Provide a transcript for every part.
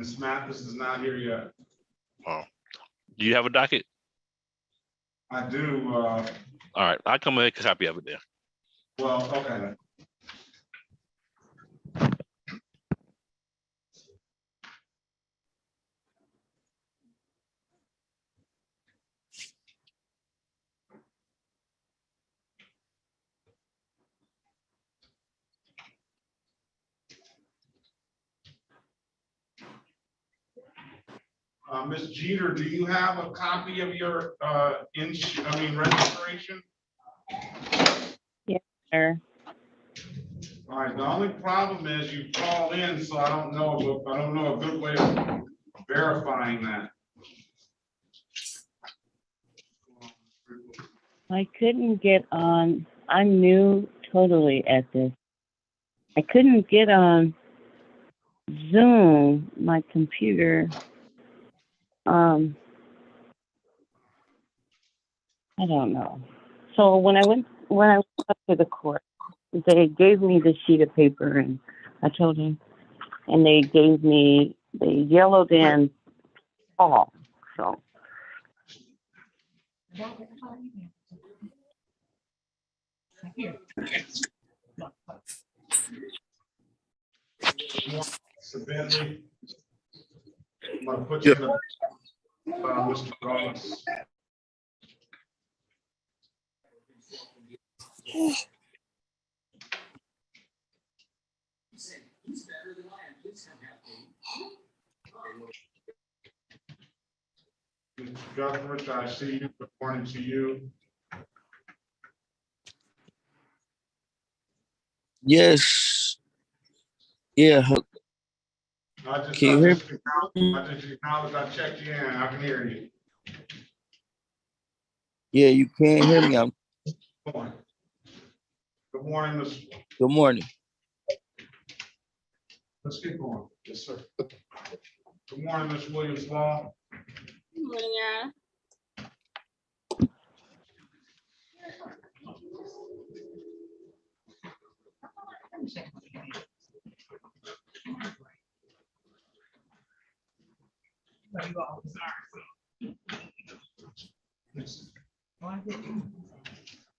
Ms. Mathis is not here yet. Oh, do you have a docket? I do. All right, I'll come and make a copy of it there. Well, okay. Ms. Jeter, do you have a copy of your registration? Yeah, sure. All right. The only problem is you called in, so I don't know a good way of verifying that. I couldn't get on. I'm new totally at this. I couldn't get on Zoom, my computer. I don't know. So when I went up to the court, they gave me the sheet of paper, and I told them, and they yellowed in all. So Bentley, I'm gonna put you in the Mr. Rollins. Mr. Guthridge, I see you. Good morning to you. Yes. Yeah. I just acknowledged I checked you in. I can hear you. Yeah, you can't hear me. Good morning. Good morning, Ms. Good morning. Let's keep going. Yes, sir. Good morning, Ms. Williams Law. Good morning, Your Honor.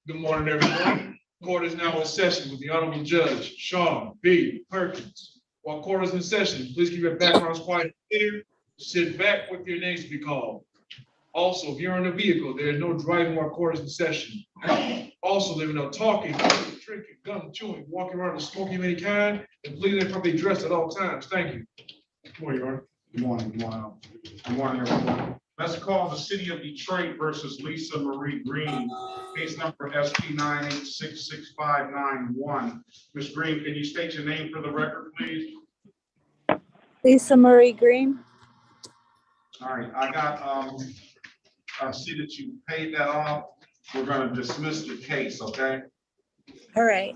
Good morning, everyone. Court is now in session with the Honorable Judge Sean B. Perkins. While court is in session, please keep your backgrounds quiet here. Sit back with your names to be called. Also, if you're in a vehicle, there is no driving while court is in session. Also, there is no talking, drinking, gum, chewing, walking around, or smoking of any kind, and please properly dressed at all times. Thank you. Good morning, Your Honor. Good morning. Good morning, everyone. Let's call the City of Detroit versus Lisa Marie Green, case number SP 9866591. Ms. Green, can you state your name for the record, please? Lisa Marie Green. All right, I see that you paid that off. We're going to dismiss the case, okay? All right.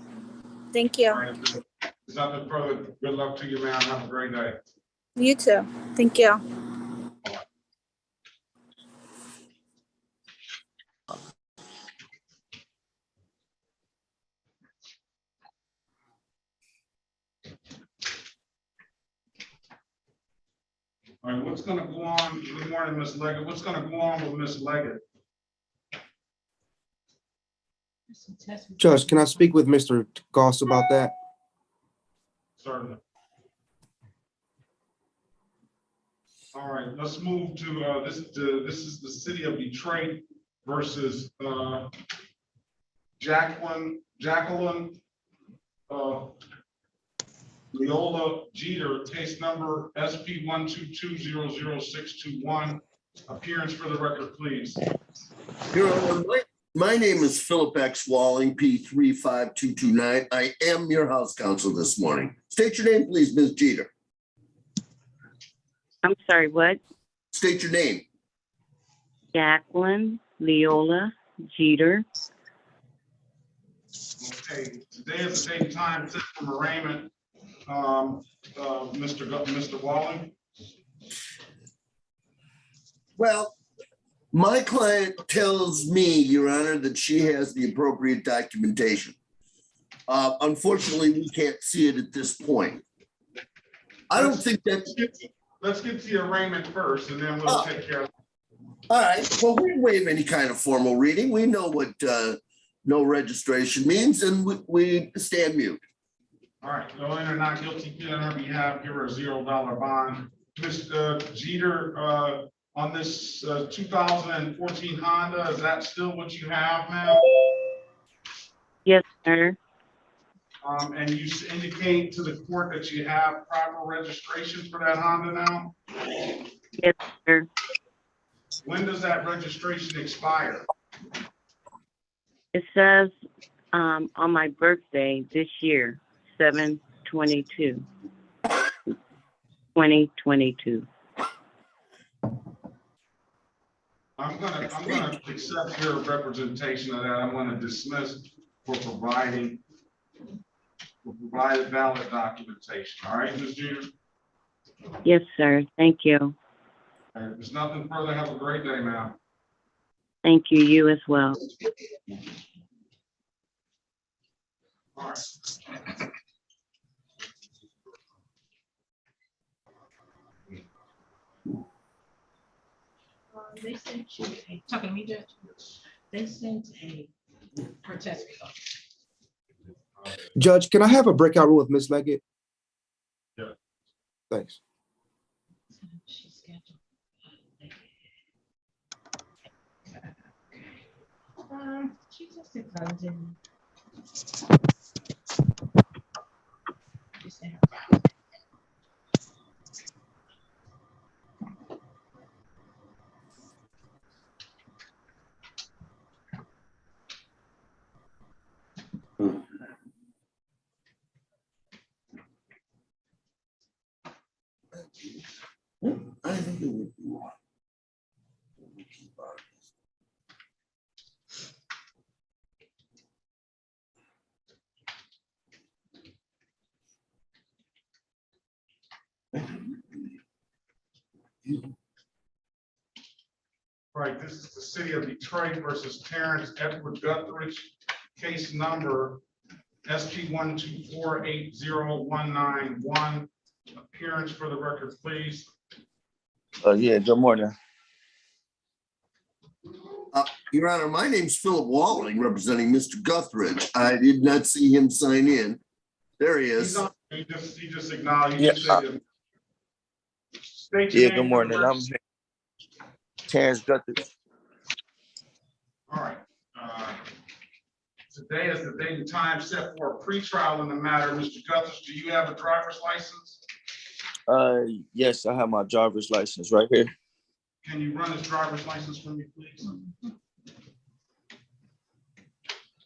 Thank you. All right, if there's nothing further, good luck to you, man. Have a great day. You too. Thank you. All right, what's going to go on? Good morning, Ms. Leggett. What's going to go on with Ms. Leggett? Judge, can I speak with Mr. Goss about that? Certainly. All right, let's move to this is the City of Detroit versus Jacqueline Leola Jeter, case number SP 122000621. Appearance for the record, please. Your Honor, my name is Philip X. Walling, P35229. I am your House counsel this morning. State your name, please, Ms. Jeter. I'm sorry, what? State your name. Jacqueline Leola Jeter. Okay, today is the date and time set for arraignment. Mr. Walling. Well, my client tells me, Your Honor, that she has the appropriate documentation. Unfortunately, we can't see it at this point. I don't think that let's get to your arraignment first, and then we'll take care of. All right, well, we waive any kind of formal reading. We know what no registration means, and we stand mute. All right, no, enter not guilty plea on our behalf, give her a $0 bond. Mr. Jeter, on this 2014 Honda, is that still what you have now? Yes, sir. And you indicate to the court that you have proper registration for that Honda now? Yes, sir. When does that registration expire? It says on my birthday this year, 7/22, 2022. I'm gonna accept your representation of that. I'm gonna dismiss for provided valid documentation. All right, Ms. Jeter? Yes, sir. Thank you. All right, if there's nothing further, have a great day, ma'am. Thank you. You as well. All right. They sent you talking to me, Judge? They sent a protest. Judge, can I have a breakout room with Ms. Leggett? Yeah. Thanks. She's scheduled. She just declined in. She said her- I think it would be one. Right, this is the city of Detroit versus Terrence Edward Guthridge, case number SP 1248091. Appearance for the record, please. Yeah, good morning. Your Honor, my name's Philip Walling, representing Mr. Guthridge. I did not see him sign in. There he He's is. on, he just acknowledged. Yeah, State your Yeah, name good for morning. the I'm record. Terrence Guthridge. All right. Today is the date and time set for a pretrial in the matter. Mr. Guthridge, do you have a driver's license? Yes, I have my driver's license right here. Can you run his driver's license for me, please?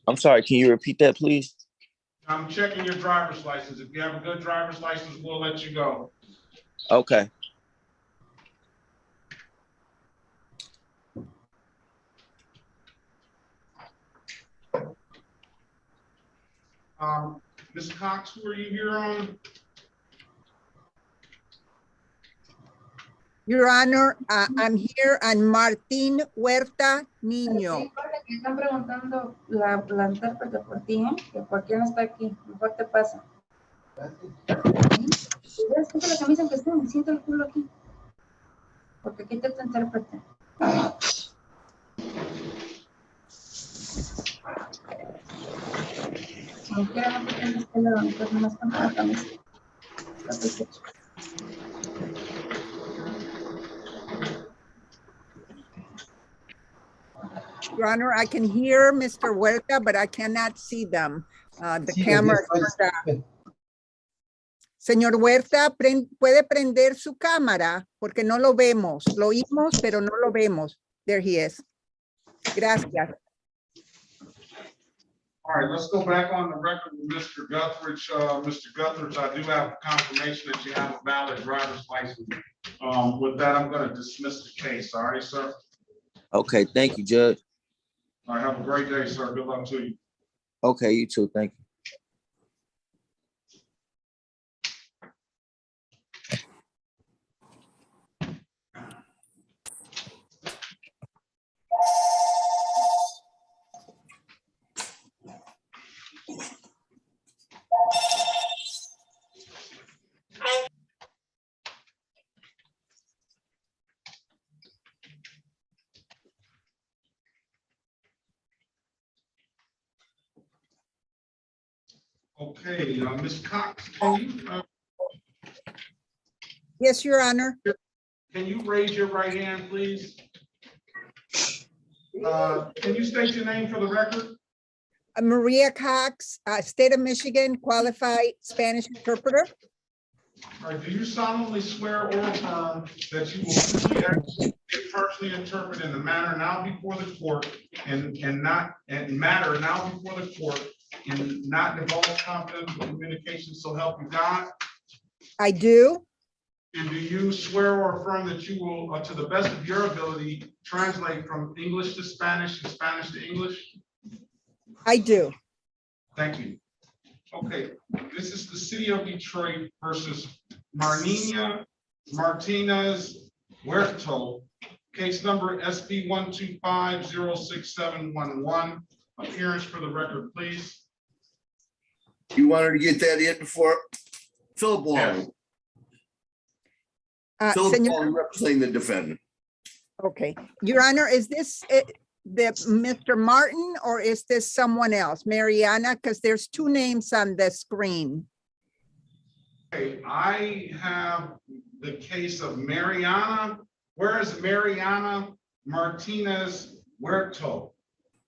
I'm sorry, can you repeat that, please? I'm checking your driver's license. If you have a good driver's license, we'll let you go. Okay. Ms. Cox, who are you here on? Your Honor, I'm here on Martín Huerta Niño. Están preguntando la intérprete por ti, que por qué no está aquí. Mejor te pasa. Siente la camisa que esté, siente el culo aquí. Porque aquí está tu intérprete. Como quiera, no te tengas que lado, entonces nomás ponte la camisa. Your Honor, I can hear Mr. Huerta, but I cannot see them. The camera. Señor Huerta, puede prender su cámara porque no lo vemos. Lo oímos, pero no lo vemos. There he is. Gracias. All right, let's go back on the record with Mr. Guthridge. Mr. Guthridge, I do have confirmation that you have a valid driver's license. With that, I'm going to dismiss the case. All right, sir? Okay, thank you, Judge. All right, have a great day, sir. Good luck to you. Okay, you too, thank you. Okay, Ms. Cox, Yes, Your Honor. can you raise your right hand, please? Can you state your name for the record? Maria Cox, State of Michigan, qualified Spanish interpreter. All right, do you solemnly swear or affirm that you will truly and personally interpret in the manner now before the court and matter now before the court and not divulge confidential communication, so help you God? I do. And do you swear or affirm that you will, to the best of your ability, translate from English to Spanish and Spanish to English? I do. Thank you. Okay, this is the city of Detroit versus Marnina Martinez Huerto, case number SB 125-06711. Appearance for the record, please. You wanted to get that in before Philip Walling. Yes. Philip Señor, Walling representing the defendant. okay. Your Honor, is this the Mr. Martin or is this someone else? Mariana, because there's two names on the screen. Okay, I have the case of Mariana. Where is Mariana Martinez Huerto?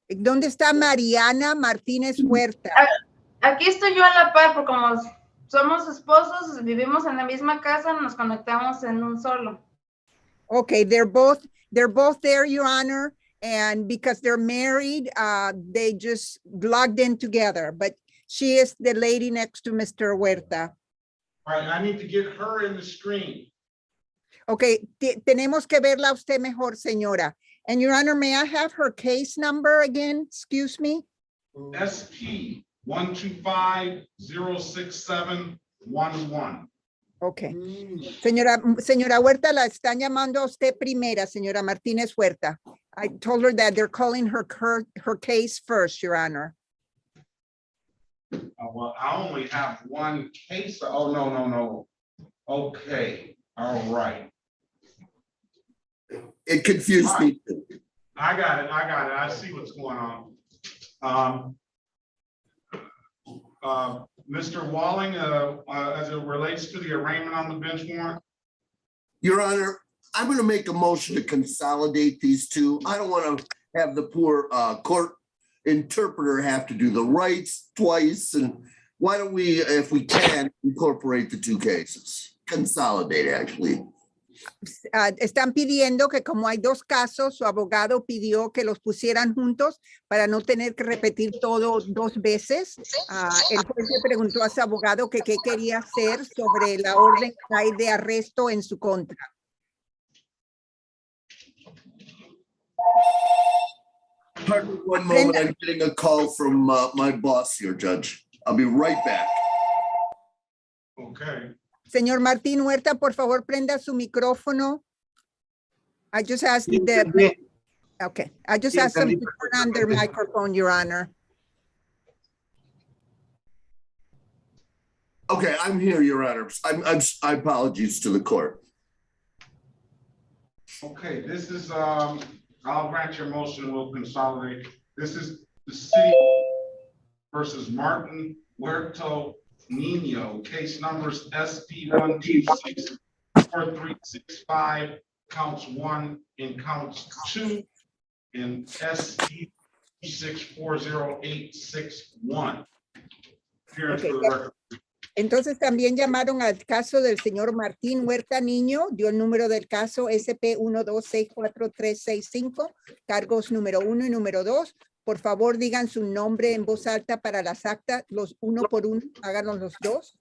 ¿Dónde está Mariana Martínez Huerta? Aquí estoy yo a la par, porque como somos esposos, vivimos en la misma casa, nos conectamos en un solo. Okay, they're both there, Your Honor, and because they're married, they just logged in together, but she is the lady next to Mr. Huerta. All right, I need to get her in the screen. Okay, tenemos que verla a usted mejor, señora. And Your Honor, may I have her case number again? Excuse me? SP 125-06711. Okay. Señora Huerta, la están llamando a usted primera, señora Martínez Huerta. I told her that they're calling her case first, Your Honor. Well, I only have one case. Oh, no. Okay, all right. It confused me. I got it. I see what's going on. Mr. Walling, as it relates to the arraignment on the bench warrant. Your Honor, I'm going to make a motion to consolidate these two. I don't want to have the poor court interpreter have to do the rights twice. And why don't we, if we can, incorporate the two cases? Consolidate, actually. Están pidiendo que como hay dos casos, su abogado pidió que los pusieran juntos para no tener que repetir todo dos veces. El juez le preguntó a su abogado que qué quería hacer sobre la orden que hay de arresto en su contra. Pardon me one moment, I'm getting a call from my boss here, Judge. I'll be right back. Okay. Señor Martín Huerta, por favor, prenda su micrófono. I just asked I just asked them to turn on their microphone, Your Honor. Okay, I'm here, Your Honor. I apologize to the court. Okay, this is, I'll grant your motion, we'll consolidate. This is the city versus Martin Huerto Nino, case numbers SP 126-4365, counts 1 and counts 2, and SP 640-861. Appearance for the record. Entonces también llamaron al caso del señor Martín Huerta Niño, dio el número del caso SP 1264365, cargos número 1 y número 2. Por favor, digan su nombre en voz alta para las actas, los uno por uno, háganos los dos.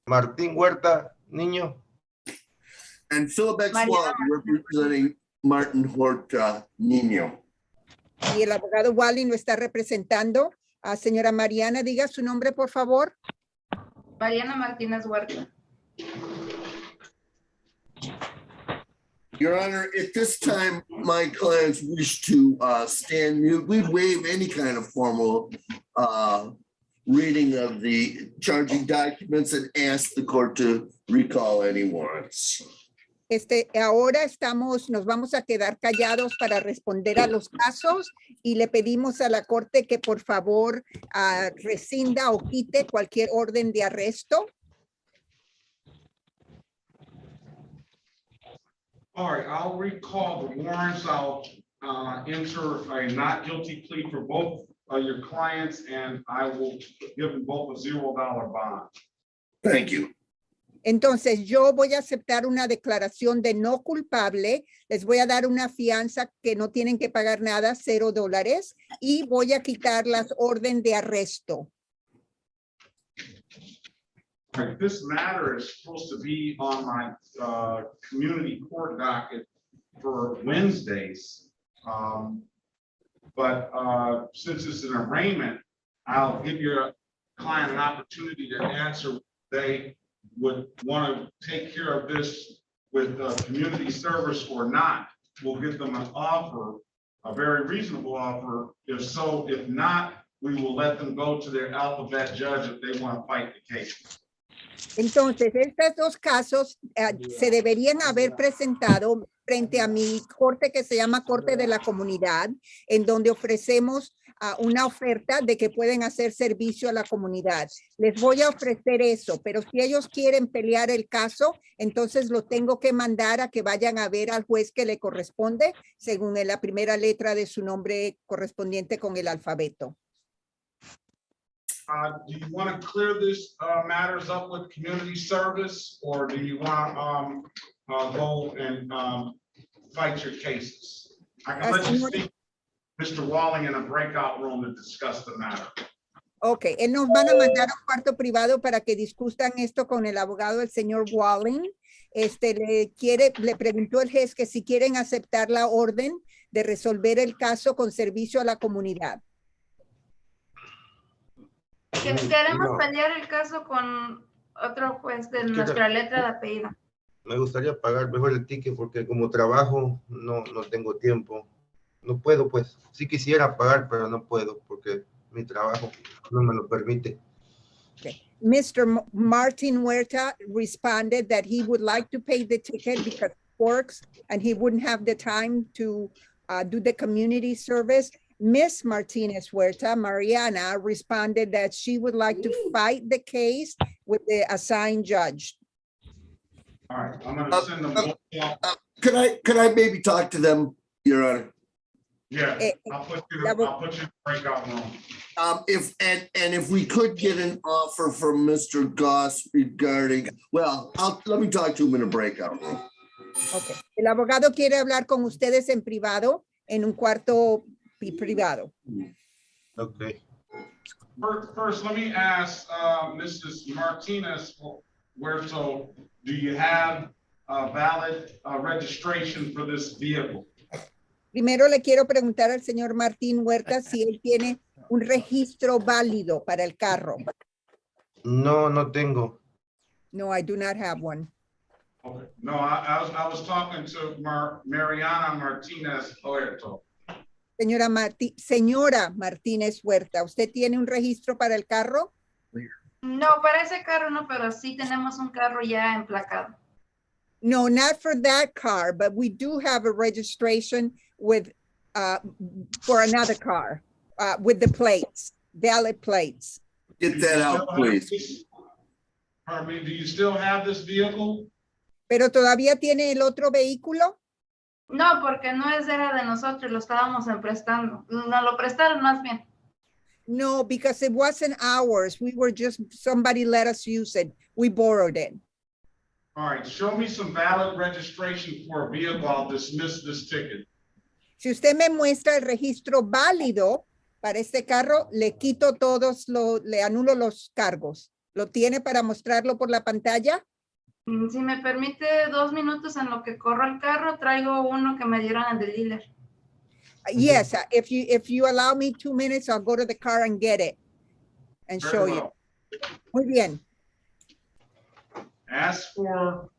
Martín Huerta Niño. And Philip X. Walling, representing Martin Huerta Nino. Y el abogado Walling lo está representando. Señora Mariana, diga su nombre, por favor. Mariana Martínez Huerta. Your Honor, at this time, my clients wish to stand mute. We'd waive any kind of formal reading of the charging documents and ask the court to recall any warrants. Ahora nos vamos a quedar callados para responder a los casos y le pedimos a la corte que por favor rescinda o quite cualquier orden de arresto. All right, I'll recall the warrants. I'll enter a not guilty plea for both your clients, and I will give them both a $0 bond. Thank you. Entonces, yo voy a aceptar una declaración de no culpable, les voy a dar una fianza que no tienen que pagar nada, $0, y voy a quitar las órdenes de arresto. Right, this matter is supposed to be on my community court docket for Wednesdays. But since it's an arraignment, I'll give your client an opportunity to answer. They would want to take care of this with community service or not. We'll give them an offer, a very reasonable offer. If so, if not, we will let them go to their alphabet judge if they want to fight the case. Entonces, estos dos casos se deberían haber presentado frente a mi corte que se llama Corte de la Comunidad, en donde ofrecemos una oferta de que pueden hacer servicio a la comunidad. Les voy a ofrecer eso, pero si ellos quieren pelear el caso, entonces lo tengo que mandar a que vayan a ver al juez que le corresponde, según la primera letra de su nombre correspondiente con el alfabeto. Do you want to clear this matters up with community service, or do you want to go and fight your cases? I can let you speak, Mr. Walling, in a breakout room to discuss the matter. Ok, él nos van a mandar a un cuarto privado para que discutan esto con el abogado, el señor Walling. Le preguntó el juez que si quieren aceptar la orden de resolver el caso con servicio a la comunidad. Queremos pelear el caso con otro juez de nuestra letra de apellido. Me gustaría pagar mejor el ticket porque como trabajo no tengo tiempo. No puedo, pues. Sí quisiera pagar, pero no puedo porque mi trabajo no me lo permite. Okay. Mr. Martin Huerta responded that he would like to pay the ticket because he works and he wouldn't have the time to do the community service. Miss Martinez Huerta, Mariana, responded that she would like to fight the case with the assigned judge. All right, I'm going to send them. Could I maybe talk to them, Your Honor? Yeah, I'll put you in the breakout room. If we could get an offer from Mr. Goss regarding, well, let me talk to him in a breakout room. Okay. El abogado quiere hablar con ustedes en privado, en un cuarto privado. Okay. First, let me ask Mrs. Martinez Huerta, do you have a valid registration for this vehicle? Primero le quiero preguntar al señor Martín Huerta si él tiene un registro válido para el carro. No tengo. No, I do not have one. Okay. No, I was talking to Mariana Martinez Huerta. Señora Martínez Huerta, ¿usted tiene un registro para el carro? No, para ese carro no, pero sí tenemos un carro ya emplacado. No, not for that car, but we do have a registration with for another car with the plates, valid plates. Get that out, please. Pardon me, do you still have this vehicle? ¿Pero todavía tiene el otro vehículo? No, porque no era de nosotros, lo estábamos emprestando. Nos lo prestaron más bien. No, because it wasn't ours. We were just, somebody let us use it. We borrowed it. All right, show me some valid registration for a vehicle. I'll dismiss this ticket. Si usted me muestra el registro válido para este carro, le quito todos, le anulo los cargos. ¿Lo tiene para mostrarlo por la pantalla? Si me permite 2 minutos en lo que corro el carro, traigo uno que me dieron al del dealer. Yes, if you allow me 2 minutes, I'll go to the car and get it and show you. Muy bien. As for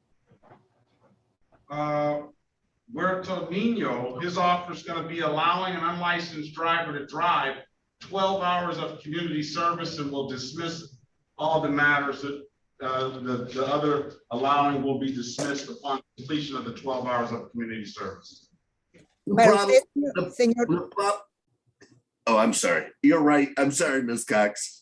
Huerta Nino, his offer is going to be allowing an unlicensed driver to drive 12 hours of community service, and will dismiss all the matters the other allowing will be dismissed upon completion of the 12 hours of community service. Para Problem- usted, señor, the pro- Oh, I'm sorry. You're right. I'm sorry, Ms. Cox.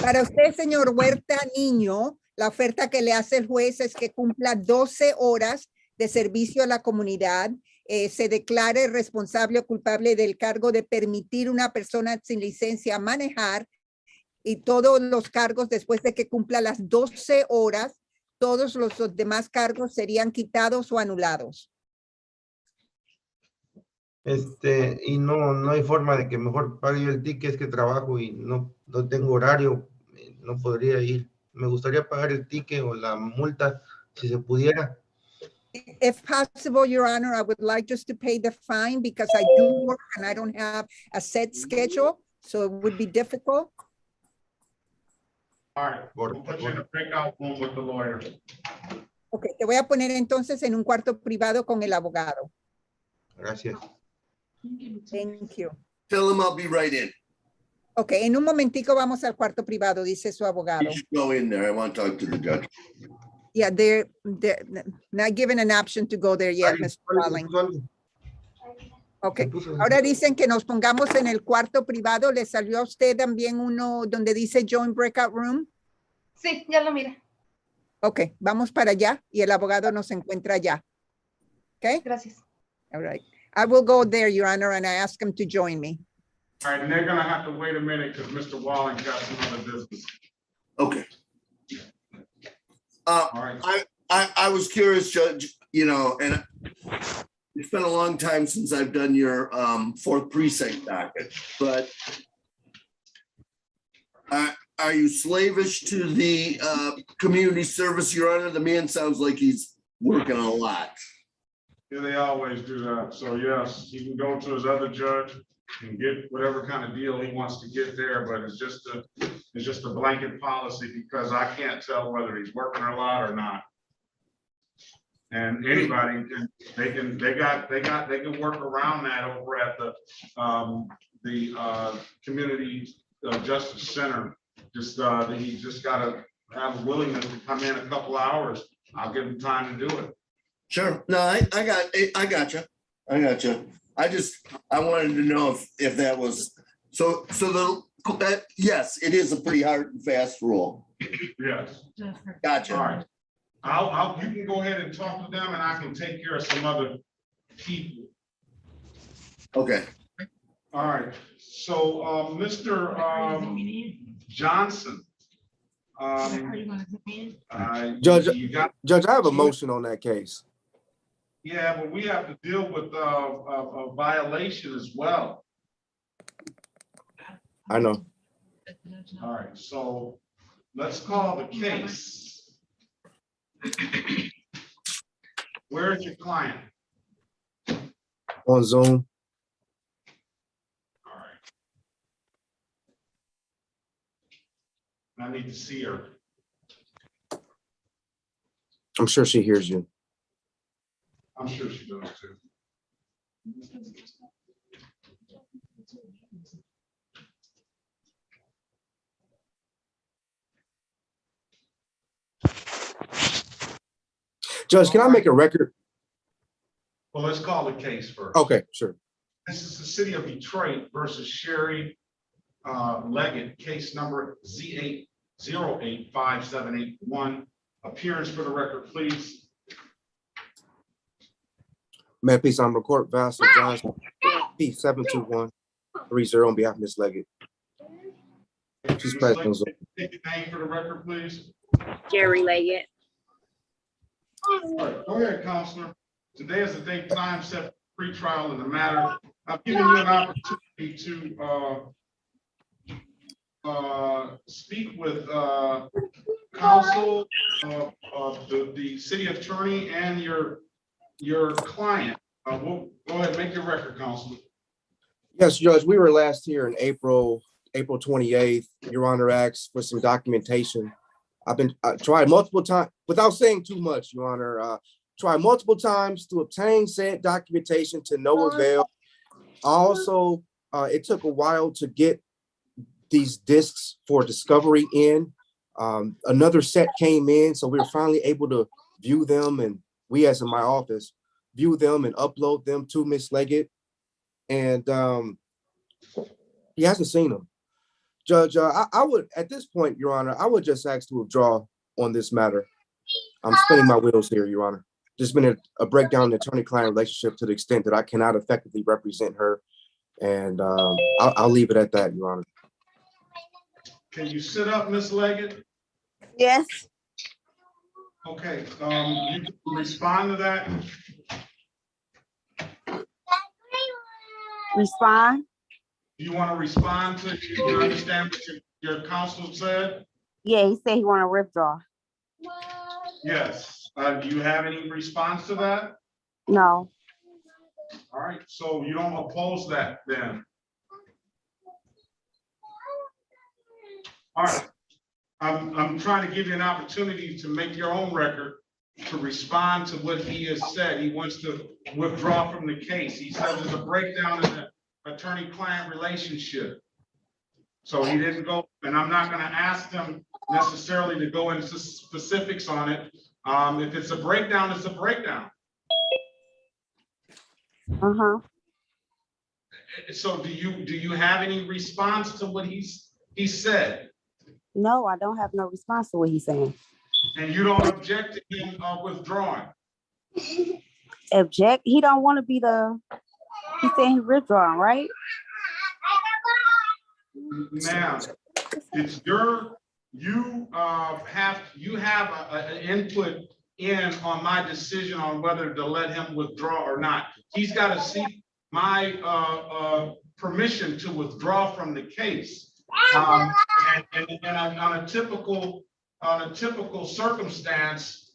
para usted, señor Huerta Niño, la oferta que le hace el juez es que cumpla 12 horas de servicio a la comunidad, se declare responsable o culpable del cargo de permitir una persona sin licencia manejar y todos los cargos después de que cumpla las 12 horas, todos los demás cargos serían quitados o anulados. Y no hay forma de que mejor pague yo el ticket, es que trabajo y no tengo horario, no podría ir. Me gustaría pagar el ticket o la multa, si se pudiera. If possible, Your Honor, I would like just to pay the fine because I do work and I don't have a set schedule, so it would be difficult. All right, we'll put you in a breakout room with the lawyer. Ok, te voy a poner entonces en un cuarto privado con el abogado. Gracias. Thank you. Tell him I'll be right in. Ok, en un momentico vamos al cuarto privado, dice su abogado. You should go in there. I want to talk to the judge. Yeah, they're not given an option to go there yet, Mr. Walling. Ok, ahora dicen que nos pongamos en el cuarto privado. ¿Le salió a usted también uno donde dice Join Breakout Room? Sí, ya lo mira. Ok, vamos para allá y el abogado nos encuentra allá. Ok. Gracias. All right. I will go there, Your Honor, and I ask him to join me. All right, and they're gonna have to wait a minute because Mr. Walling got some other business. Okay. All right. I was curious, Judge, you know, and it's been a long time since I've done your fourth precinct docket, but are you slavish to the community service, Your Honor? The man sounds like he's working a lot. Yeah, they always do that. So yes, he can go to his other judge and get whatever kind of deal he wants to get there, but it's just a blanket policy because I can't tell whether he's working a lot or not. And anybody can, they can work around that over at the community justice center. Just he just gotta have a willingness to come in a couple hours. I'll give him time to do it. Sure. No, I got you. I wanted to know if that was, so yes, it is a pretty hard and fast rule. Yes. Gotcha. All right. You can go ahead and talk to them and I can take care of some other people. Okay. All right. So, Mr. Johnson. Judge, you got. Judge, I have a motion on that case. Yeah, but we have to deal with a violation as well. I know. All right, so let's call the case. Where is your client? On Zoom. All right. I need to see her. I'm sure she hears you. I'm sure she does too. Judge, can I make a record? Well, let's call the case first. Okay, sure. This is the city of Detroit versus Sherry Leggett, case number Z8085781. Appearance for the record, please. May I please on record Vassal Johnson, P72130 on behalf of Ms. Leggett. She's present on Zoom. Take your name for the record, please. Jerry Leggett. All right, go ahead, Counselor. Today is the date time set for pre-trial in the matter. I've given you an opportunity to speak with counsel, the city attorney and your client. Go ahead, make your record, Counselor. Yes, Judge, we were last here in April 28th. Your Honor asked for some documentation. I've been tried multiple times, without saying too much, Your Honor, tried multiple times to obtain said documentation to no avail. Also, it took a while to get these discs for discovery in. Another set came in, so we were finally able to view them, and we, as in my office, view them and upload them to Miss Leggett. And he hasn't seen them. Judge, I would, at this point, Your Honor, I would just ask to withdraw on this matter. I'm spinning my wheels here, Your Honor. There's been a breakdown in the attorney-client relationship to the extent that I cannot effectively represent her. And I'll leave it at that, Your Honor. Can you sit up, Miss Leggett? Yes. Okay, you can respond to that. Respond? Do you want to respond to, you understand what your counsel said? Yeah, he said he want to withdraw. Yes. Do you have any response to that? No. All right, so you don't oppose that then? All right. I'm trying to give you an opportunity to make your own record to respond to what he has said. He wants to withdraw from the case. He says there's a breakdown in the attorney-client relationship. So he didn't go, and I'm not going to ask him necessarily to go into specifics on it. If it's a breakdown, it's a breakdown. Uh-huh. So do you have any response to what he said? No, I don't have no response to what he's saying. And you don't object to him withdrawing? Object? He don't want to be the, he's saying he's withdrawing, right? Ma'am, it's you have an input in on my decision on whether to let him withdraw or not. He's got to seek my permission to withdraw from the case. And on a typical circumstance,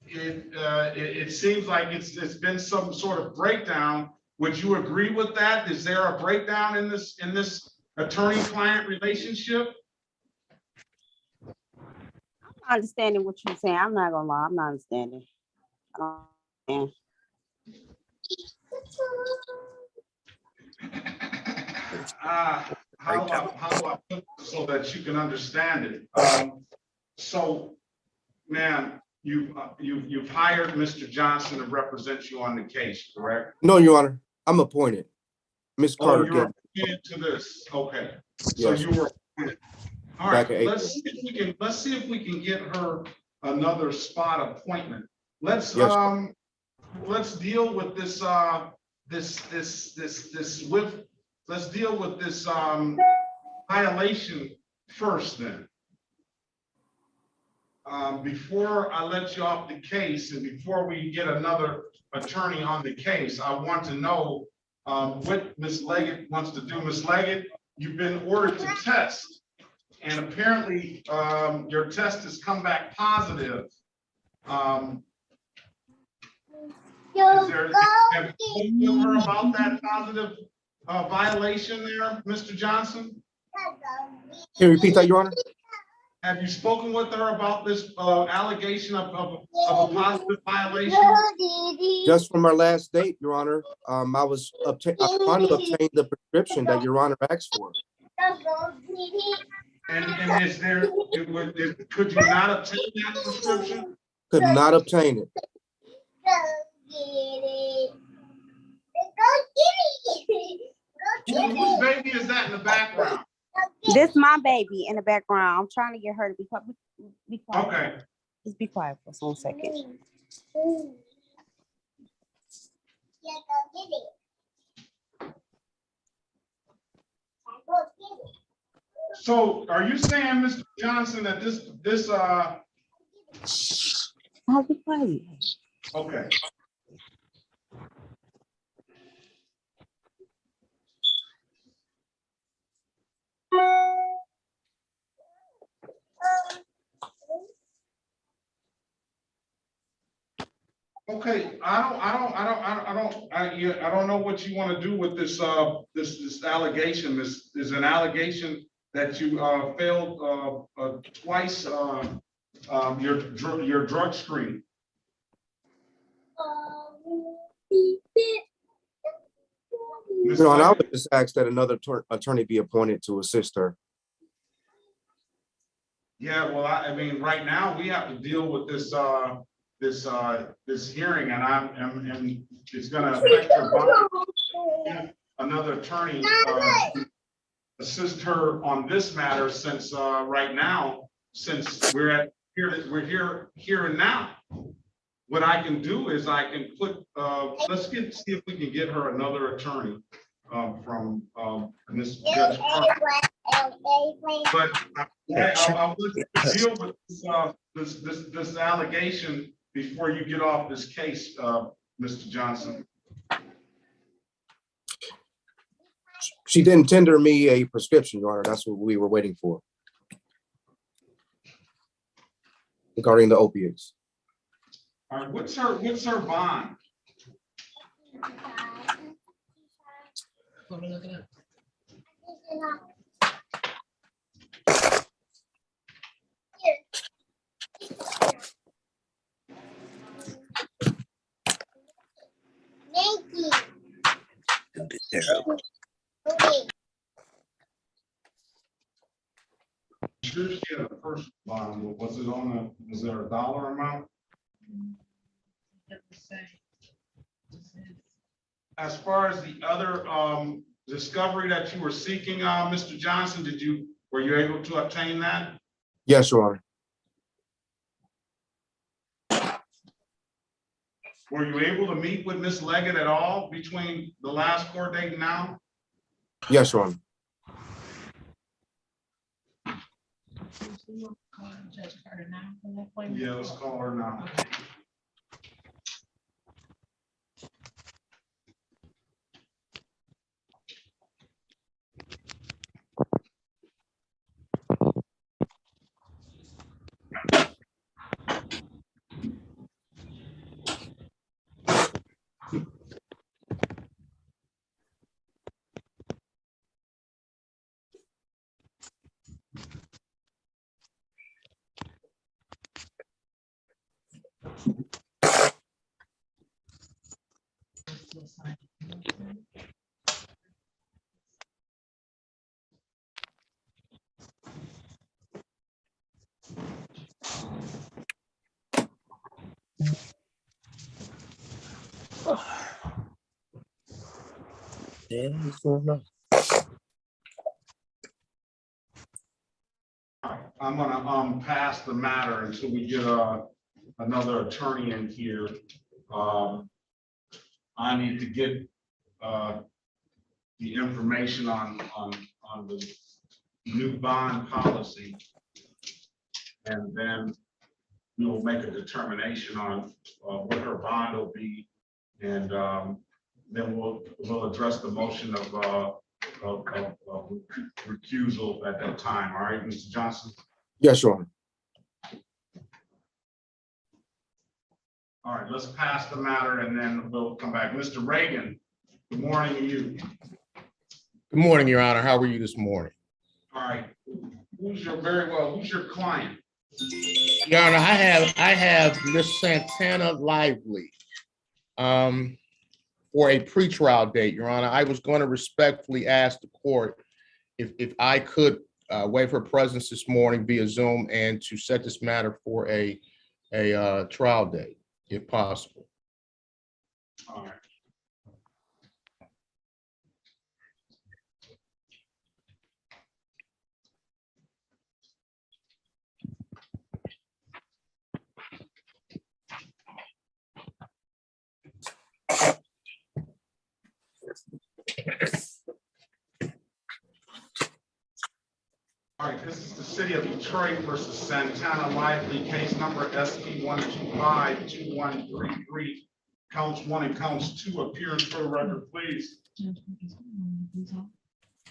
it seems like it's been some sort of breakdown. Would you agree with that? Is there a breakdown in this attorney-client relationship? I'm not understanding what you're saying. I'm not gonna lie. I'm not understanding. I don't How do I put it so that you can understand it? So, ma'am, you've hired Mr. Johnson to represent you on the case, correct? No, Your Honor, I'm appointed. Ms. Carter. Oh, you're appointed to this. Okay. So Yes. you were appointed. All right. Let's see if we can get her another spot appointment. Let's deal with this let's deal with this violation first then. Before I let you off the case and before we get another attorney on the case, I want to know what Ms. Leggett wants to do. Ms. Leggett, you've been ordered to test, and apparently your test has come back positive. Have you spoken to her about that positive violation there, Mr. Johnson? Can you repeat that, Your Honor? Have you spoken with her about this allegation of a positive violation? Just from our last date, Your Honor, I was trying to obtain the prescription that Your Honor asked for. And is there, could you not obtain that prescription? Could not obtain it. Whose baby is that in the background? This is my baby in the background. I'm trying to get her to be quiet. Okay. Just be quiet for 1 second. So are you saying, Mr. Johnson, that this I'll be quiet. okay. Okay, I don't know what you want to do with this this allegation. This is an allegation that you failed twice your drug screen. Your Honor, I would just ask that another attorney be appointed to assist her. Yeah, well, I mean, right now, we have to deal with this hearing, and it's gonna affect her bond. Another attorney, to assist her on this matter, since, right now, since we're here and now. What I can do is I can put, see if we can get her another attorney, from, Ms. Judge Carter. But I'll deal with this allegation before you get off this case, Mr. Johnson. She didn't tender me a prescription, Your Honor. That's what we were waiting for. Regarding the opiates. All right, what's her bond? Let me look it up. Sure, she had a first bond. Was it was there a dollar amount? As far as the other discovery that you were seeking, Mr. Johnson, were you able to obtain that? Yes, Your Honor. Were you able to meet with Ms. Leggett at all between the last court date and now? Yes, Your Honor. Judge Carter now for that appointment? Yeah, let's call her now. Okay. I'm gonna pass the matter until we get another attorney in here. I need to get the information on the new bond policy. And then we will make a determination on what her bond will be. And then we'll address the motion of recusal at that time. All right, Mr. Johnson? Yes, Your Honor. All right, let's pass the matter and then we'll come back. Mr. Reagan, good morning to you. Good morning, Your Honor. How are you this morning? All right, who's your client? Your Honor, I have Miss Santana Lively for a pretrial date, Your Honor. I was going to respectfully ask the court if I could waive her presence this morning via Zoom and to set this matter for a trial date, if possible. All right. All right, this is the city of Detroit versus Santana Lively, case number SP 1252133. Counts 1 and counts 2. Appearance for the record, please.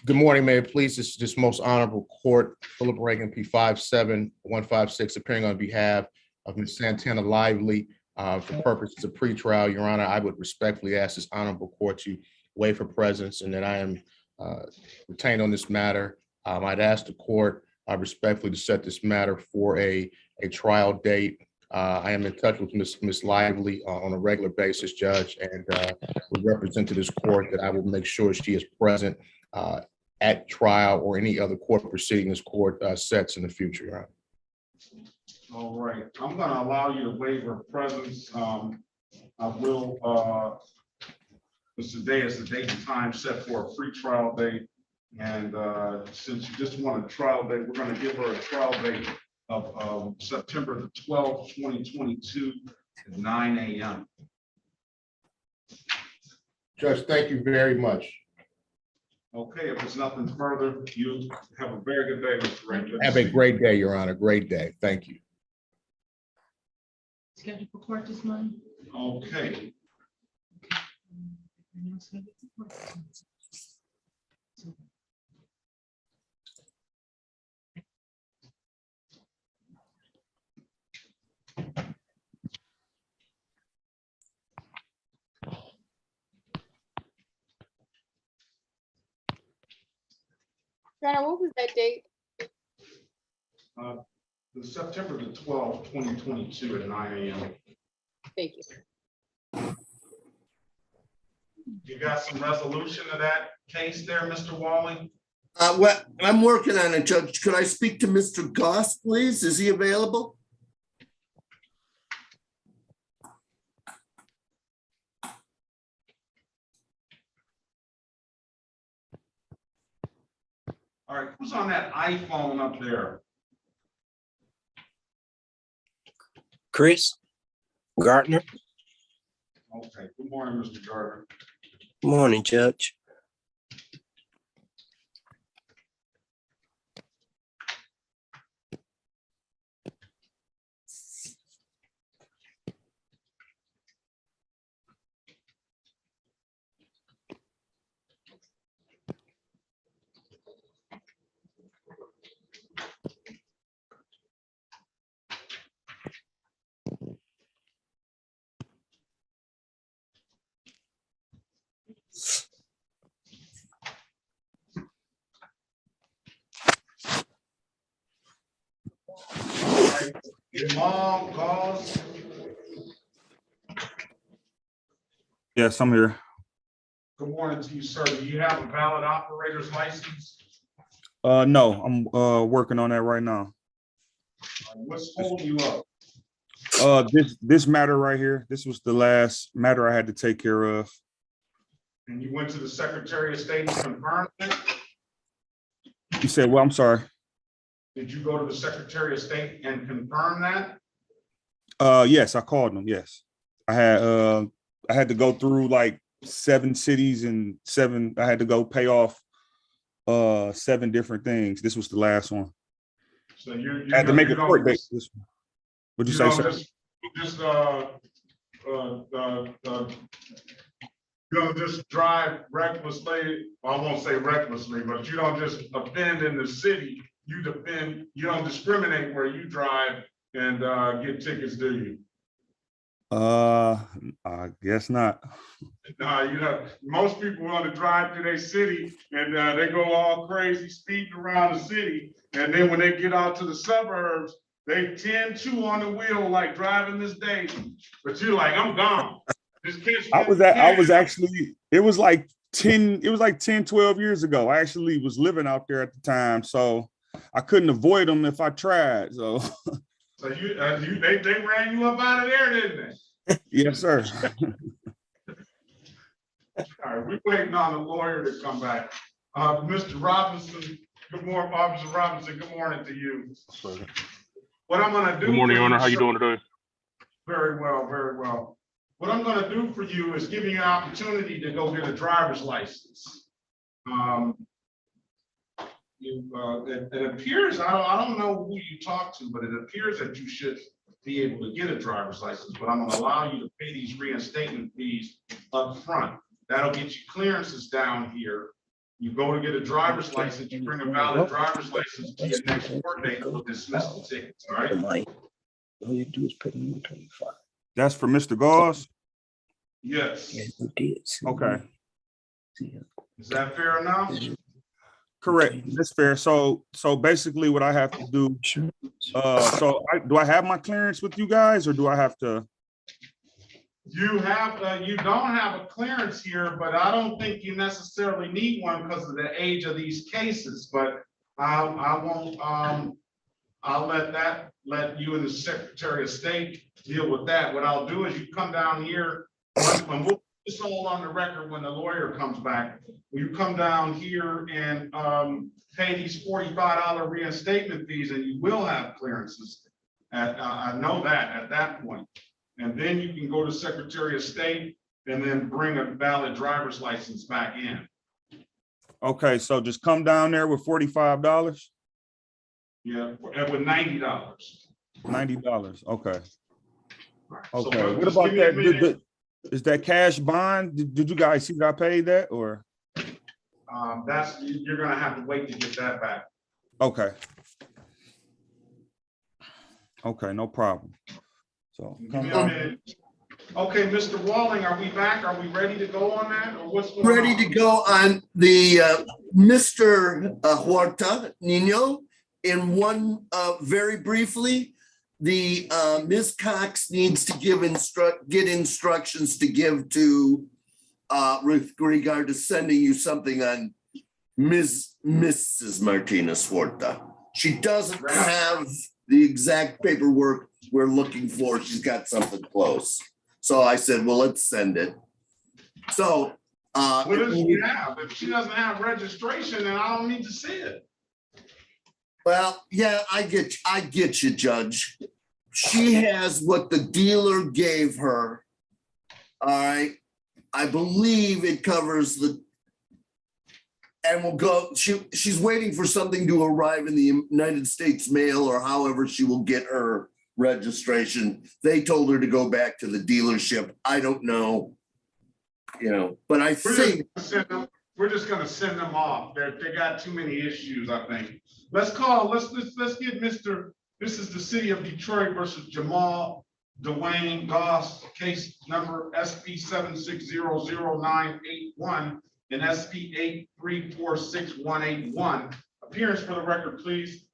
Good morning, Mayor. Please, this most honorable court, Philip Reagan, P57156, appearing on behalf of Ms. Santana Lively for purposes of pretrial. Your Honor, I would respectfully ask this honorable court to waive her presence and that I am retained on this matter. I'd ask the court respectfully to set this matter for a trial date. I am in touch with Ms. Lively on a regular basis, Judge, and would represent to this court that I will make sure she is present at trial or any other court proceeding this court sets in the future, Your Honor. All right, I'm gonna allow you to waive her presence. I will, today is the date and time set for a free trial date. And since you just want a trial date, we're gonna give her a trial date of September the 12th, 2022 at 9 a.m. Judge, thank you very much. Okay, if there's nothing further, you have a very good day, Mr. Ray. Good to Have a see you. great day, Your Honor. Great day. Thank you. Scheduled for court this morning? Okay, No scheduled for court this morning. What was that date? the September the 12th, 2022 at 9 a.m. Thank you. You got some resolution of that case there, Mr. Wally? Well, I'm working on it, Judge. Could I speak to Mr. Goss, please? Is he available? All right, who's on that iPhone up there? Chris Gardner. Okay, good morning, Mr. Gardner. Morning, Judge. Your mom calls. Yes, I'm here. Good morning to you, sir. Do you have a valid operator's license? No, I'm working on that right now. What's holding you up? This matter right here, this was the last matter I had to take care of. And you went to the Secretary of State and confirmed it? You said, well, I'm sorry. Did you go to the Secretary of State and confirm that? Yes, I called them. Yes, I had to go through like 7 cities and I had to go pay off 7 different things. This was the last one. So you I had to make a court date. What'd you say, sir? You don't just drive recklessly. I won't say recklessly, but you don't just offend in the city. You don't discriminate where you drive and get tickets, do you? I guess not. No, most people want to drive through their city and they go all crazy speeding around the city. And then when they get out to the suburbs, they 10-2 on the wheel, like driving this day. But you're like, I'm gone. I was actually, it was like 10, 12 years ago. I actually was living out there at the time. So I couldn't avoid them if I tried. So So they ran you up out of there, didn't they? Yes, sir. All right, we're waiting on the lawyer to come back. Mr. Robinson, good morning, Officer Robinson, good morning to you. What I'm gonna do. Good morning, Your Honor. How you doing today? Very well, very well. What I'm gonna do for you is give you an opportunity to go get a driver's license. It appears, I don't know who you talked to, but it appears that you should be able to get a driver's license, but I'm gonna allow you to pay these reinstatement fees up front. That'll get you clearances down here. You go to get a driver's license, you bring a valid driver's license to your next court date, we'll dismiss the tickets, all right? All you do is put in 25. That's for Mr. Gauze? Yes. Okay. Is that fair enough? Correct. That's fair. So basically what I have to do, do I have my clearance with you guys or do I have to? You don't have a clearance here, but I don't think you necessarily need one because of the age of these cases, but I'll let that let you and the Secretary of State deal with that. What I'll do is you come down here, and we'll put this all on the record when the lawyer comes back. You come down here and pay these $45 reinstatement fees, and you will have clearances. I know that at that point. And then you can go to Secretary of State and then bring a valid driver's license back in. Okay, so just come down there with $45. Yeah, and with $90. $90. Okay. So Okay. What just about give me a minute. that? Is that cash bond? Did you guys see that I paid that or? You're gonna have to wait to get that back. Okay. Okay, no problem. So Give me a minute. Okay, Mr. Walling, are we back? Are we ready to go on that, or what's going on? Ready to go on the Mr. Huerta Nino. In one, very briefly, the Ms. Cox needs to get instructions to give to with regard to sending you something on Mrs. Martinez Huerta. She doesn't have the exact paperwork we're looking for. She's got something close. So I said, well, let's send it. So what does she have? If she doesn't have registration, then I don't need to see it. well, yeah, I get you, Judge. She has what the dealer gave her. All right. I believe it covers the, and we'll go, she's waiting for something to arrive in the United States mail or however she will get her registration. They told her to go back to the dealership. I don't know, but I think We're just gonna send them off. They got too many issues, I think. Let's get Mr. This is the city of Detroit versus Jamal Dwayne Goss, case number SP 7600981 and SP 8346181. Appearance for the record, please.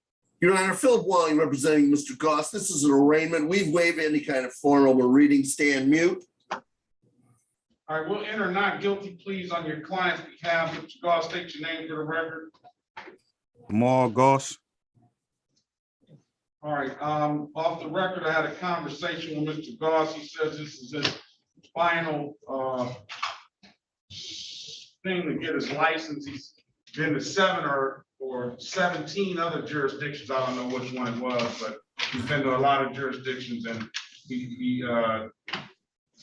Your Honor, Philip Walling representing Mr. Goss. This is an arraignment. We've waived any kind of formal reading. Stand mute. All right, we'll enter not guilty pleas on your client's behalf. Mr. Goss, state your name for the record. Jamal Goss. All right, off the record, I had a conversation with Mr. Goss. He says this is his final thing to get his license. He's been to 7 or 17 other jurisdictions. I don't know which one it was, but he's been to a lot of jurisdictions, and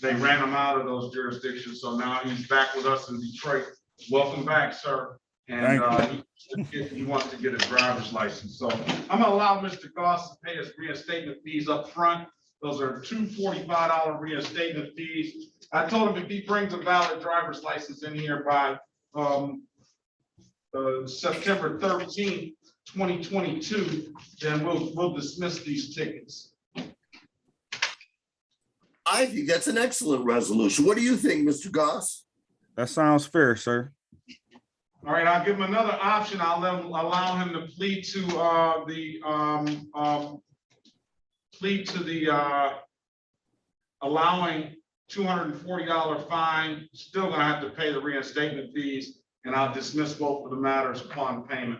they ran him out of those jurisdictions. So now he's back with us in Detroit. Welcome back, sir. And he wants to get his driver's license. So I'm gonna allow Mr. Goss to pay his reinstatement fees up front. Those are two $45 reinstatement fees. I told him if he brings a valid driver's license in here by September 13th, 2022, then we'll dismiss these tickets. I think that's an excellent resolution. What do you think, Mr. Goss? That sounds fair, sir. All right, I'll give him another option. I'll allow him to plead to allowing $240 fine, still gonna have to pay the reinstatement fees, and I'll dismiss both of the matters upon payment.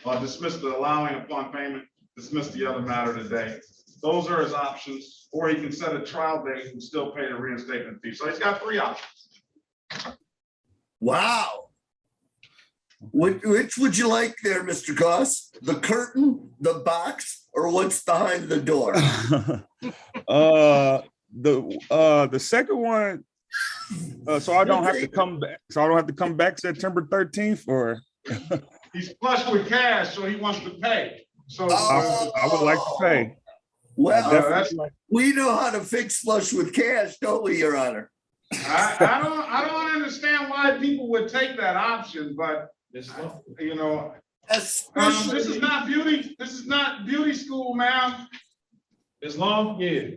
I'll dismiss the allowing upon payment, dismiss the other matter today. Those are his options, or he can set a trial date and still pay the reinstatement fee. So he's got 3 options. Wow. Which would you like there, Mr. Goss? The curtain, the box, or what's behind the door? The second one, so I don't have to come back. So I don't have to come back September 13th, or he's flush with cash, so he wants to pay. So I would like to pay. Well, we know how to fix flush with cash, don't we, Your Honor? I don't understand why people would take that option, but this is not beauty. This is not beauty school, ma'am. As long, yeah.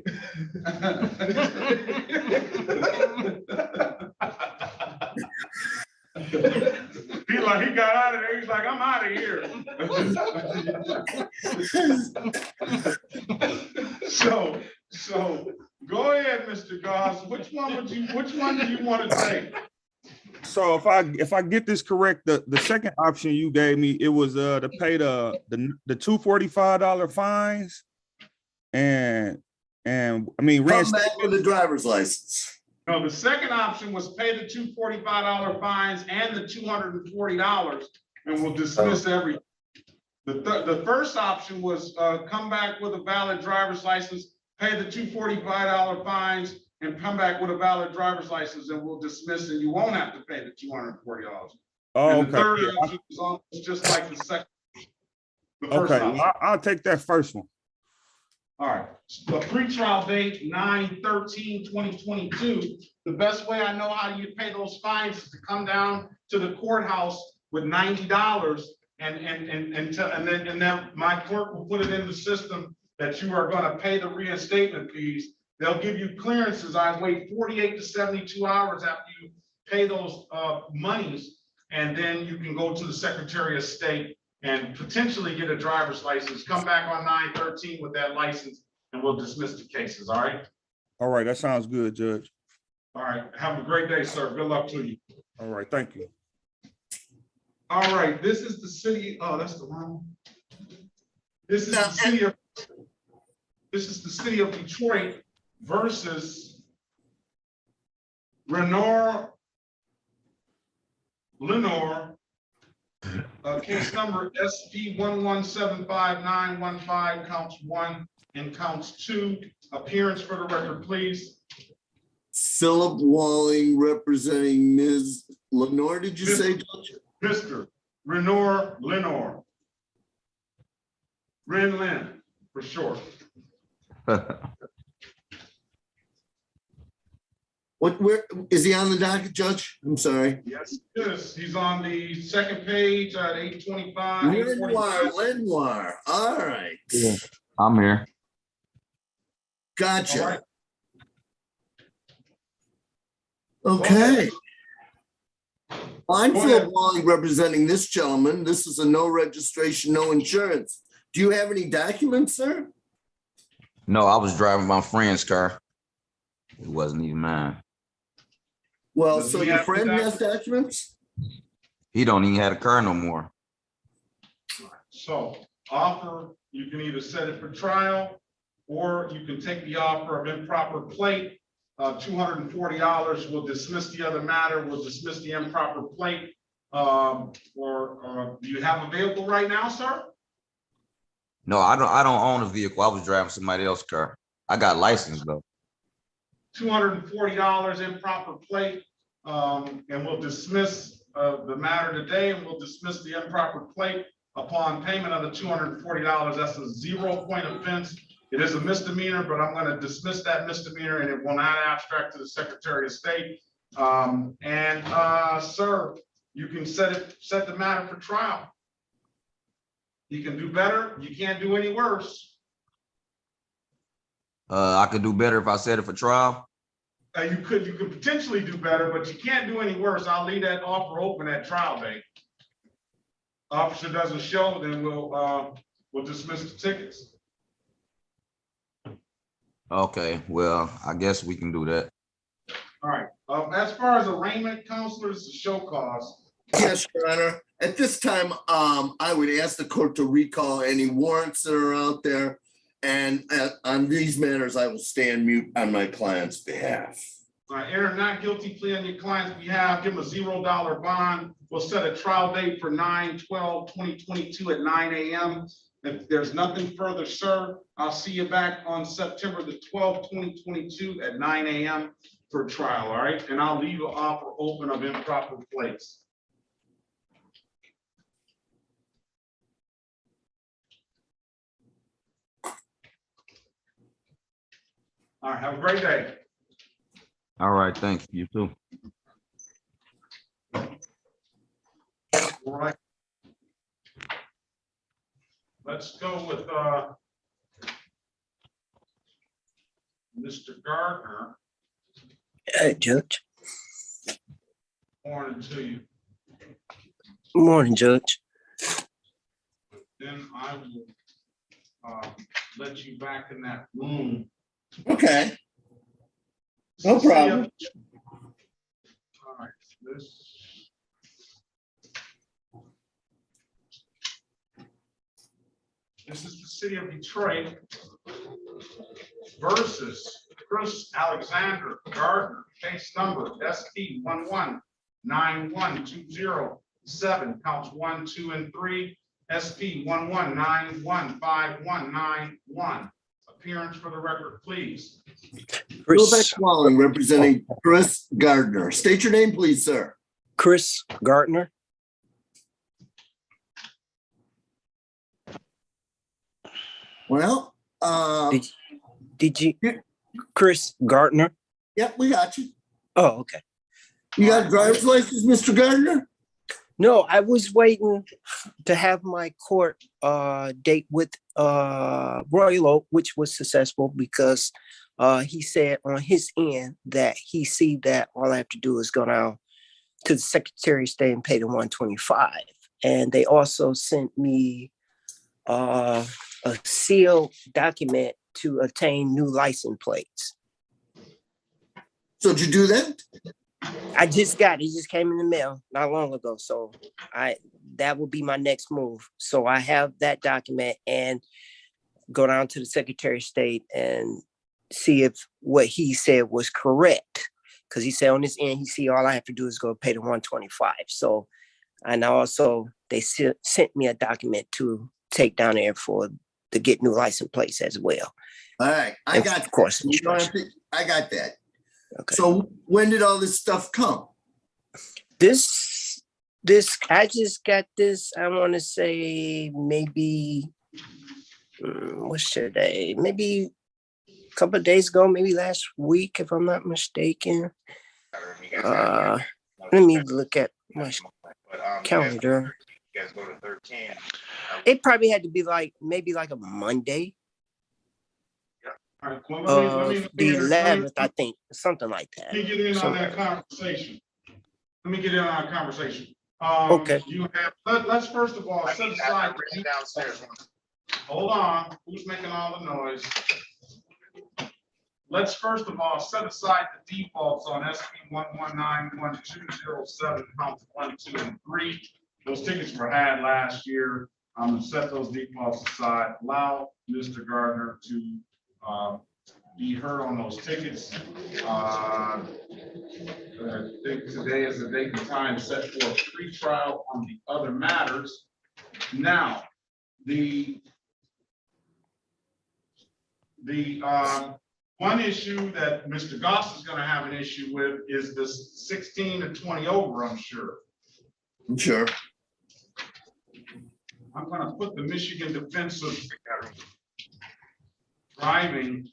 He got out of there. He's like, I'm out of here. So go ahead, Mr. Goss. Which one do you want to take? So if I get this correct, the second option you gave me, it was to pay the $245 fines and I mean, Come reinstate. back with a driver's license. No, the second option was pay the $245 fines and the $240, and we'll dismiss everything. The first option was come back with a valid driver's license, pay the $245 fines, and come back with a valid driver's license, and we'll dismiss, and you won't have to pay the $240. Oh, And okay. the third Yeah, option is almost just like the second. The first okay, option. well, I'll take that first one. All right, the pretrial date, 9/13/2022. The best way I know how you pay those fines is to come down to the courthouse with $90 and then my clerk will put it in the system that you are gonna pay the reinstatement fees. They'll give you clearances. I wait 48 to 72 hours after you pay those monies, and then you can go to the Secretary of State and potentially get a driver's license. Come back on 9/13 with that license, and we'll dismiss the cases. All right. All right, that sounds good, Judge. All right. Have a great day, sir. Good luck to you. All right, thank you. All right. This is the city. Oh, that's the wrong. This is the city of. This is the city of Detroit versus Lenore. Case number SP 1175915, counts 1 and counts 2. Appearance for the record, please. Philip Walling representing Ms. Lenore, did you say, Judge? Mr. Lenore. Lynn, for short. Where is he on the docket, Judge? I'm sorry. Yes, he's on the second page at 825. Lenoir. All right. Yeah, I'm here. Gotcha. All right. Okay. I'm Go Philip ahead. Walling representing this gentleman. This is a no registration, no insurance. Do you have any documents, sir? No, I was driving my friend's car. It wasn't even mine. Well, Does so he your have friend any has documents? He don't even have a car no more. So offer, you can either set it for trial, or you can take the offer of improper plate, $240. We'll dismiss the other matter. We'll dismiss the improper plate. Do you have a vehicle right now, sir? No, I don't own a vehicle. I was driving somebody else's car. I got license though. $240 improper plate, and we'll dismiss the matter today, and we'll dismiss the improper plate upon payment of the $240. That's a 0-point offense. It is a misdemeanor, but I'm going to dismiss that misdemeanor, and it will not abstract to the Secretary of State. Sir, you can set the matter for trial. You can do better. You can't do any worse. I could do better if I set it for trial. You could potentially do better, but you can't do any worse. I'll leave that offer open at trial date. Officer doesn't show, then we'll dismiss the tickets. Okay, well, I guess we can do that. All right. As far as arraignment, counselors, the show cause. Yes, Your Honor. At this time, I would ask the court to recall any warrants that are out there. And on these matters, I will stand mute on my client's behalf. Enter not guilty plea on your client's behalf. Give him a $0 bond. We'll set a trial date for 9/12/2022 at 9 a.m. If there's nothing further, sir, I'll see you back on September the 12th, 2022 at 9 a.m. for trial, all right? And I'll leave an offer open of improper plates. All right, have a great day. All right, thanks. You too. All right. Let's go with Mr. Gardner. Hey, Judge. Morning to you. Morning, Judge. Then I will let you back in that room. Okay. No problem. All right, this is the city of Detroit versus Chris Alexander Gardner, case number SP 11912007, counts 1, 2, and 3, SP 11915191. Appearance for the record, please. Bill Walling, representing Chris Gardner. State your name, please, sir. Chris Gardner. Well, did you, Chris Gardner? Yep, we got you. Oh, okay. You got a driver's license, Mr. Gardner? No, I was waiting to have my court date with Royal Oak, which was successful because he said on his end that he see that all I have to do is go down to the Secretary of State and pay the 125. And they also sent me a sealed document to obtain new license plates. So did you do that? I just got it. It just came in the mail not long ago. So that will be my next move. So I have that document and go down to the Secretary of State and see if what he said was correct. Because he said on this end, he see all I have to do is go pay the 125. So, and also they sent me a document to take down there to get new license plates as well. All right, I got that. Of course, I got that. Okay. So when did all this stuff come? This I just got this. I want to say maybe what's today? Maybe a couple of days ago, maybe last week, if I'm not mistaken. Let me look at my calendar. It probably had to be maybe like a Monday. All right, well, The 11th, I think, something like that. Let me get in on that conversation. Okay. You have, let's first of all set aside. Hold on, who's making all the noise? Let's first of all set aside the defaults on SP 11912007, counts 1, 2, and 3. Those tickets were had last year. I'm gonna set those defaults aside. Allow Mr. Gardner to be heard on those tickets. I think today is the date and time set for a pre-trial on the other matters. Now, the one issue that Mr. Goss is going to have an issue with is this 16 to 20 over, I'm sure. Sure. I'm going to put the Michigan Defense of Driving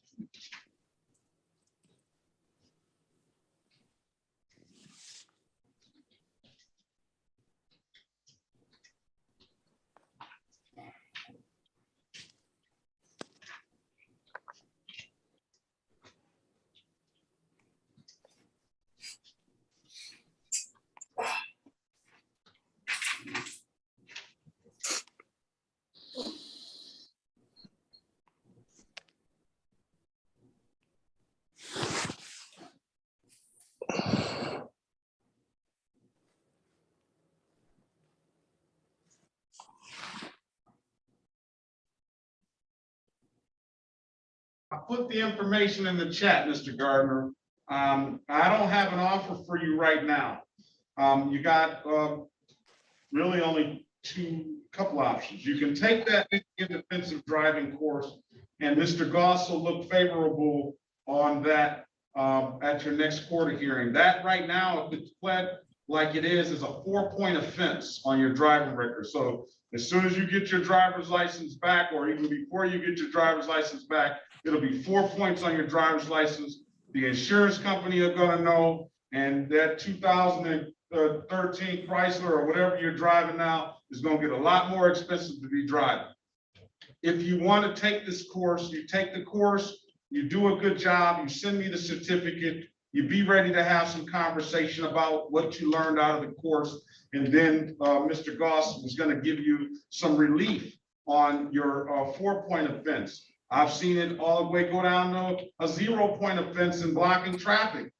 I put the information in the chat, Mr. Gardner. I don't have an offer for you right now. You got really only couple options. You can take that defensive driving course, and Mr. Goss will look favorable on that at your next court hearing. That right now, if it's pled like it is a 4-point offense on your driving record. So as soon as you get your driver's license back, or even before you get your driver's license back, it'll be 4 points on your driver's license. The insurance company are going to know, and that 2013 Chrysler or whatever you're driving now is going to get a lot more expensive to be driving. If you want to take this course, you take the course, you do a good job, you send me the certificate, you be ready to have some conversation about what you learned out of the course, and then Mr. Goss is going to give you some relief on your 4-point offense. I've seen it all the way go down to a 0-point offense in blocking traffic.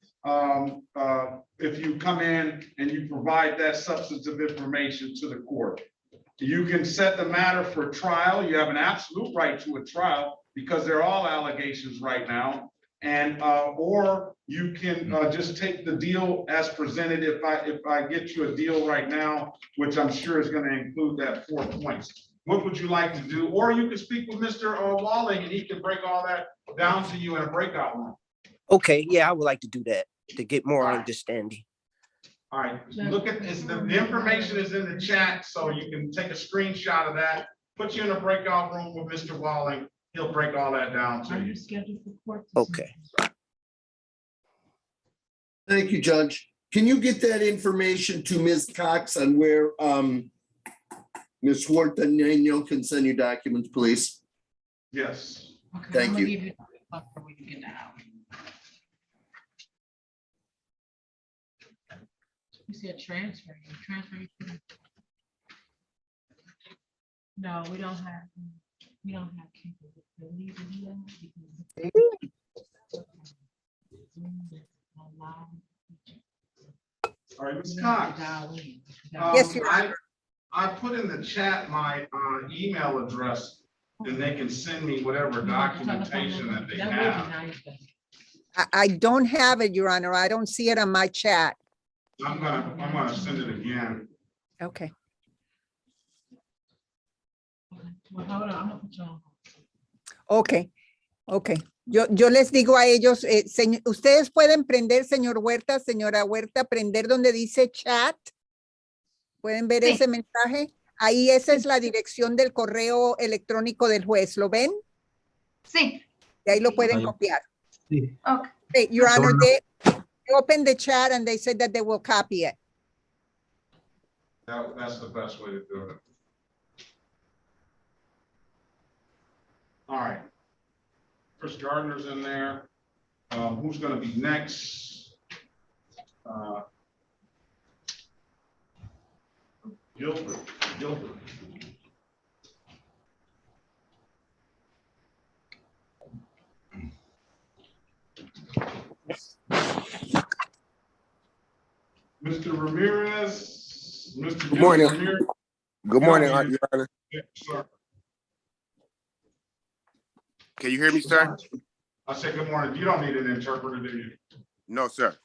If you come in and you provide that substantive information to the court. You can set the matter for trial. You have an absolute right to a trial. because they're all allegations right now. And, or you can, just take the deal as presented. If I get you a deal right now, which I'm sure is gonna include that 4 points. What would you like to do? Or you can speak with Mr. Walling and he can break all that down to you in a breakout room. Okay, yeah, I would like to do that to get more All right. understanding. All right, look at this, the information is in the chat, so you can take a screenshot of that, put you in a breakout room with Mr. Walling, he'll break all that down to Are you. you scheduled for court? Okay. Thank you, Judge. Can you get that information to Ms. Cox on where Ms. Huerta Nino can send you documents, please? Yes. Okay, Thank I'm gonna you. give you a buffer when you get that out. You see a transfer, No, we don't have capability. All right, Ms. Cox. Yes, Your Honor. I put in the chat my email address, and they can send me whatever documentation that they have. I don't have it, Your Honor. I don't see it on my chat. I'm gonna send it again. Okay. Well, hold on, I'm gonna put you on. Ok, ok. Yo les digo a ellos, ustedes pueden prender, señor Huerta, señora Huerta, prender donde dice chat. ¿Pueden ver ese mensaje? Ahí esa es la dirección del correo electrónico del juez. ¿Lo ven? Sí. Y ahí lo pueden Ahí. copiar. Sí. Okay. Your Honor, they opened the chat and they said that they will copy it. That's the best way to do it. All right. Chris Gardner's in there. Who's gonna be next? Gilbert. Mr. Ramirez. Mr. Good morning. Ramirez. Good morning, You don't need Your Honor. it. Sir. Can you hear me, sir? I said, good morning. You don't need an interpreter, do you? No, sir.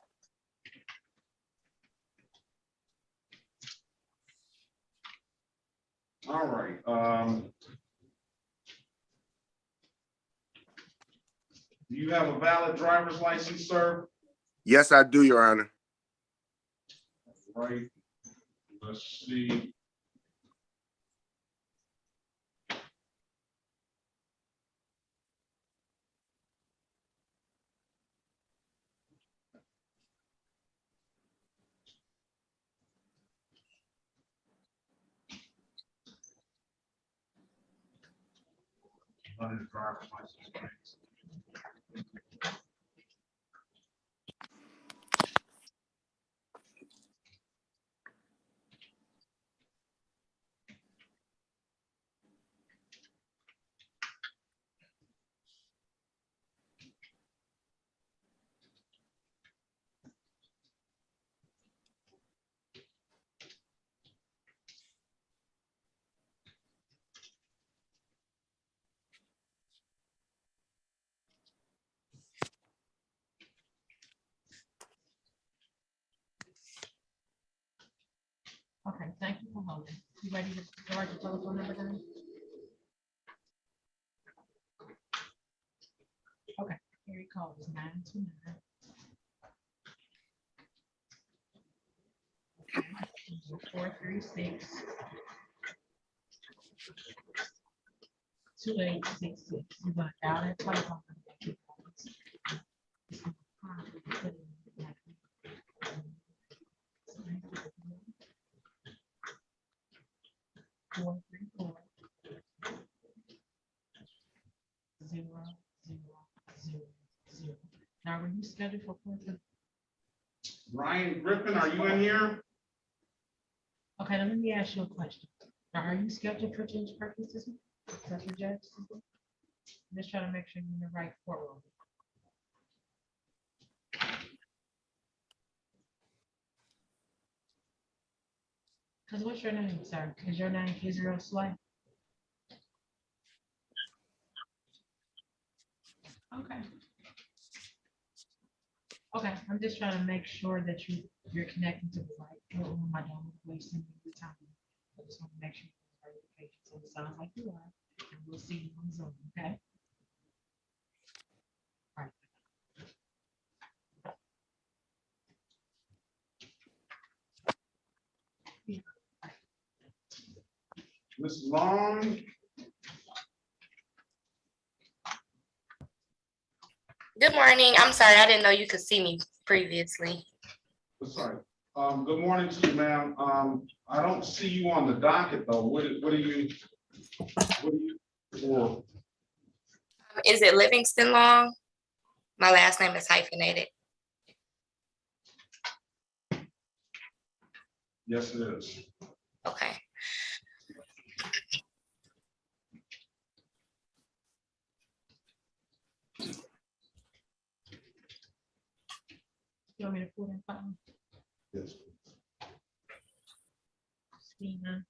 All right. Do you have a valid driver's license, sir? Yes, I do, Your Honor. Right. Let's see. Running the driver's license. Okay, thank you for holding. You ready to write your telephone number down? Okay, here you call is 929. 436 2866. You're gonna dial that telephone number. Four, three, four. 0, 0, 0. Now, were you scheduled for court? Ryan Griffin, are you in here? Okay, now let me ask you a question. Now, are you scheduled for Judge Perkins this week? Is that your judge? I'm just trying to make sure you're in the right courtroom. Because what's your name, sir? Because your name is Israel Slay. Okay. Okay, I'm just trying to make sure that you're connecting to the right one. I don't waste any of your time. I just want to make sure you're verification. So it sounds like you are. And we'll see you on Zoom, okay? All right. Ms. Long, Good morning. I'm sorry, I didn't know you could see me previously. sorry. Good morning to you, ma'am. I don't see you on the docket though. What are you for? Is it Livingston Long? My last name is hyphenated. Yes, it is. Okay. You want me to pull that file? Yes. Stina.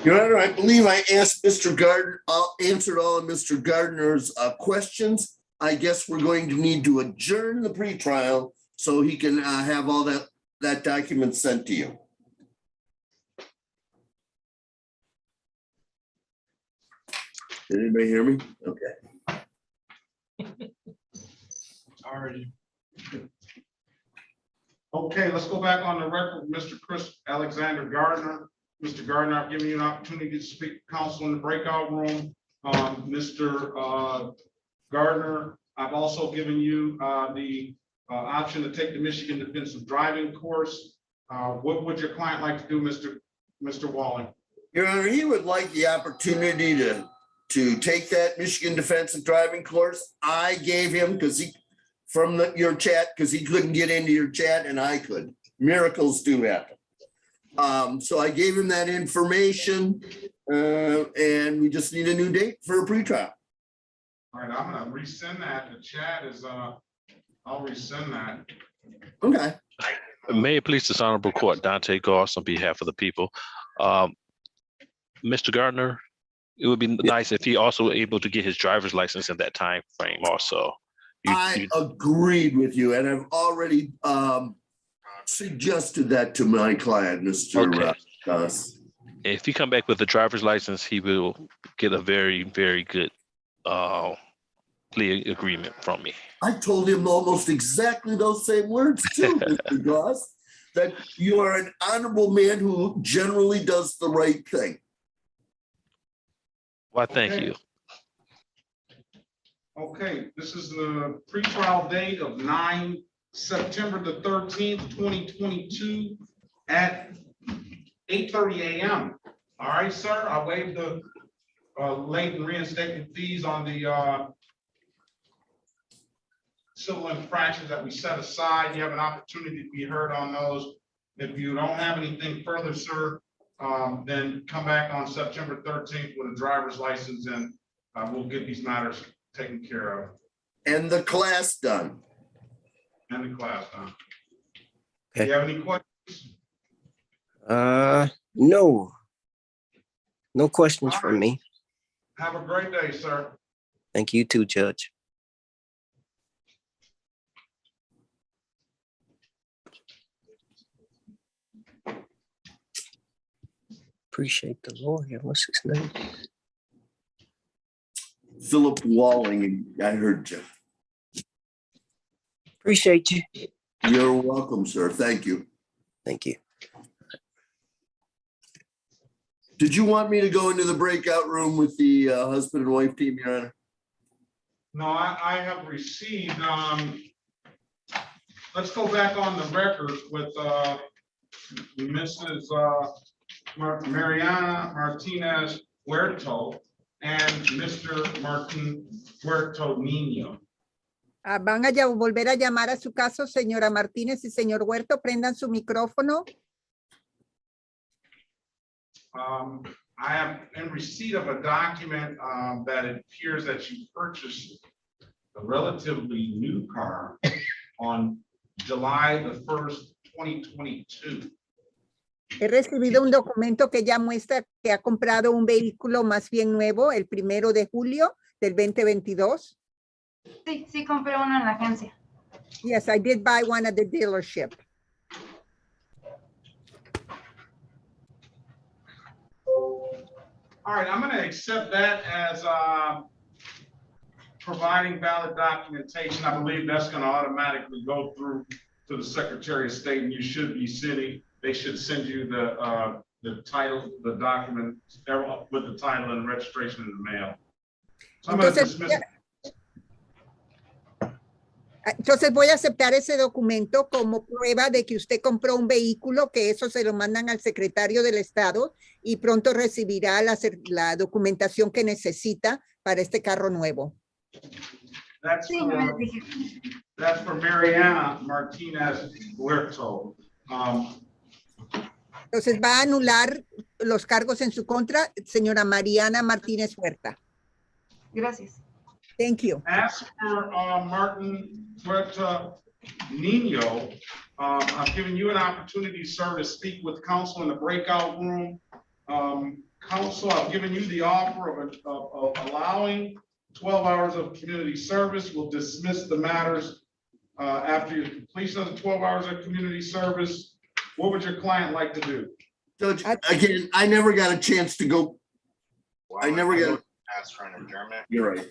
Your Honor, I believe I asked Mr. Gardner, answered all of Mr. Gardner's questions. I guess we're going to need to adjourn the pretrial so he can have all that document sent to you. Did anybody hear me? Okay. Already. Okay, let's go back on the record, Mr. Chris Alexander Gardner. Mr. Gardner, I've given you an opportunity to speak to counsel in the breakout room. Mr. Gardner, I've also given you the option to take the Michigan Defensive Driving course. What would your client like to do, Mr. Walling? Your Honor, he would like the opportunity to take that Michigan Defensive Driving course. I gave him because your chat, because he couldn't get into your chat and I could. Miracles do happen. So I gave him that information and we just need a new date for a pretrial. All right, I'm gonna resend that. The chat is, I'll resend that. Okay. May it please this honorable court, Dante Goss on behalf of the people. Mr. Gardner, it would be nice if he also able to get his driver's license in that time frame also. I agreed with you and I've already suggested that to my client, Mr. Goss. If he come back with a driver's license, he will get a very, very good plea agreement from me. I told him almost exactly those same words too, Mr. Goss, that you are an honorable man who generally does the right thing. Why, thank you. Okay, this is the pretrial date of September the 13th, 2022 at 8:30 a.m. All right, sir, I waived the late and reinstatement fees on the civil infractions that we set aside. You have an opportunity to be heard on those. If you don't have anything further, sir, then come back on September 13th with a driver's license and we'll get these matters taken care of. And the class done. And the class done. Okay. Do you have any questions? No. No questions from me. Have a great day, sir. Thank you too, Judge. Appreciate the lawyer. What's his name? Philip Walling, I heard you. Appreciate you. You're welcome, sir. Thank you. Thank you. Did you want me to go into the breakout room with the husband and wife team, Your Honor? No, I have received, let's go back on the record with Mrs. Mariana Martinez Huerto and Mr. Martin Huerto Niño. Van a volver a llamar a su caso, señora Martínez y señor Huerto. Prendan su micrófono. I am in receipt of a document that it appears that you purchased a relatively new car on July the 1st, 2022. He recibido un documento que ya muestra que ha comprado un vehículo más bien nuevo el 1 de julio del 2022. Sí, compré uno en la agencia. Yes, I did buy one at the dealership. All right, I'm going to accept that as providing valid documentation. I believe that's going to automatically go through to the Secretary of State, and you should be sending. They should send you the title, the document with the title and registration in the mail. So I'm going to dismiss. Entonces voy a aceptar ese documento como prueba de que usted compró un vehículo, que eso se lo mandan al secretario del Estado y pronto recibirá la documentación que necesita para este carro nuevo. That's for Mariana Martinez Huerto. Entonces va a anular los cargos en su contra, señora Mariana Martínez Huerta. Gracias. Thank you. As for Martin Huerta Nino, I've given you an opportunity, sir, to speak with counsel in the breakout room. Counsel, I've given you the offer of allowing 12 hours of community service. We'll dismiss the matters after your completion of the 12 hours of community service. What would your client like to do? Judge, again, I never got a chance to go. I never got. Ask for an adjournment. You're right.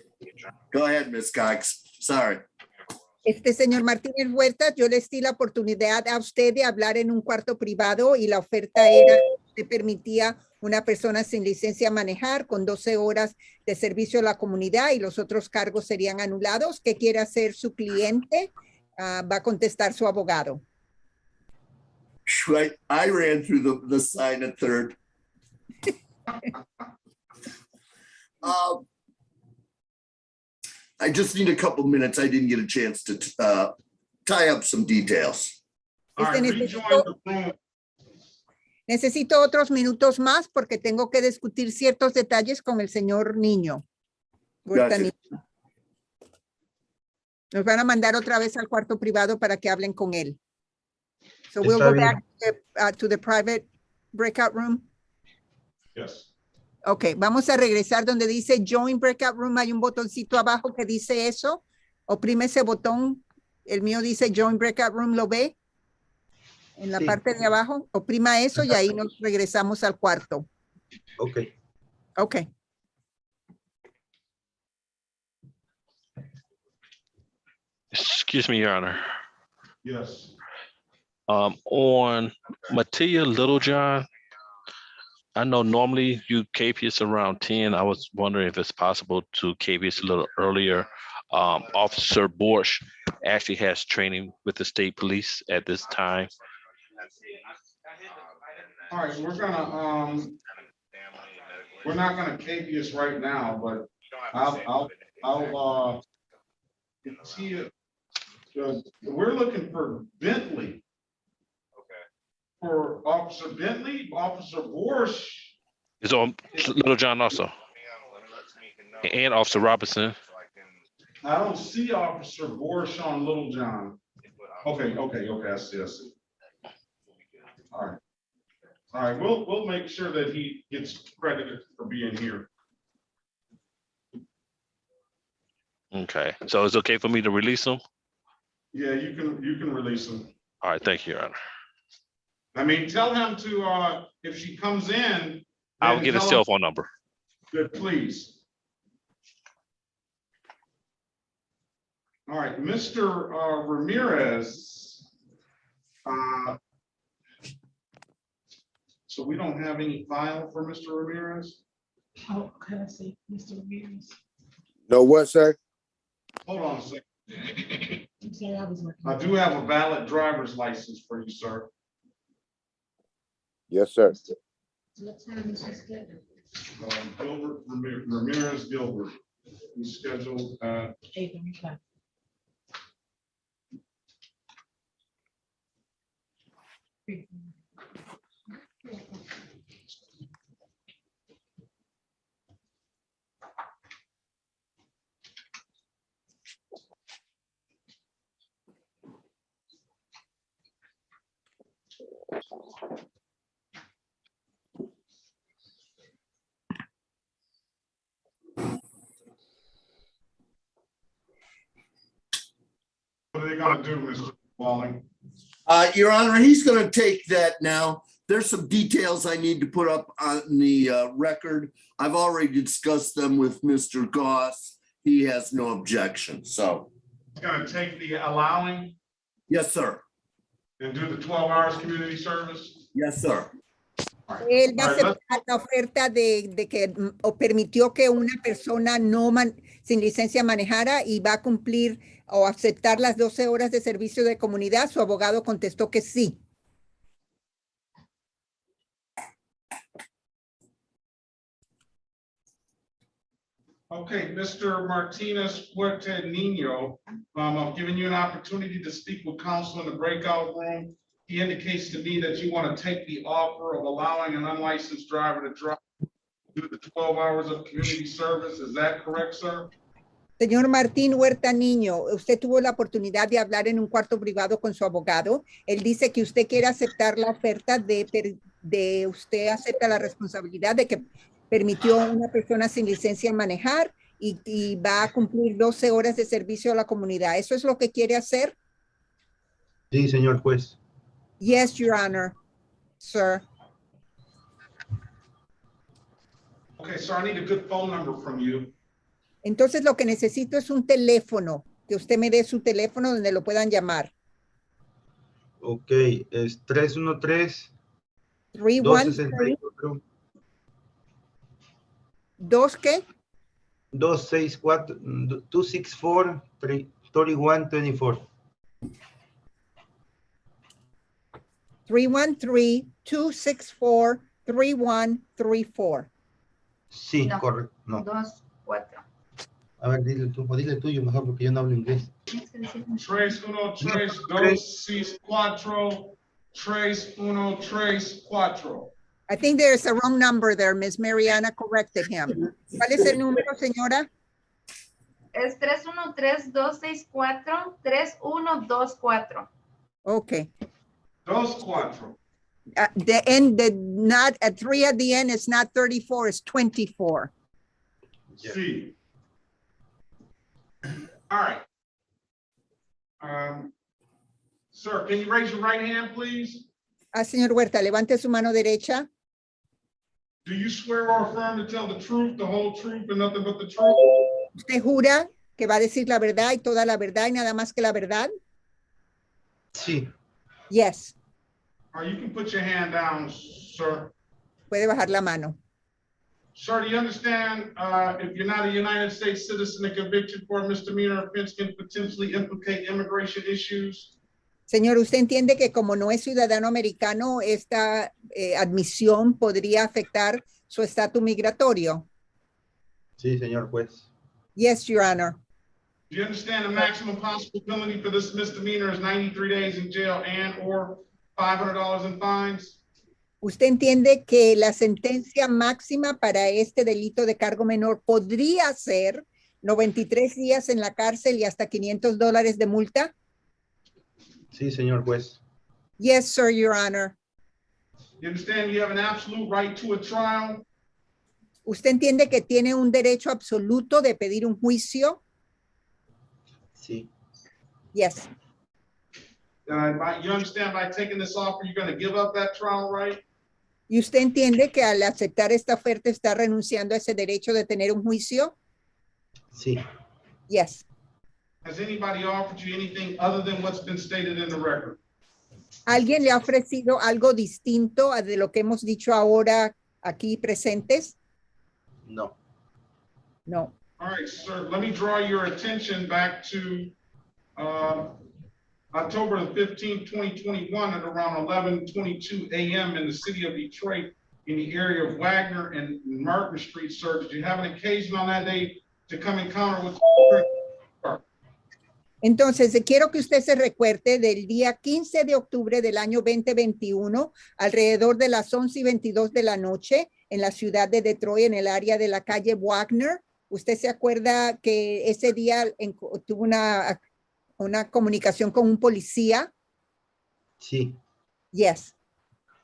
Go ahead, Ms. Cox. Sorry. Señor Martínez Huerta, yo les di la oportunidad a usted de hablar en un cuarto privado y la oferta era que permitía una persona sin licencia a manejar con 12 horas de servicio a la comunidad y los otros cargos serían anulados. ¿Qué quiere hacer su cliente? Va a contestar su abogado. Right. I ran through the sign at third. I just need a couple minutes. I didn't get a chance to tie up some details. Necesito otros minutos más porque tengo que discutir ciertos detalles con el señor Niño. Gotcha. Nos van a mandar otra vez al cuarto privado para que hablen con él. So we'll go back to the private breakout room. Yes. Ok, vamos a regresar donde dice Join Breakout Room. Hay un botoncito abajo que dice eso. Oprime ese botón. El mío dice Join Breakout Room. ¿Lo ve? En la parte de abajo. Oprima eso y ahí nos regresamos al cuarto. Ok. Ok. Excuse me, Your Honor. Yes. On Mattia Littlejohn, I know normally you KPS around 10. I was wondering if it's possible to KPS a little earlier. Officer Borsch actually has training with the state police at this time. All right, we're not gonna KPS right now, but I'll see you. We're looking for Bentley. For Officer Bentley, Officer Borsch. It's on Littlejohn also. And Officer Robinson. I don't see Officer Borsch on Littlejohn. Okay, I see. All right, we'll make sure that he gets credited for being here. Okay, so it's okay for me to release him? Yeah, you can release him. All right, thank you, Your Honor. I mean, tell him to, if she comes in, I'll Then get his tell cell him- phone number. Good, please. All right, Mr. Ramirez. So we don't have any file for Mr. Ramirez? Oh, can I see Mr. Ramirez? No, what, sir? Hold on a second. I'm sorry, I was working. I do have a valid driver's license for you, sir. Yes, sir. What time is this scheduled? Gilbert Ramirez Gilbert. He's scheduled, 8:35. what are they gonna do, Mr. Walling? Your Honor, he's gonna take that now. There's some details I need to put up on the record. I've already discussed them with Mr. Goss. He has no objection, so. He's gonna take the allowing Yes, sir. and do the 12 hours community service? Yes, sir. Él va a All right, let's- aceptar la oferta de que o permitió que una persona sin licencia manejara y va a cumplir o aceptar las 12 horas de servicio de comunidad. Su abogado contestó que sí. Okay, Mr. Martinez Puerto Nino, I've given you an opportunity to speak with counsel in the breakout room. He indicates to me that you want to take the offer of allowing an unlicensed driver to drive, do the 12 hours of community service. Is that correct, sir? Señor Martín Huerta Niño, usted tuvo la oportunidad de hablar en un cuarto privado con su abogado. Él dice que usted quiere aceptar la oferta de usted acepta la responsabilidad de que permitió a una persona sin licencia manejar y va a cumplir 12 horas de servicio a la comunidad. ¿Eso es lo que quiere hacer? Sí, señor juez. Yes, Your Honor, sir. Okay, so I need a good phone number from you. Entonces lo que necesito es un teléfono, que usted me dé su teléfono donde lo puedan llamar. Ok, es 313 313 264 ¿2 qué? 264 264 3124. 313-264-3134. Sí, No. correcto. No. 2, 4. A ver, dile tú, o dile tuyo mejor porque yo no hablo inglés. Tres, uno, tres, dos, seis, cuatro. Tres, uno, tres, cuatro. I think there's a wrong number there. Miss Mariana corrected him. ¿Cuál es el número, señora? Es 313-264-3124. Okay. Dos, cuatro. The end, not a 3 at the end, it's not 34, it's 24. See. All right. Sir, can you raise your right hand, please? Señor Huerta, levante su mano derecha. Do you swear or affirm to tell the truth, the whole truth, and nothing but the truth? ¿Usted jura que va a decir la verdad y toda la verdad y nada más que la verdad? Sí. Yes. Or you can put your hand down, sir. Puede bajar la mano. Sir, do you understand if you're not a United States citizen, a conviction for a misdemeanor offense can potentially implicate immigration issues? Señor, ¿usted entiende que como no es ciudadano americano, esta admisión podría afectar su estatus migratorio? Sí, señor juez. Yes, Your Honor. Do you understand the maximum possible penalty for this misdemeanor is 93 days in jail and or $500 in fines? ¿Usted entiende que la sentencia máxima para este delito de cargo menor podría ser 93 días en la cárcel y hasta $500 de multa? Sí, señor juez. Yes, sir, Your Honor. You understand you have an absolute right to a trial? ¿Usted entiende que tiene un derecho absoluto de pedir un juicio? Sí. Yes. You understand by taking this offer, you're going to give up that trial right? ¿Y usted entiende que al aceptar esta oferta está renunciando a ese derecho de tener un juicio? Sí. Yes. Has anybody offered you anything other than what's been stated in the record? ¿Alguien le ha ofrecido algo distinto a de lo que hemos dicho ahora aquí presentes? No. No. All right, sir, let me draw your attention back to October the 15th, 2021 at around 11:22 a.m. in the city of Detroit in the area of Wagner and Martin Street, sir. Did you have an occasion on that day to come encounter with? Entonces, quiero que usted se recuerde del día 15 de octubre del año 2021, alrededor de las 11:22 de la noche, en la ciudad de Detroit, en el área de la calle Wagner. ¿Usted se acuerda que ese día tuvo una comunicación con un policía? Sí. Yes.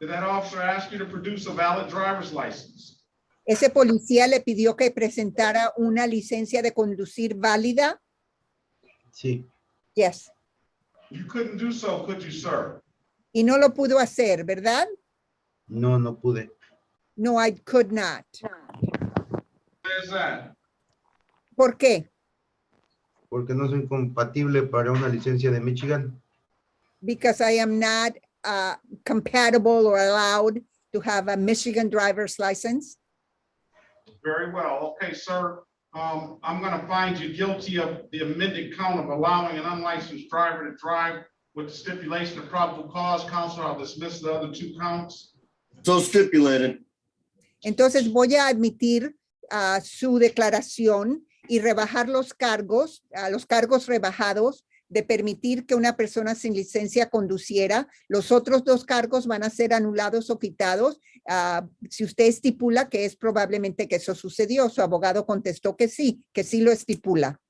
Did that officer ask you to produce a valid driver's license? Ese policía le pidió que presentara una licencia de conducir válida. Sí. Yes. You couldn't do so, could you, sir? Y no lo pudo hacer, ¿verdad? No, no pude. No, I could not. Why is that? ¿Por qué? Porque no soy compatible para una licencia de Michigan. Because I am not compatible or allowed to have a Michigan driver's license. Very well. Okay, sir. I'm going to find you guilty of the amended count of allowing an unlicensed driver to drive with the stipulation of probable cause. Counselor, I'll dismiss the other two counts. So stipulated. Entonces voy a admitir su declaración y rebajar los cargos rebajados de permitir que una persona sin licencia conduciera. Los otros dos cargos van a ser anulados o quitados. Si usted estipula que es probablemente que eso sucedió, su abogado contestó que sí lo estipula.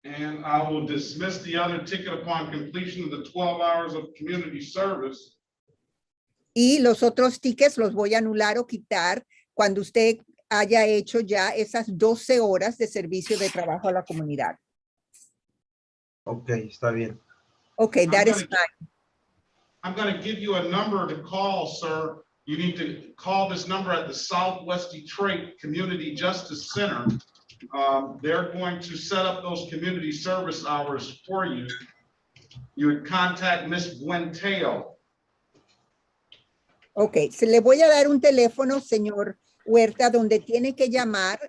And I will dismiss the other ticket upon completion of the 12 hours of community service. Y los otros tickets los voy a anular o quitar cuando usted haya hecho ya esas 12 horas de servicio de trabajo a la comunidad. Ok, está bien. Okay, that is fine. I'm going to give you a number to call, sir. You need to call this number at the Southwest Detroit Community Justice Center. They're going to set up those community service hours for you. You would contact Miss Buenteo. Ok, se le voy a dar un teléfono, señor Huerta, donde tiene que llamar.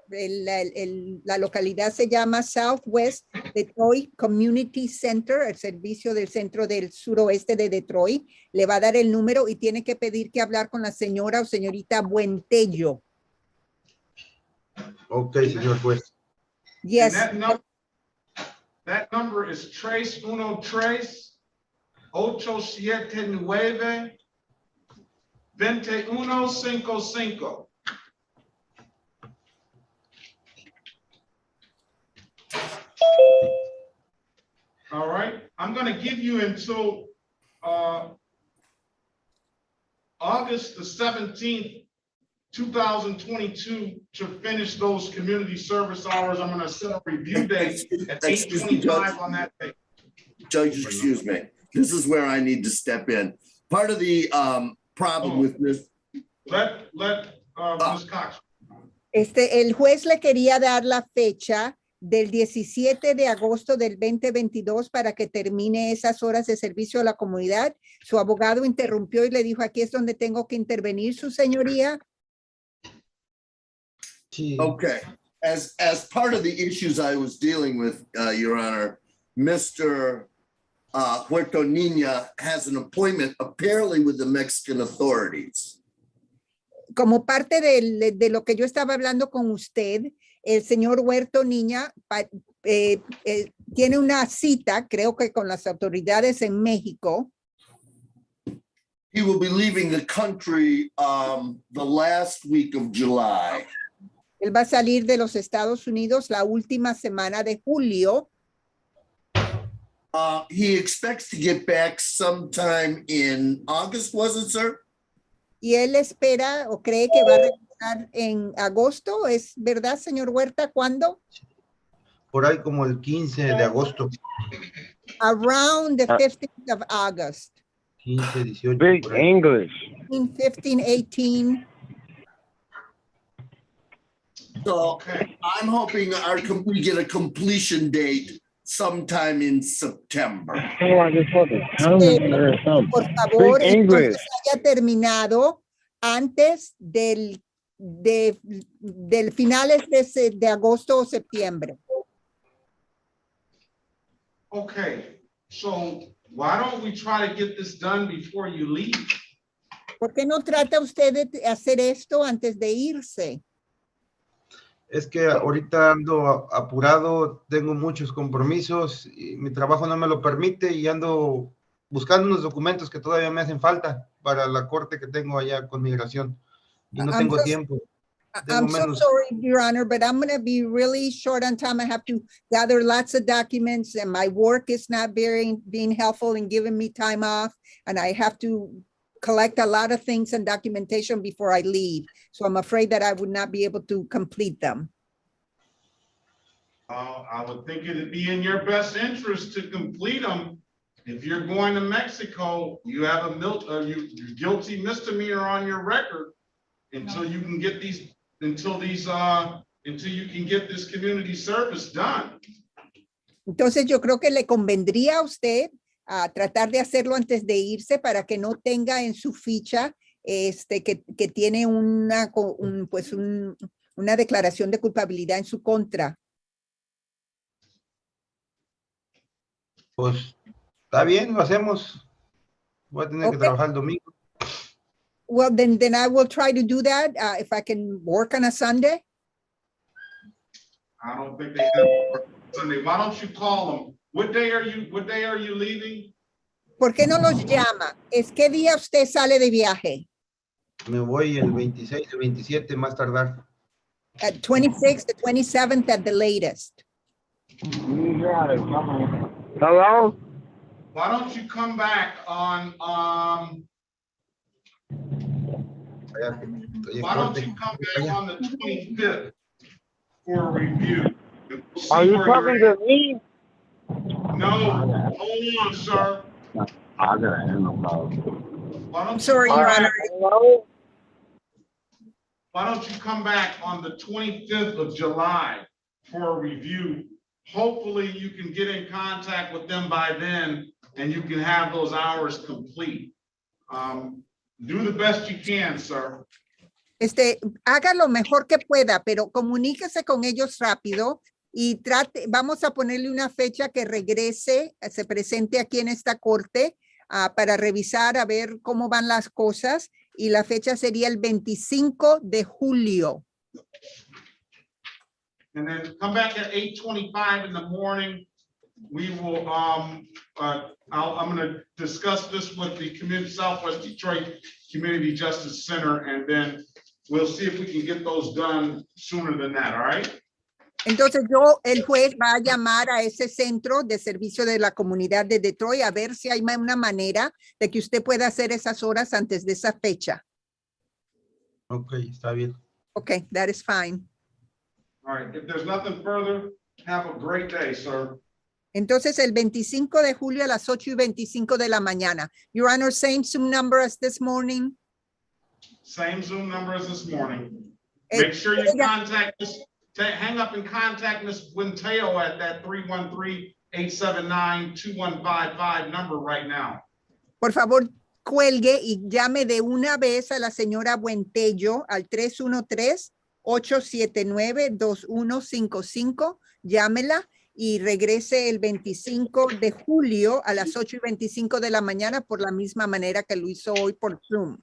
La localidad se llama Southwest Detroit Community Center, el servicio del centro del suroeste de Detroit. Le va a dar el número y tiene que pedir que hablar con la señora o señorita Buentello. Ok, señor juez. Yes. That number is 313-879-2155. All right, I'm going to give you until August the 17th, 2022 to finish those community service hours. I'm going to set up review dates at 8:25 on that day. Judge, excuse me. This is where I need to step in. Part of the problem with this. Let Ms. Cox. El juez le quería dar la fecha del 17 de agosto del 2022 para que termine esas horas de servicio a la comunidad. Su abogado interrumpió y le dijo, aquí es donde tengo que intervenir, su señoría. Okay, as part of the issues I was dealing with, Your Honor, Mr. Puerto Niña has an appointment apparently with the Mexican authorities. Como parte de lo que yo estaba hablando con usted, el señor Huerto Niña tiene una cita, creo que con las autoridades en México. He will be leaving the country the last week of July. Él va a salir de los Estados Unidos la última semana de julio. He expects to get back sometime in August, was it, sir? Y él espera o cree que va a regresar en agosto. ¿Es verdad, señor Huerta? ¿Cuándo? Por ahí como el 15 de agosto. Around the 15th of August. 15, 18. Big por ahí. English. 15, 18. So I'm hoping we get a completion date sometime in September. Sound like it's fucking Terminator or something. Por favor, Big English. entonces haya terminado antes del finales de agosto o septiembre. Okay, so why don't we try to get this done before you leave? ¿Por qué no trata usted de hacer esto antes de irse? Es que ahorita ando apurado, tengo muchos compromisos y mi trabajo no me lo permite y ando buscando unos documentos que todavía me hacen falta para la corte que tengo allá con migración y no tengo tiempo. I'm so sorry, Your Honor, but I'm going to be really short on time. I have to gather lots of documents and my work is not being helpful in giving me time off. And I have to collect a lot of things and documentation before I leave. So I'm afraid that I would not be able to complete them. I would think it'd be in your best interest to complete them. If you're going to Mexico, you have a guilty misdemeanor on your record until you can get until you can get this community service done. Entonces yo creo que le convendría a usted tratar de hacerlo antes de irse para que no tenga en su ficha que tiene una declaración de culpabilidad en su contra. Pues está bien, lo hacemos. Voy a tener que trabajar el domingo. Well, then I will try to do that if I can work on a Sunday. I don't think they have Sunday. Why don't you call them? What day are you leaving? ¿Por qué no los llama? ¿Qué día usted sale de viaje? Me voy el 26, el 27 más tardar. At 26th, the 27th at the latest. Hello? Why don't you come back on why don't you come back on the 25th for a review? Are you talking to me? No, hold on, sir. I'm sorry, Your Honor. Hello? Why don't you come back on the 25th of July for a review? Hopefully you can get in contact with them by then and you can have those hours complete. Do the best you can, sir. Haga lo mejor que pueda, pero comuníquese con ellos rápido y vamos a ponerle una fecha que regrese, se presente aquí en esta corte para revisar a ver cómo van las cosas y la fecha sería el 25 de julio. And then come back at 8:25 in the morning. We will, I'm going to discuss this with the Southwest Detroit Community Justice Center, and then we'll see if we can get those done sooner than that, all right? Entonces el juez va a llamar a ese centro de servicio de la comunidad de Detroit a ver si hay una manera de que usted pueda hacer esas horas antes de esa fecha. Ok, está bien. Okay, that is fine. All right, if there's nothing further, have a great day, sir. Entonces, el 25 de julio a las 8:25 de la mañana. Your Honor, same Zoom number as this morning? Same Zoom number as this morning. Make sure you contact us, hang up and contact Ms. Quinteo at that 313-879-2155 number right now. Por favor, cuelgue y llame de una vez a la señora Buentello al 313-879-2155. Llámela y regrese el 25 de julio a las 8:25 de la mañana por la misma manera que lo hizo hoy por Zoom.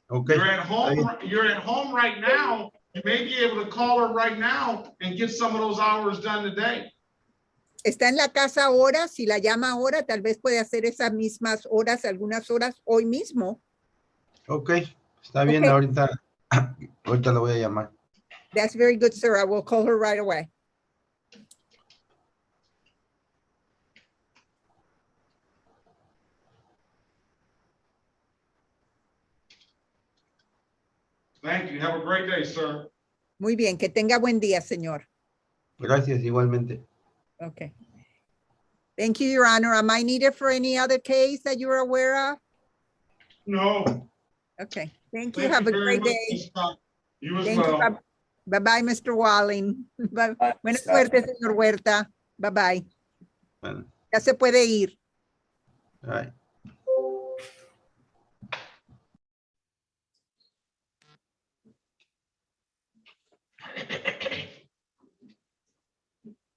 Okay. You're at home right now. You may be able to call her right now and get some of those hours done today. Está en la casa ahora, si la llama ahora, tal vez puede hacer esas mismas horas, algunas horas hoy mismo. Ok, está bien, Okay. ahorita la voy a llamar. That's very good, sir. I will call her right away. Thank you. Have a great day, sir. Muy bien, que tenga buen día, señor. Gracias, igualmente. Okay. Thank you, Your Honor. Am I needed for any other case that you're aware of? No. Okay, thank you. Have a very great much, day. Ms. Scott. You as Thank you. well. Bye-bye, Mr. Walling. Buena Scott. suerte, señor Huerta. Bye-bye. Bueno, Ya se puede ir. ay.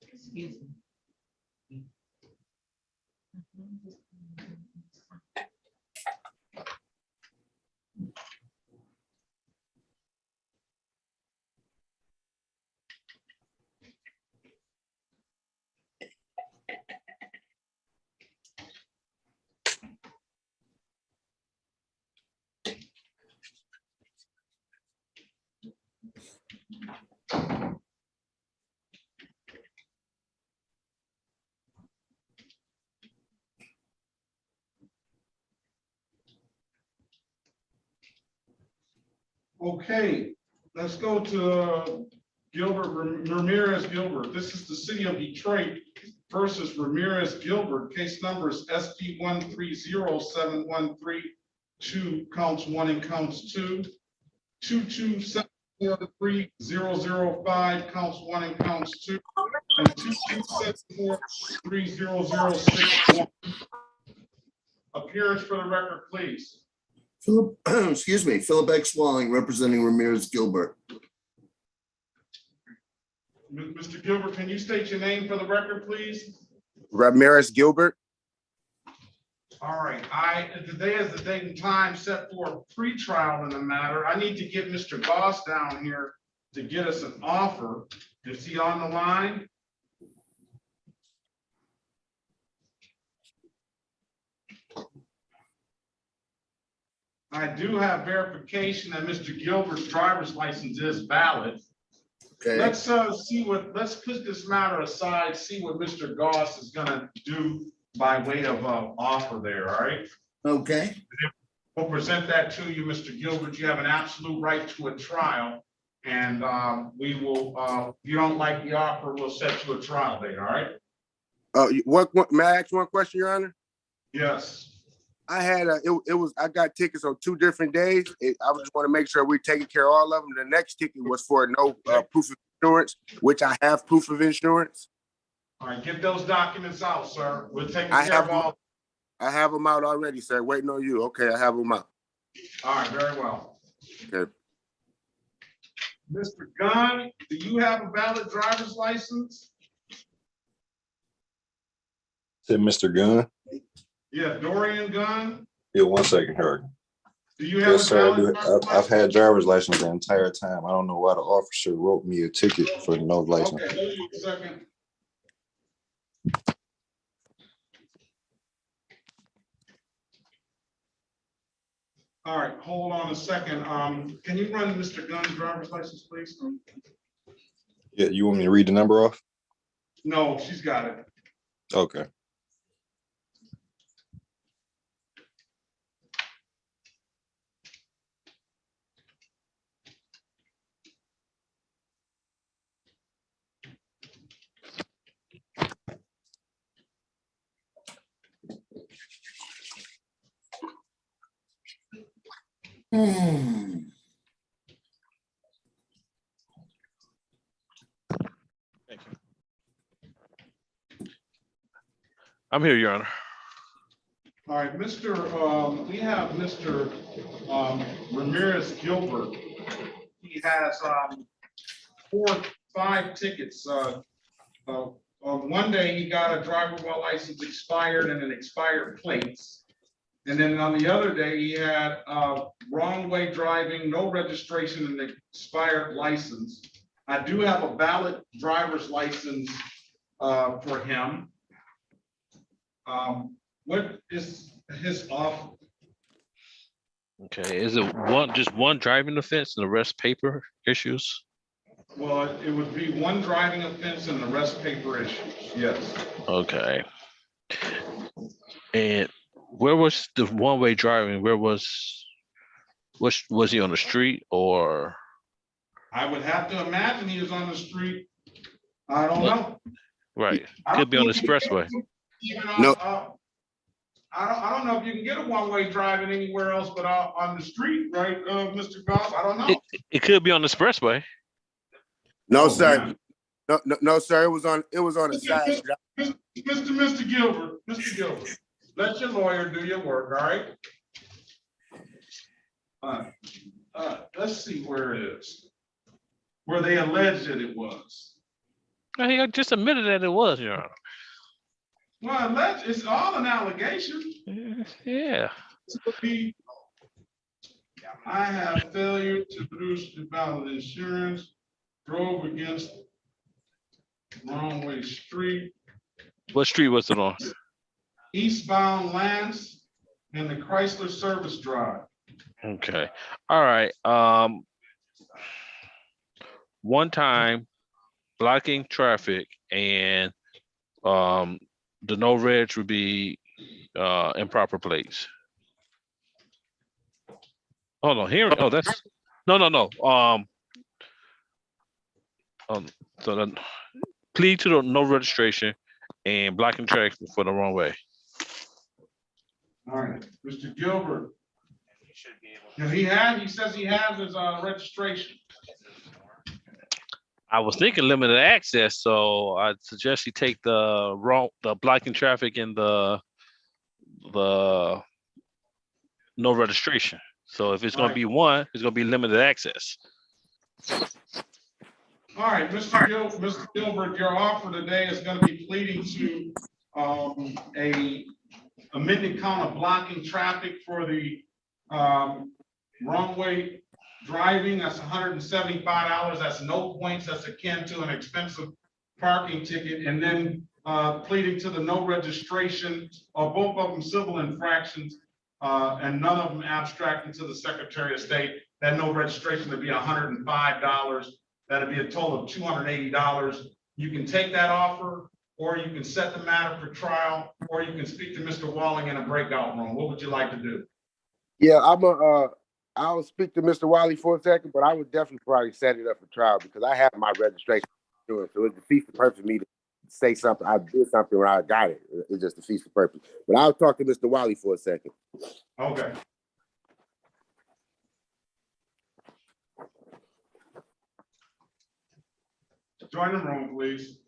Excuse me. Okay, let's go to Gilbert Ramirez Gilbert. This is the city of Detroit versus Ramirez Gilbert. Case number is SP 1307132, counts 1 and counts 2. 2274305, counts 1 and counts 2. And 227430061. Appearance for the record, please. Philip, excuse me, Philip X. Walling, representing Ramirez Gilbert. Mr. Gilbert, can you state your name for the record, please? Ramirez Gilbert. All right, today is the date and time set for a pre-trial in the matter. I need to get Mr. Goss down here to get us an offer. Is he on the line? I do have verification that Mr. Gilbert's driver's license is valid. Okay. Let's let's put this matter aside, see what Mr. Goss is gonna do by way of offer there, all right? Okay. We'll present that to you, Mr. Gilbert. You have an absolute right to a trial. And we will, if you don't like the offer, we'll set you a trial date, all right? What may I ask one question, Your Honor? Yes. I had I got tickets on 2 different days. I just want to make sure we're taking care of all of them. The next ticket was for no proof of insurance, which I have proof of insurance. All right, get those documents out, sir. We'll take care of all. I have them out already, sir. Waiting on you. Okay, I have them out. All right, very well. Okay. Mr. Gunn, do you have a valid driver's license? Said Mr. Gunn. Yeah, Dorian Gunn. Yeah, 1 second, Harry. Do you have? Yes, sir. I do. I've had driver's license the entire time. I don't know why the officer wrote me a ticket for no license. Okay, hold on a second. All right, hold on a second. Can you run Mr. Gunn's driver's license, please? Yeah, you want me to read the number off? No, she's got it. Okay. I'm here, Your Honor. All right, we have Mr. Ramirez Gilbert. He has 5 tickets. One day he got a driver while license expired and an expired plates. And then on the other day, he had wrong way driving, no registration, and expired license. I do have a valid driver's license for him. What is his offer? Okay, is it just one driving offense and the rest paper issues? Well, it would be 1 driving offense and the rest paper issues, yes. Okay. And where was the one-way driving? Where was he on the street or? I would have to imagine he was on the street. I don't know. Right, could be on the expressway. No. I don't know if you can get a one-way driving anywhere else but on the street, right, Mr. Goff? I don't know. It could be on the expressway. No, Oh, sir. man. No, sir. It was on a side street. Mr. Gilbert, let your lawyer do your work, all right? Let's see where it is. Where they alleged that it was. He just admitted that it was, Your Honor. Well, it's all an allegation. Yeah. I have failure to produce the valid insurance, drove against wrong way street, What street was it on? eastbound Lance and the Chrysler Service Drive. Okay. All right. One time blocking traffic and the no reg would be improper plates. Hold on here. Oh, that's no. So then plead to the no registration and blocking traffic for the wrong way. All right, Mr. Gilbert. He says he has his registration. I was thinking limited access, so I suggest you take the blocking traffic and the no registration. So if it's going to be one, it's going to be limited access. All right, Mr. Gilbert, your offer today is going to be pleading to a amended count of blocking traffic for the wrong way driving. That's $175. That's no points. That's akin to an expensive parking ticket. And then pleading to the no registration, or both of them civil infractions, and none of them abstracting to the Secretary of State. That no registration would be $105. That'd be a total of $280. You can take that offer, or you can set the matter for trial, or you can speak to Mr. Walling in a breakout room. What would you like to do? Yeah, I'll speak to Mr. Wiley for a second, but I would definitely probably set it up for trial because I have my registration to it. So it defeats the purpose of me to say something. I did something when I got it. It just defeats the purpose. But I'll talk to Mr. Wiley for a second. Okay. Join the room, please.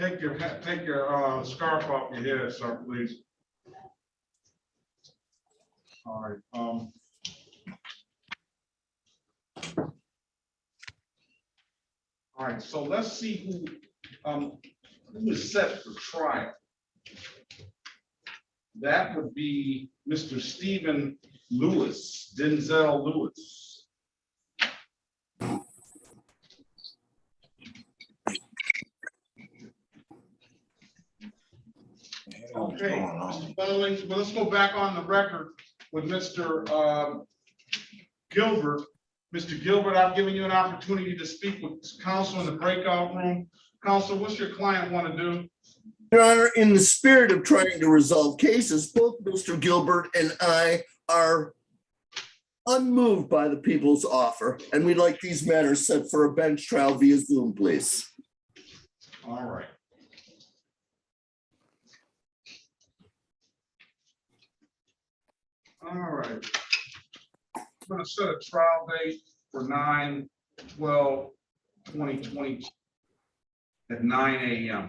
take your scarf off your head, sir, please. All right, all right, so let's see who is set for trial. That would be Mr. Stephen Lewis, Denzel Lewis. Okay, Mr. Bowling, well, let's go back on the record with Mr. Gilbert. Mr. Gilbert, I've given you an opportunity to speak with counsel in the breakout room. Counsel, what's your client want to do? Your Honor, in the spirit of trying to resolve cases, both Mr. Gilbert and I are unmoved by the people's offer, and we'd like these matters set for a bench trial via Zoom, please. All right. All right. I'm going to set a trial date for 9/12/2022 at 9 a.m.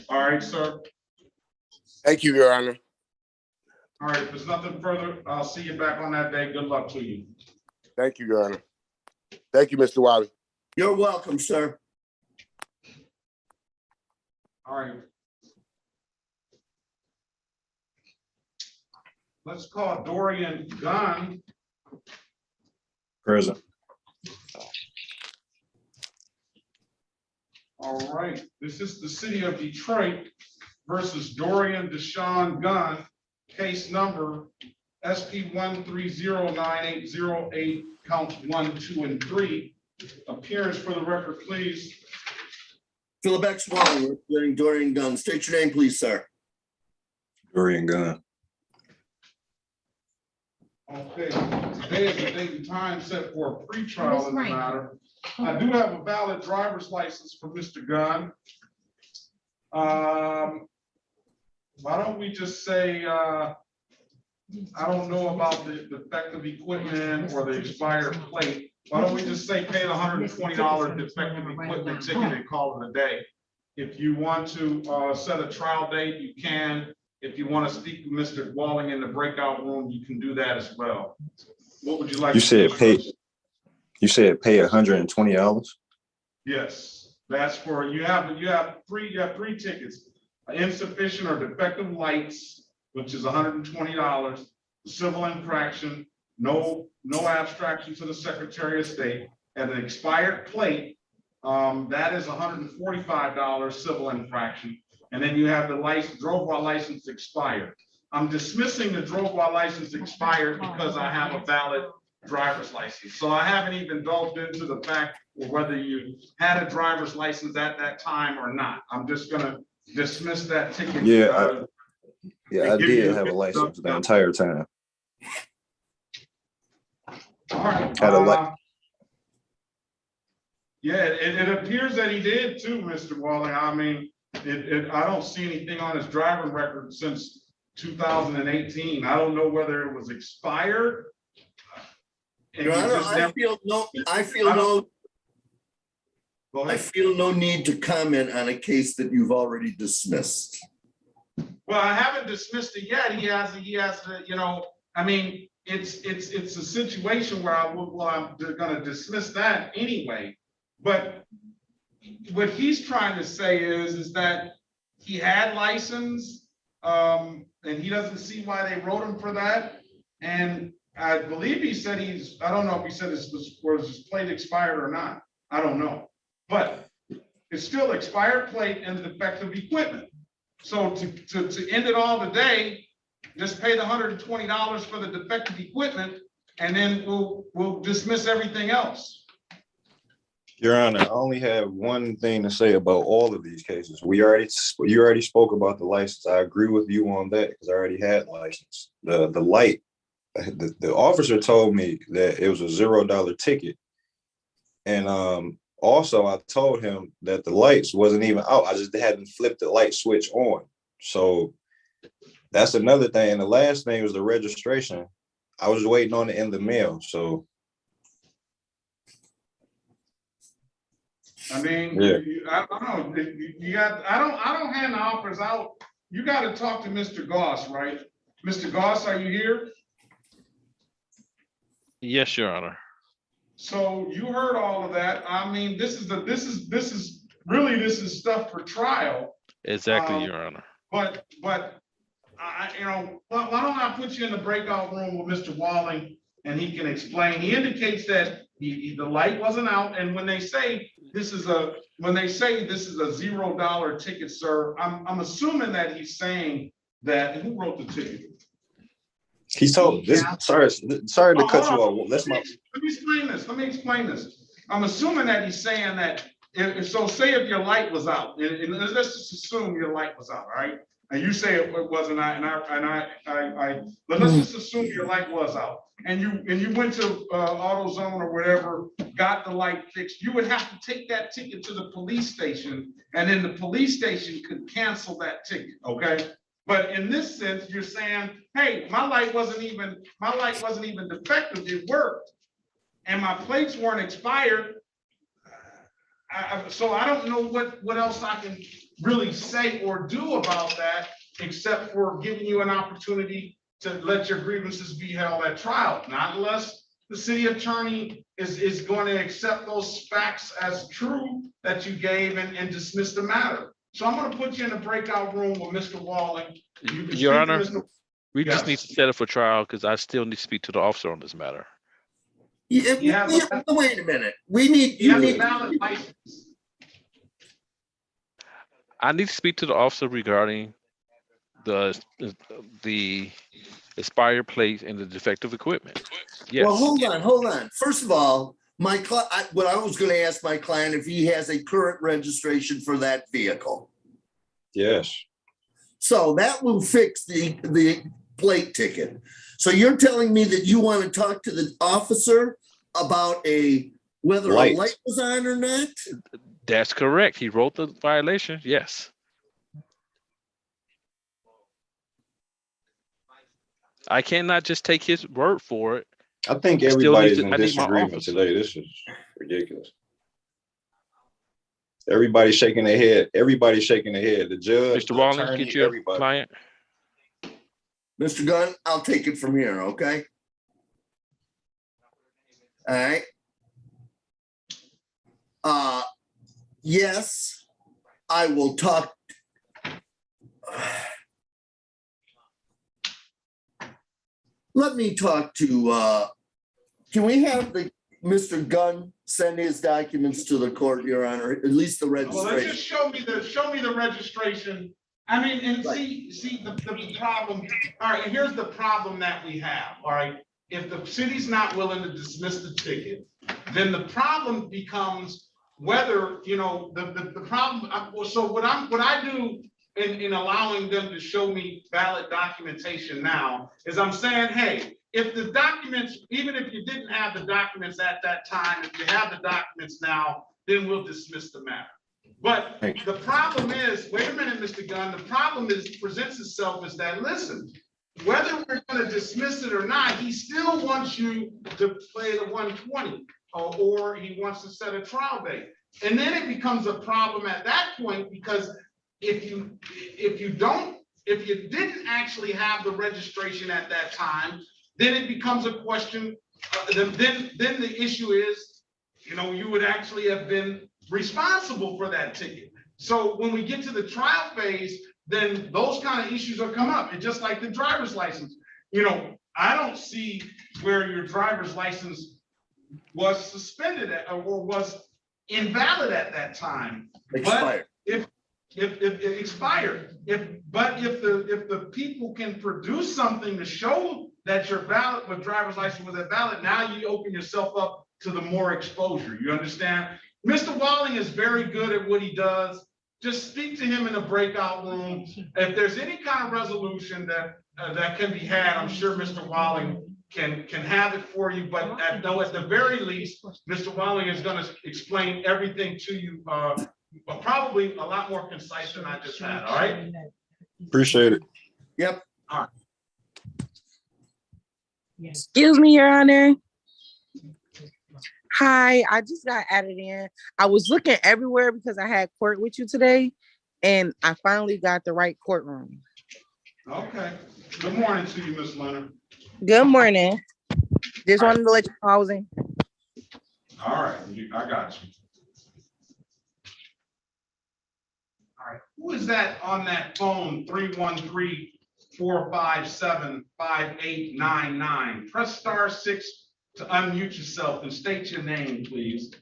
All right, sir. Thank you, Your Honor. All right, if there's nothing further, I'll see you back on that day. Good luck to you. Thank you, Your Honor. Thank you, Mr. Wiley. You're welcome, sir. All right. Let's call Dorian Gunn. Present. All right, this is the city of Detroit versus Dorian Deshaun Gunn, case number SP 1309808, counts 1, 2, and 3. Appearance for the record, please. Philip X. Wallen, representing Dorian Gunn. State your name, please, sir. Dorian Gunn. Okay, today is the date and time set for a pretrial in the matter. I do have a valid driver's license for Mr. Gunn. Why don't we just say, I don't know about the defective equipment or the expired plate. Why don't we just say pay the $120 defective equipment ticket and call it a day? If you want to set a trial date, you can. If you want to speak to Mr. Walling in the breakout room, you can do that as well. What would you like? You said pay. You said pay $120. Yes, that's for you have three tickets: insufficient or defective lights, which is $120; civil infraction, no abstraction to the Secretary of State, and an expired plate. That is $145 civil infraction. And then you have the drove while license expired. I'm dismissing the drove while license expired because I have a valid driver's license. So I haven't even delved into the fact of whether you had a driver's license at that time or not. I'm just gonna dismiss that ticket. Yeah, I did have a license the entire time. All right. Had a Yeah, it appears that he did too, Mr. Walling. I mean, I don't see anything on his driving record since 2018. I don't know whether it was expired. Your Honor, I feel no need to comment on a case that you've already dismissed. Well, I haven't dismissed it yet. He has to, you know, I mean, it's a situation where I'm going to dismiss that anyway. But what he's trying to say is that he had license, and he doesn't see why they wrote him for that. And I believe he said I don't know if he said was his plate expired or not. I don't know. But it's still expired plate and defective equipment. So to end it all today, just pay the $120 for the defective equipment, and then we'll dismiss everything else. Your Honor, I only have one thing to say about all of these cases. You already spoke about the license. I agree with you on that because I already had license. The light, the officer told me that it was a $0 ticket. And also I told him that the lights wasn't even out. I just hadn't flipped the light switch on. So that's another thing. And the last thing was the registration. I was waiting on it in the mail. So I mean, Yeah. I don't know, you got, I don't hand the offers out. You gotta talk to Mr. Goss, right? Mr. Goss, are you here? Yes, Your Honor. So you heard all of that. I mean, this is really stuff for trial. Exactly, Your Honor. But you know, why don't I put you in the breakout room with Mr. Walling and he can explain. He indicates that the light wasn't out, and when they say this is a $0 ticket, sir, I'm assuming that he's saying that who wrote the ticket? He told this. Sorry to cut you off. Let me explain this. I'm assuming that he's saying that say if your light was out, and let's just assume your light was out, all right? And you say it wasn't, but let's just assume your light was out, and you went to AutoZone or whatever, got the light fixed. You would have to take that ticket to the police station, and then the police station could cancel that ticket, okay? But in this sense, you're saying, hey, my light wasn't even defective, it worked, and my plates weren't expired. So I don't know what else I can really say or do about that, except for giving you an opportunity to let your grievances be held at trial, not unless the city attorney is going to accept those facts as true that you gave and dismiss the matter. So I'm going to put you in a breakout room with Mr. Walling. Your Honor, we just need to set it for trial because I still need to speak to the officer on this matter. Yeah, wait a minute. You need valid license. I need to speak to the officer regarding the expired plate and the defective equipment. Yes. Well, hold on. First of all, what I was going to ask my client if he has a current registration for that vehicle. Yes. So that will fix the plate ticket. So you're telling me that you want to talk to the officer about whether a light was on or not? That's correct. He wrote the violation. Yes. I cannot just take his word for it. I think everybody's in disagreement today. This is ridiculous. Everybody's shaking their head. The judge, Mr. Walling, get your client. Mr. Gunn, I'll take it from here, okay? All right. Yes, I will talk. Let me talk to, can we have Mr. Gunn send his documents to the court, Your Honor, at least the registration? Well, let's just show me the registration. I mean, and see the problem. All right, here's the problem that we have. All right, if the city's not willing to dismiss the ticket, then the problem becomes whether, you know, the problem. So what I do in allowing them to show me valid documentation now is I'm saying, hey, if the documents, even if you didn't have the documents at that time, if you have the documents now, then we'll dismiss the matter. But the problem is, wait a minute, Mr. Gunn, the problem presents itself is that, listen, whether we're going to dismiss it or not, he still wants you to play the 120 or he wants to set a trial date. And then it becomes a problem at that point, because if you didn't actually have the registration at that time, then it becomes a question. Then the issue is, you know, you would actually have been responsible for that ticket. So when we get to the trial phase, then those kind of issues will come up. It's just like the driver's license. You know, I don't see where your driver's license was suspended or was invalid at that time. Expired. But if it expired, if the people can produce something to show that your driver's license was valid, now you open yourself up to the more exposure. You understand? Mr. Walling is very good at what he does. Just speak to him in the breakout room. If there's any kind of resolution that can be had, I'm sure Mr. Walling can have it for you. But at the very least, Mr. Walling is going to explain everything to you, probably a lot more concise than I just had. All right. Appreciate it. Yep. All right. Excuse me, Your Honor. Hi, I just got added in. I was looking everywhere because I had court with you today, and I finally got the right courtroom. Okay. Good morning to you, Miss Leonard. Good morning. Just wanted to let you know I was in. All right, I got you. All right, who is that on that phone, 313-457-5899? Press *6 to unmute yourself and state your name, please.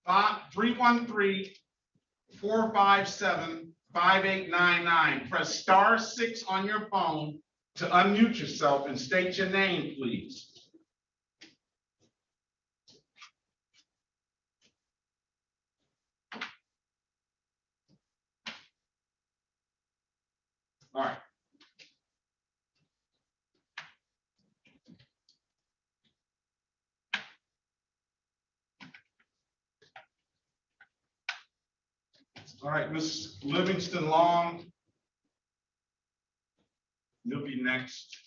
Five, 313-457-5899. Press *6 on your phone to unmute yourself and state your name, please. All right. All right, Ms. Livingston Long, you'll be next.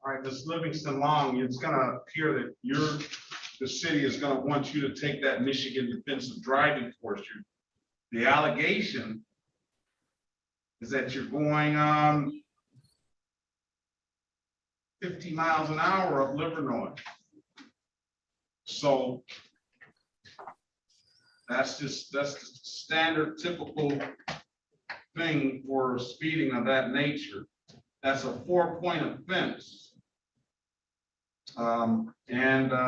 All right, Ms. Livingston Long, it's gonna appear that the city is gonna want you to take that Michigan defensive driving course. The allegation is that you're going 50 miles an hour up Livernois. So that's the standard typical thing for speeding of that nature. That's a 4-point offense.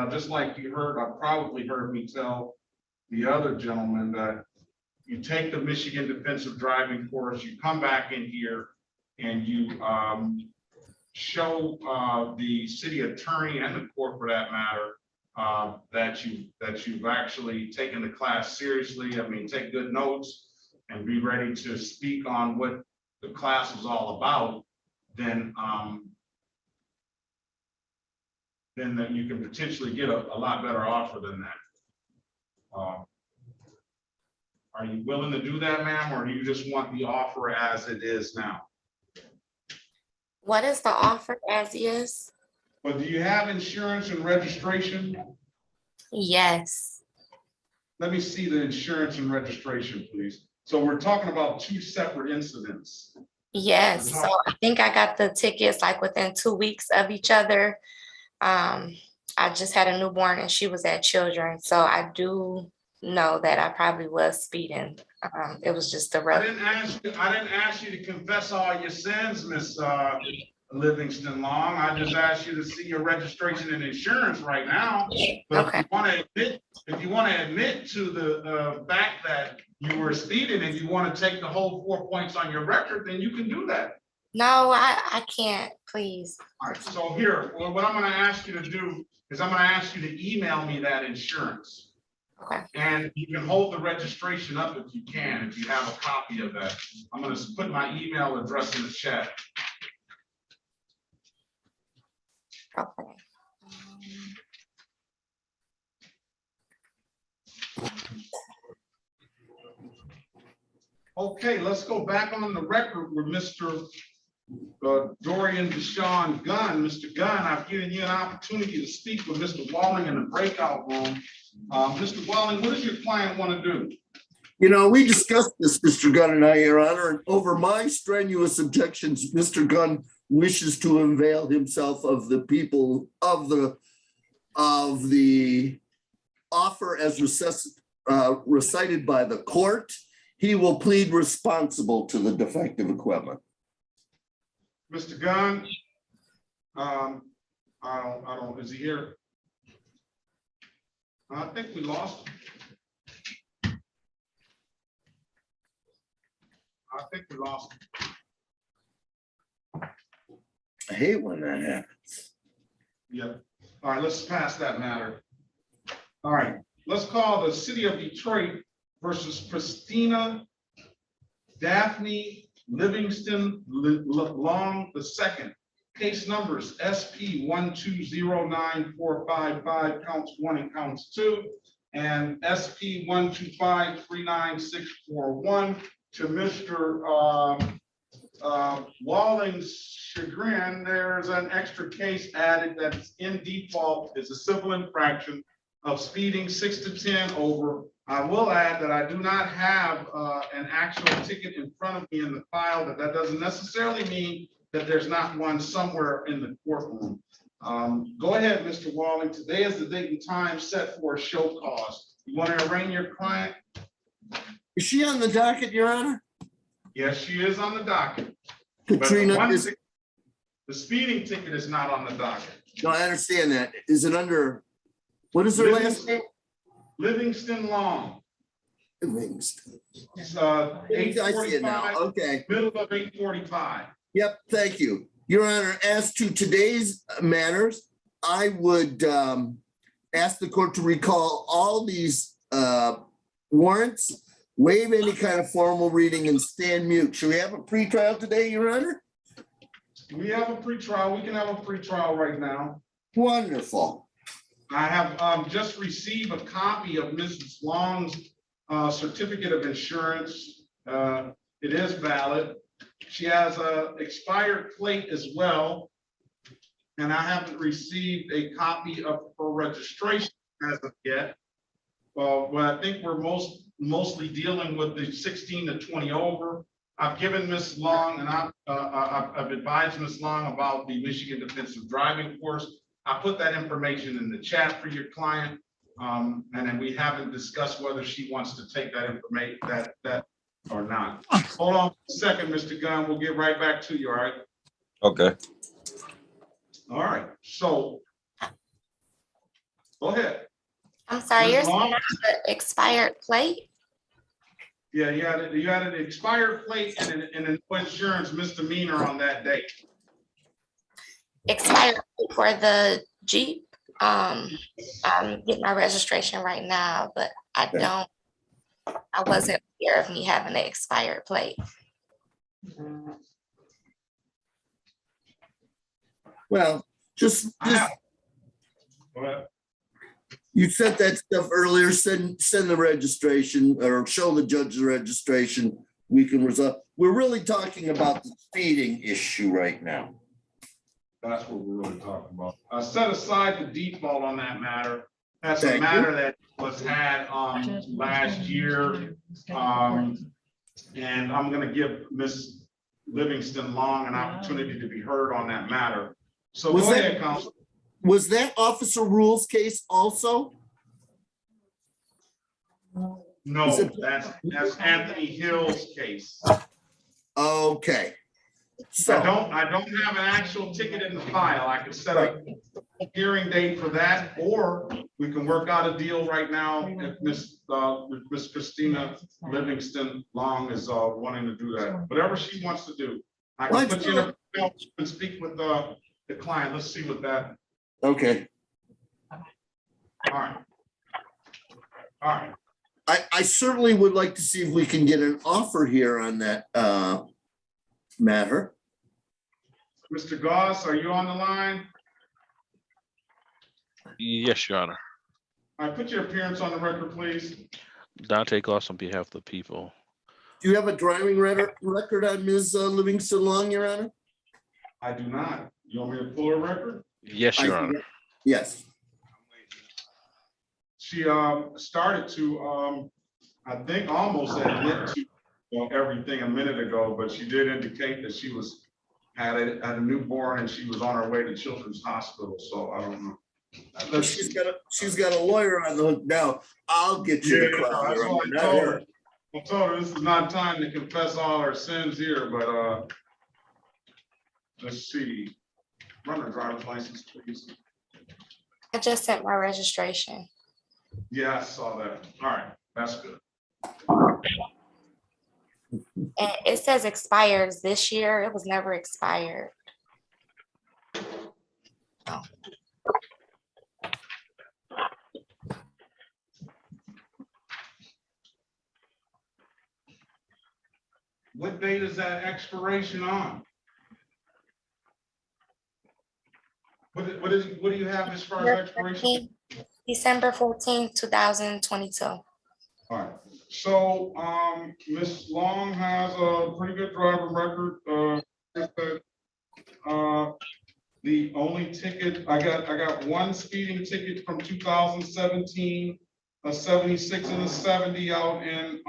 Just like you heard, probably heard me tell the other gentleman that you take the Michigan defensive driving course, you come back in here and you show the city attorney and the court for that matter that you've actually taken the class seriously. I mean, take good notes and be ready to speak on what the class was all about. Then you can potentially get a lot better offer than that. Are you willing to do that, ma'am, or do you just want the offer as it is now? What is the offer as is? But do you have insurance and registration? Yes. Let me see the insurance and registration, please. So we're talking about two separate incidents. Yes, so I think I got the tickets like within 2 weeks of each other. I just had a newborn and she was at Children, so I do know that I probably was speeding. It was just a rough. I didn't ask you to confess all your sins, Miss Livingston Long. I just asked you to see your registration and insurance right now. But Okay. if you want to admit to the fact that you were speeding and you want to take the whole 4 points on your record, then you can do that. No, I can't, please. All right, so here, well, what I'm going to ask you to do is I'm going to ask you to email me that insurance. Okay. And you can hold the registration up if you can, if you have a copy of that. I'm going to put my email address in the chat. Okay. Okay, let's go back on the record with Mr. Dorian Deshaun Gunn. Mr. Gunn, I've given you an opportunity to speak with Mr. Walling in the breakout room. Mr. Walling, what does your client want to do? You know, we discussed this, Mr. Gunn and I, Your Honor, and over my strenuous objections, Mr. Gunn wishes to avail himself of the people of the offer as recited by the court. He will plead responsible to the defective equipment. Mr. Gunn, I don't, is he here? I think we lost him. I think we lost him. I hate when that happens. Yep. All right, let's pass that matter. All right, let's call the City of Detroit versus Christina Daphne Livingston Long II. Case numbers SP 1209455, counts 1 and counts 2, and SP 125-39641. To Mr. Walling's chagrin, there's an extra case added that's in default. It's a civil infraction of speeding 6 to 10 over. I will add that I do not have an actual ticket in front of me in the file, but that doesn't necessarily mean that there's not one somewhere in the courtroom. Go ahead, Mr. Walling. Today is the date and time set for a show cause. You want to arraign your client? Is she on the docket, Your Honor? Yes, she is on the docket. Katrina, But the speeding ticket is not on the docket. No, I understand that. Is it under, what is her last name? Livingston Long. Livingston. I see it now. Okay. Middle of 8:45. Yep, thank you. Your Honor, as to today's matters, I would ask the court to recall all these warrants, waive any kind of formal reading, and stand mute. Should we have a pretrial today, Your Honor? We have a pretrial. We can have a pretrial right now. Wonderful. I have just received a copy of Mrs. Long's certificate of insurance. It is valid. She has a expired plate as well. And I haven't received a copy of her registration as of yet. Well, I think we're mostly dealing with the 16 to 20 over. I've given Ms. Long and I've advised Ms. Long about the Michigan Defensive Driving Course. I put that information in the chat for your client. And then we haven't discussed whether she wants to take that information that or not. Hold on a second, Mr. Gunn. We'll get right back to you, all right? Okay. All right, so go ahead. I'm sorry, Ms. you're Long? saying the expired plate? Yeah, you had an expired plate and an insurance misdemeanor on that date. Expired plate for the Jeep? I'm getting my registration right now, but I wasn't aware of me having an expired plate. Well, you said that stuff earlier. Send the registration or show the judge the registration. We can resolve. We're really talking about the speeding issue right now. That's what we're really talking about. Set aside the default on that matter. That's a Thank matter you. that was had last year. And I'm gonna give Ms. Livingston Long an opportunity to be heard on that matter. So go ahead, Counsel. Was that Officer Rules case also? No, that's Anthony Hill's case. Okay. I don't have an actual ticket in the file. I can set a hearing date for that, or we can work out a deal right now if Miss Christina Livingston Long is wanting to do that. Whatever she wants to do. I can put you in a and speak with the client. Let's see what that. Okay. All right. All right. I certainly would like to see if we can get an offer here on that matter. Mr. Goss, are you on the line? Yes, Your Honor. All right, put your appearance on the record, please. Dante Goss on behalf of the people. Do you have a driving record on Ms. Livingston Long, Your Honor? I do not. You want me to pull her record? Yes, Your Honor. Yes. She started to, I think, almost admit to everything a minute ago, but she did indicate that she had a newborn and she was on her way to Children's Hospital. So I don't know. But she's got a lawyer on the hook now. I'll get you to call that's her. what Not I told her. her. I told her this is not time to confess all our sins here, but let's see. Run her driver's license, please. I just sent my registration. Yeah, I saw that. All right, that's good. And it says expires this year. It was never expired. Oh. What date is that expiration on? What do you have as far as expiration? December 14th, 2022. All right, so Ms. Long has a pretty good driver record. The only ticket I got one speeding ticket from 2017, a 76 and a 70 out in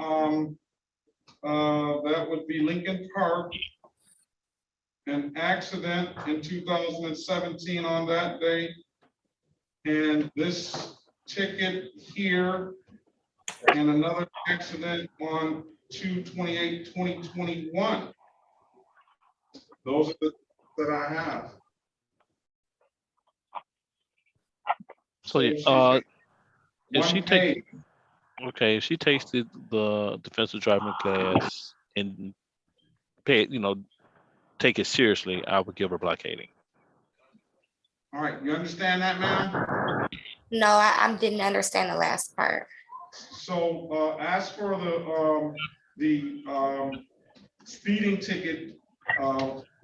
that would be Lincoln Park. An accident in 2017 on that day, and this ticket here. And another accident on 2/28/2021. Those are the that I have. So if she takes if she takes the defensive driving class and pay, take it seriously, I would give her blockading. All right, you understand that, ma'am? No, I didn't understand the last part. So as for the speeding ticket,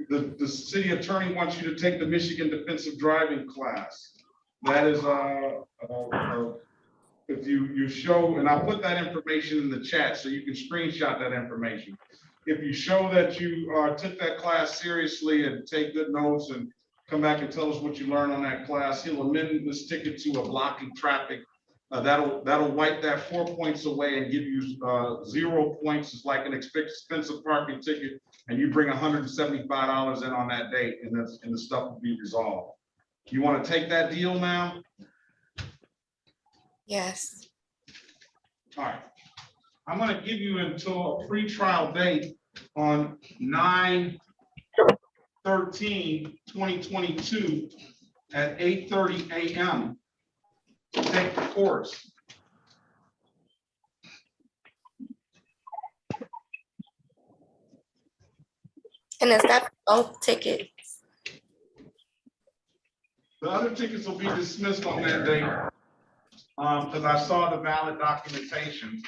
the city attorney wants you to take the Michigan defensive driving class. That is if you show, and I'll put that information in the chat so you can screenshot that information. If you show that you took that class seriously and take good notes and come back and tell us what you learned on that class, he'll amend this ticket to a blocking traffic. That'll wipe that 4 points away and give you 0 points. It's like an expensive parking ticket, and you bring $175 in on that date, and the stuff will be resolved. You want to take that deal now? Yes. All right. I'm going to give you until a pre-trial date on 9/13/2022 at 8:30 a.m. to take the course. And is that both tickets? The other tickets will be dismissed on that date because I saw the valid documentation.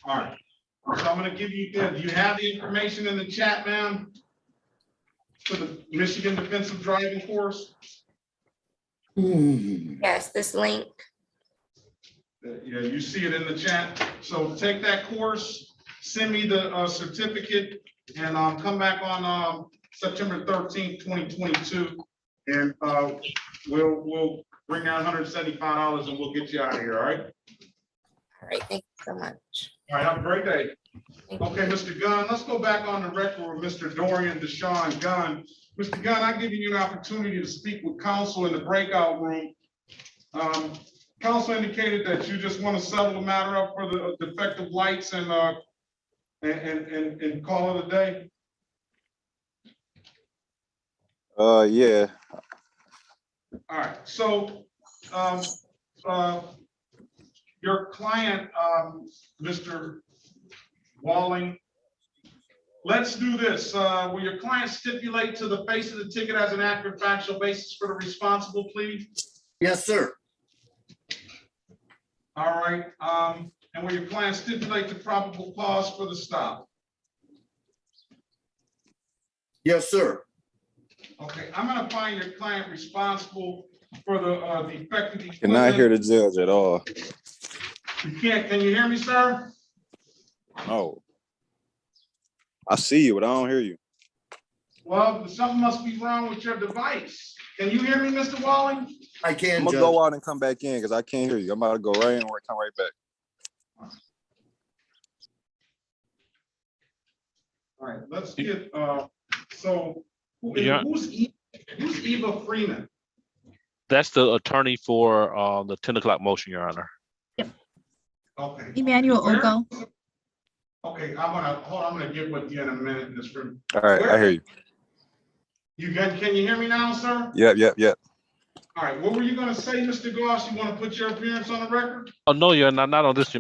All right, so I'm going to give you, do you have the information in the chat, ma'am? For the Michigan defensive driving course? Yes, this link. Yeah, you see it in the chat. So take that course, send me the certificate, and come back on September 13th, 2022, and we'll bring down $175 and we'll get you out of here. All right. All right. Thank you so much. All right. Have a great day. Okay, Mr. Gunn, let's go back on the record with Mr. Dorian Deshaun Gunn. Mr. Gunn, I've given you an opportunity to speak with counsel in the breakout room. Counsel indicated that you just want to settle the matter up for the defective lights and call it a day. Yeah. All right, so your client, Mr. Walling, let's do this. Will your client stipulate to the face of the ticket as an accurate factual basis for the responsible plea? Yes, sir. All right, and will your client stipulate the probable cause for the stop? Yes, sir. Okay, I'm gonna find your client responsible for the defective equipment. Cannot hear the judge at all. You can't, can you hear me, sir? No. I see you, but I don't hear you. Well, something must be wrong with your device. Can you hear me, Mr. Walling? I can, I'm gonna go out and come back in because I can't hear you. I'm about to go right in and come right back. All right, let's get, so Yeah. who's Eva Freeman? That's the attorney for the 10 o'clock motion, Your Honor. Okay. Emmanuel Where- Ogo. Okay, I'm gonna get with you in a minute in this room. All right, I hear you. Can you hear me now, sir? Yep. All right, what were you gonna say, Mr. Goss? You wanna put your appearance on the record? Oh, no, you're not on this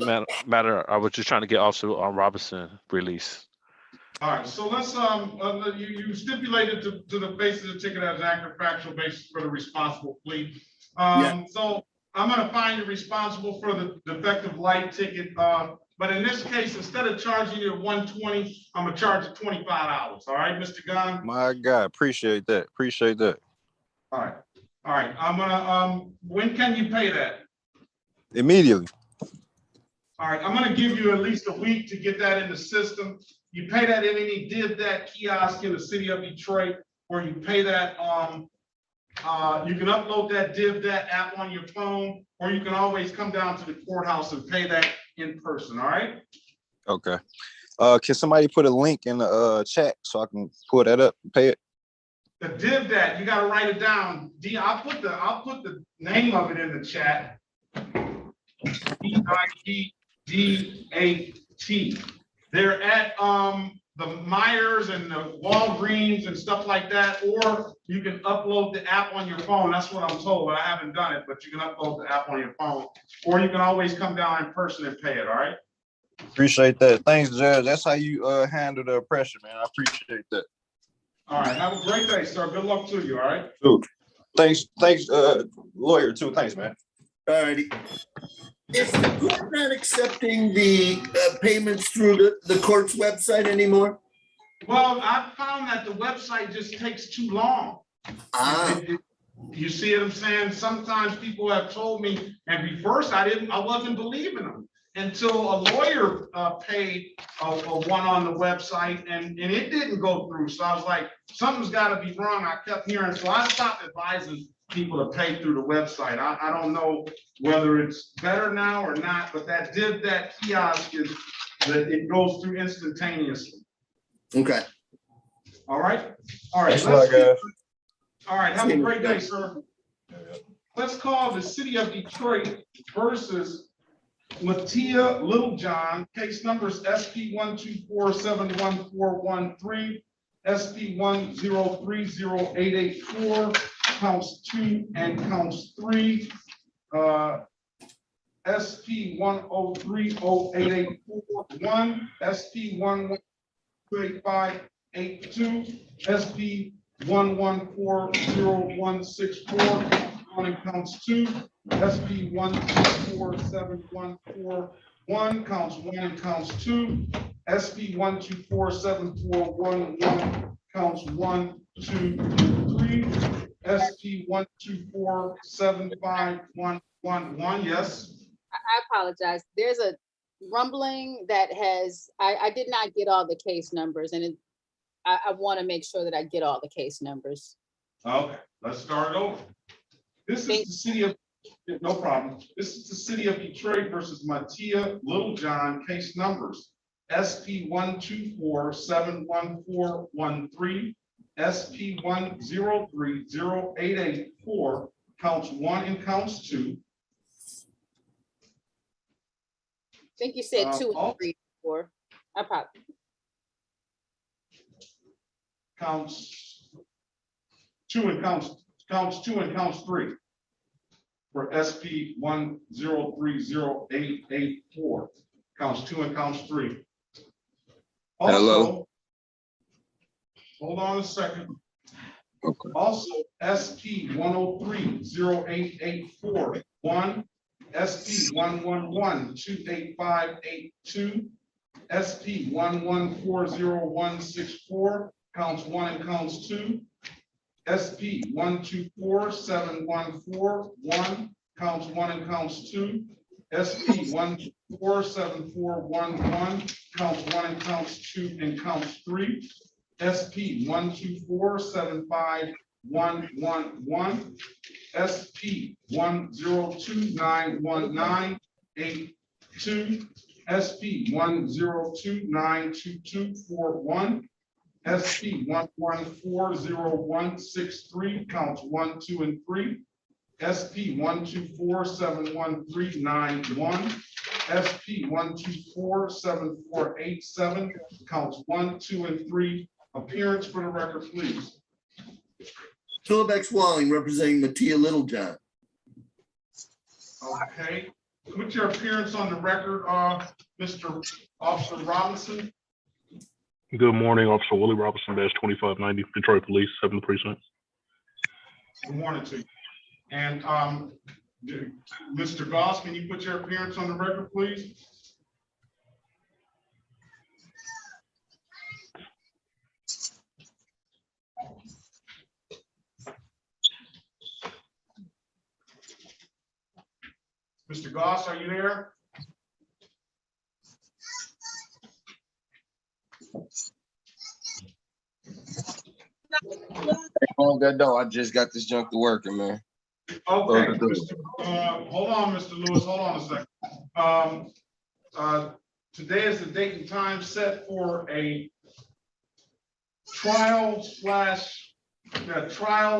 matter. I was just trying to get Officer Robinson released. All right, so let's, you stipulated to the basis of the ticket as accurate factual basis for the responsible plea. So I'm gonna find you responsible for the defective light ticket, but in this case, instead of charging you $120, I'm gonna charge you $25, all right, Mr. Gunn? My God, appreciate that. All right, I'm gonna, when can you pay that? Immediately. All right, I'm gonna give you at least a week to get that in the system. You pay that in any that kiosk in the city of Detroit, or you pay that, you can upload that app on your phone, or you can always come down to the courthouse and pay that in person, all right? Okay. Can somebody put a link in the chat so I can pull that up and pay it? The that, you gotta write it down. I'll put the name of it in the chat. DIVDAT. They're at the Myers and the Walgreens and stuff like that, or you can upload the app on your phone. That's what I'm told. I haven't done it, but you can upload the app on your phone, or you can always come down in person and pay it. All right. Appreciate that. Thanks, Judge. That's how you handle the pressure, man. I appreciate that. All right. Have a great day, sir. Good luck to you. All right. Dude, thanks, lawyer too. Thanks, man. All righty. Is the court not accepting the payments through the court's website anymore? Well, I found that the website just takes too long. You see what I'm saying? Sometimes people have told me, and at first I wasn't believing them until a lawyer paid a one on the website and it didn't go through. So I was like, something's got to be wrong. I kept hearing, so I stopped advising people to pay through the website. I don't know whether it's better now or not, but that kiosk is that it goes through instantaneously. Okay. All right. All right. Thanks a lot, guys. All right. Have a great day, sir. Let's call the city of Detroit versus Mattia Littlejohn. Case numbers SP 124-71413, SP 1030884, counts 2 and counts 3. SP 1030881, SP 1188582, SP 1140164, on and counts 2, SP 1247141, counts 1 and counts 2, SP 1247411, counts 1, 2, and 3, SP 1247511, yes. I apologize. There's a rumbling that I did not get all the case numbers, and I want to make sure that I get all the case numbers. Okay, let's start it over. This is the city of, no problem. This is the city of Detroit versus Mattia Littlejohn, case numbers SP 124-71413, SP 1030884, counts 1 and counts 2. I think you said 2 and 3, 4. I probably. Counts 2 and counts 2 and counts 3 for SP 1030884. Counts 2 and counts 3. Also, hello. Hold on a second. Okay. Also, SP 1030884, 1, SP 111-28582, SP 1140164, counts 1 and counts 2, SP 1247141, counts 1 and counts 2, SP 1247411, counts 1 and counts 2 and counts 3, SP 1247511, SP 1029198, SP 102922241, SP 1140163, counts 1, 2, and 3, SP 1247191, SP 1247487, counts 1, 2, and 3. Appearance for the record, please. Philip X. Walling, representing Mattia Littlejohn. Okay, put your appearance on the record, Mr. Officer Robinson. Good morning, Officer Willie Robinson, -2590, Detroit Police, 7th Precinct. Good morning to you. And Mr. Goss, can you put your appearance on the record, please? Mr. Goss, are you there? Oh, good though. I just got this junk to working, man. Okay, hold on, Mr. Lewis, hold on a second. Today is the date and time set for a trial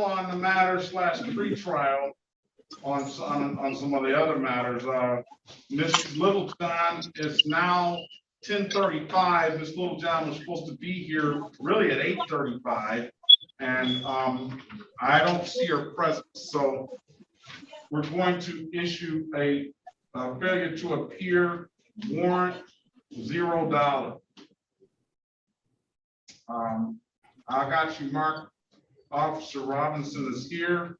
on the matter / pre-trial on some of the other matters. Ms. Littlejohn is now 10:35. Ms. Littlejohn was supposed to be here really at 8:35. And I don't see her present, so we're going to issue a failure to appear warrant, $0. I got you marked. Officer Robinson is here,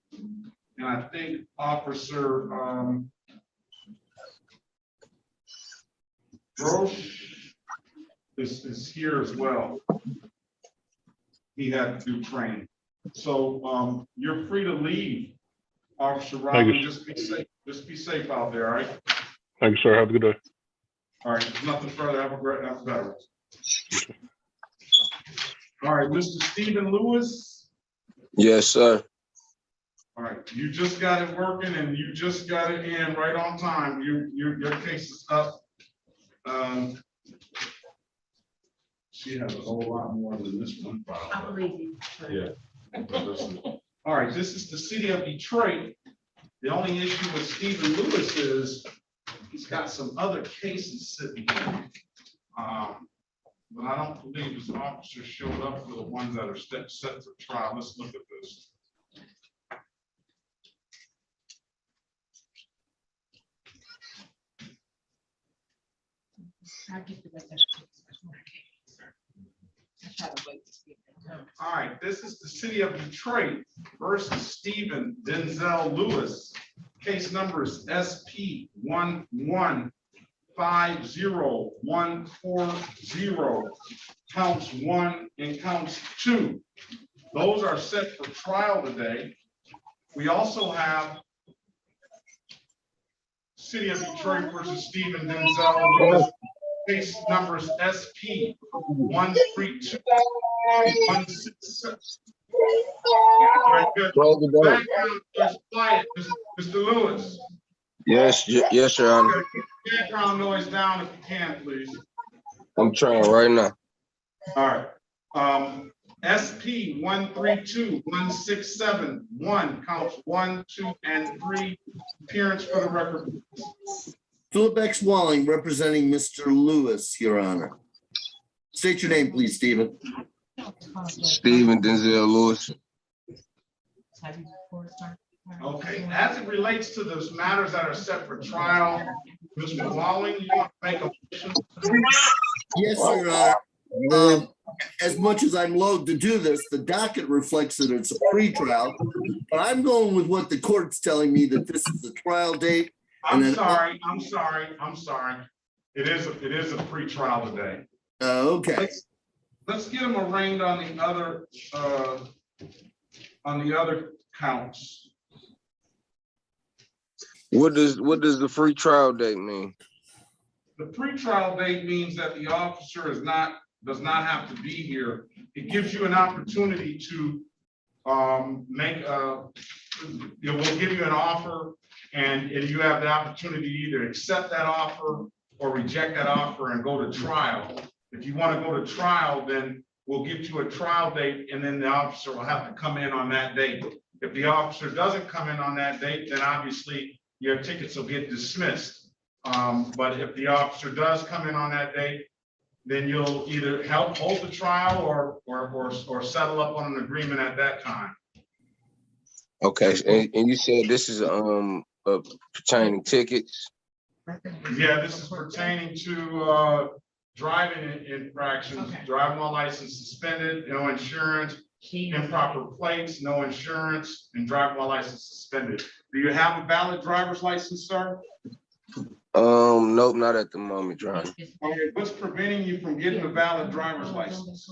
and I think Officer Grosh is here as well. He had to do training. So you're free to leave, Officer Robin. Just be safe. Just be safe out there, all right? Thank you, sir. Have a good day. All right, there's nothing further. Have a great afternoon. All right, Mr. Stephen Lewis. Yes, sir. All right, you just got it working and you just got it in right on time. Your case is up. She has a whole lot more than this one file. I believe you. Yeah. All right, this is the city of Detroit. The only issue with Stephen Lewis is he's got some other cases sitting here. But I don't believe his officers showed up for the ones that are set for trial. Let's look at this. I'll get the rest of it. All right, this is the city of Detroit versus Stephen Denzel Lewis. Case number is SP 1150140, counts 1 and counts 2. Those are set for trial today. We also have city of Detroit versus Stephen Denzel Lewis. Case numbers SP 132-167. Very good. Background is quiet, Mr. Lewis. Yes, yes, Your Honor. Background noise down if you can, please. I'm trying right now. All right. SP 132-167-1, counts 1, 2, and 3. Appearance for the record. Philip X. Walling, representing Mr. Lewis, Your Honor. State your name, please, Stephen. Stephen Denzel Lewis. Okay, as it relates to those matters that are set for trial, Mr. Walling, you want to make a motion? Yes, Your Honor. As much as I'm loath to do this, the docket reflects that it's a pre-trial, but I'm going with what the court's telling me, that this is the trial date. I'm sorry. It is a pretrial today. Okay. Let's get them arraigned on the other counts. What does the free trial date mean? The pretrial date means that the officer does not have to be here. It gives you an opportunity to we'll give you an offer, and you have the opportunity to either accept that offer or reject that offer and go to trial. If you want to go to trial, then we'll get you a trial date, and then the officer will have to come in on that date. If the officer doesn't come in on that date, then obviously your tickets will get dismissed. But if the officer does come in on that date, then you'll either help hold the trial or settle up on an agreement at that time. Okay, and you said this is pertaining tickets. Yeah, this is pertaining to driving infractions, driving while license suspended, no insurance, improper plates, no insurance, and driving while license suspended. Do you have a valid driver's license, sir? Nope, not at the moment, John. Okay, what's preventing you from getting a valid driver's license?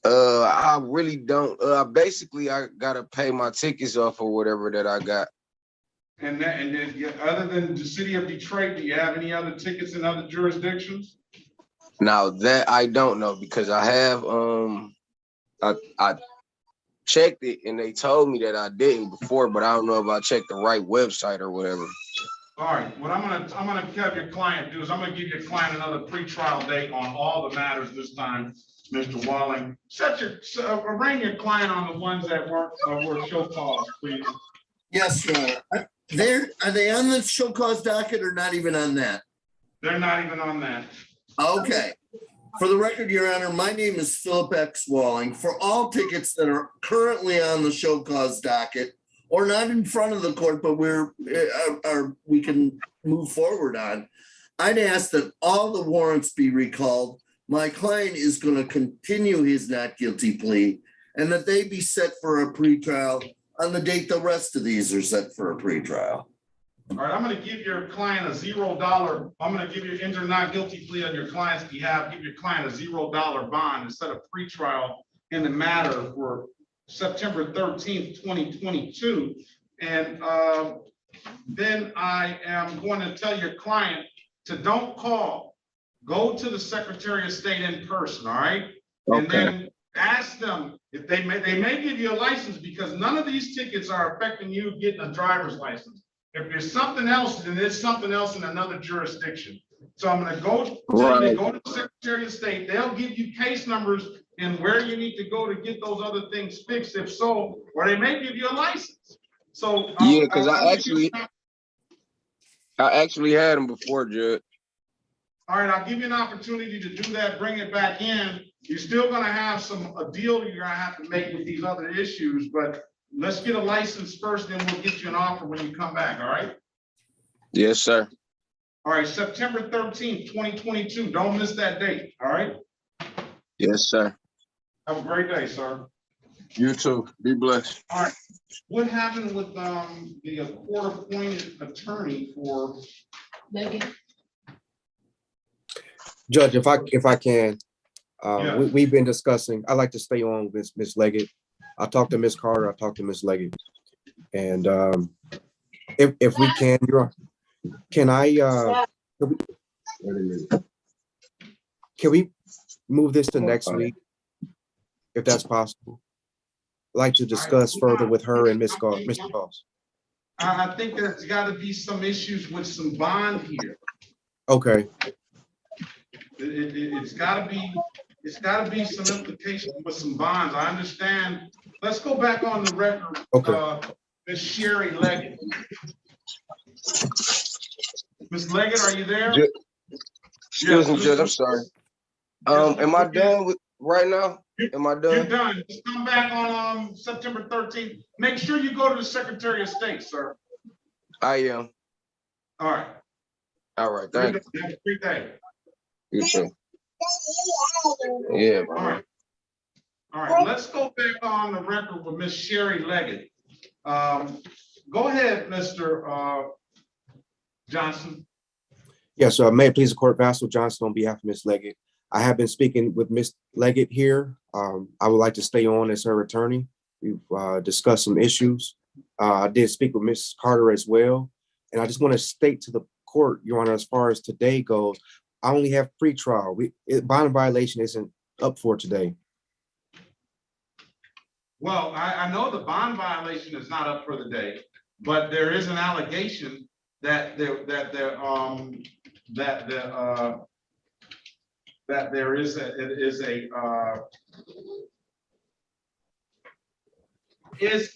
I really don't. Basically, I gotta pay my tickets off or whatever that I got. And then, other than the city of Detroit, do you have any other tickets in other jurisdictions? Now that I don't know, because I have I checked it and they told me that I didn't before, but I don't know if I checked the right website or whatever. All right, what I'm gonna have your client do is I'm gonna give your client another pretrial date on all the matters this time, Mr. Walling. Arraign your client on the ones that were show cause, please. Yes, sir. Are they on the show cause docket or not even on that? They're not even on that. Okay. For the record, Your Honor, my name is Philip X. Walling. For all tickets that are currently on the show cause docket or not in front of the court, but we can move forward on, I'd ask that all the warrants be recalled. My client is going to continue his not guilty plea, and that they be set for a pretrial on the date the rest of these are set for a pretrial. All right, I'm gonna give your client a $0. I'm gonna give you enter not guilty plea on your client's behalf, give your client a $0 bond instead of pretrial in the matter for September 13th, 2022. And then I am going to tell your client to don't call, go to the Secretary of State in person, all right? Okay. And then ask them if they may give you a license, because none of these tickets are affecting you getting a driver's license. If there's something else, then there's something else in another jurisdiction. So I'm going to go to the Secretary of State. They'll give you case numbers and where you need to go to get those other things fixed, if so, or they may give you a license. So yeah, because I actually had them before, Judge. All right, I'll give you an opportunity to do that. Bring it back in. You're still going to have a deal you're going to have to make with these other issues, but let's get a license first, then we'll get you an offer when you come back, all right? Yes, sir. All right, September 13th, 2022. Don't miss that date, all right? Yes, sir. Have a great day, sir. You too. Be blessed. All right. What happened with the court-appointed attorney for Megan? Judge, if I can, Yeah. we've been discussing, I like to stay on with Ms. Leggett. I talked to Ms. Carter, I talked to Ms. Leggett. And if we can, can we move this to next week? If that's possible. I'd like to discuss further with her and Mr. Goss. I think there's got to be some issues with some bond here. Okay. It's got to be some implications with some bonds. I understand. Let's go back on the record. Okay. Ms. Sherry Leggett. Ms. Leggett, are you there? Excuse me, Judge. I'm sorry. Am I done with right now? Am I done? You're done. Just come back on September 13th. Make sure you go to the Secretary of State, sir. I am. All right. All right. Thank you. Have a great day. You too. Yeah. All right. All right. Let's go back on the record with Miss Sherry Leggett. Go ahead, Mr. Johnson. Yes, may it please the court, Vassal Johnson on behalf of Ms. Leggett. I have been speaking with Ms. Leggett here. I would like to stay on as her attorney. We've discussed some issues. I did speak with Ms. Carter as well. And I just want to state to the court, Your Honor, as far as today goes, I only have pretrial. Bond violation isn't up for today. Well, I know the bond violation is not up for the day, but there is an allegation that there is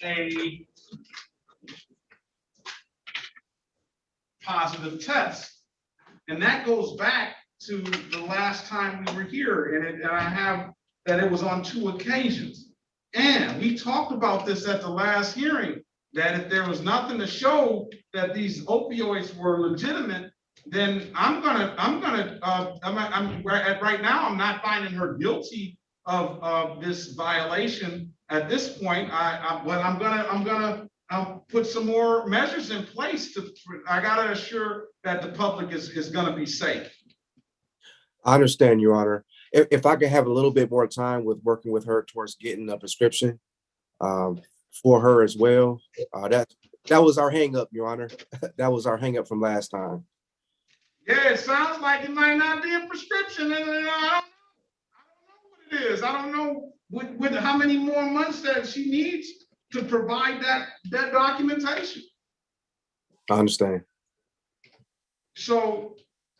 a positive test. And that goes back to the last time we were here, and I have that it was on 2 occasions. And we talked about this at the last hearing, that if there was nothing to show that these opioids were legitimate, then right now, I'm not finding her guilty of this violation at this point. But I'm gonna put some more measures in place I gotta assure that the public is gonna be safe. I understand, Your Honor. If I could have a little bit more time with working with her towards getting a prescription for her as well. That was our hang up, Your Honor. That was our hang up from last time. Yeah, it sounds like it might not be a prescription, and I don't know what it is. I don't know with how many more months that she needs to provide that documentation. I understand. So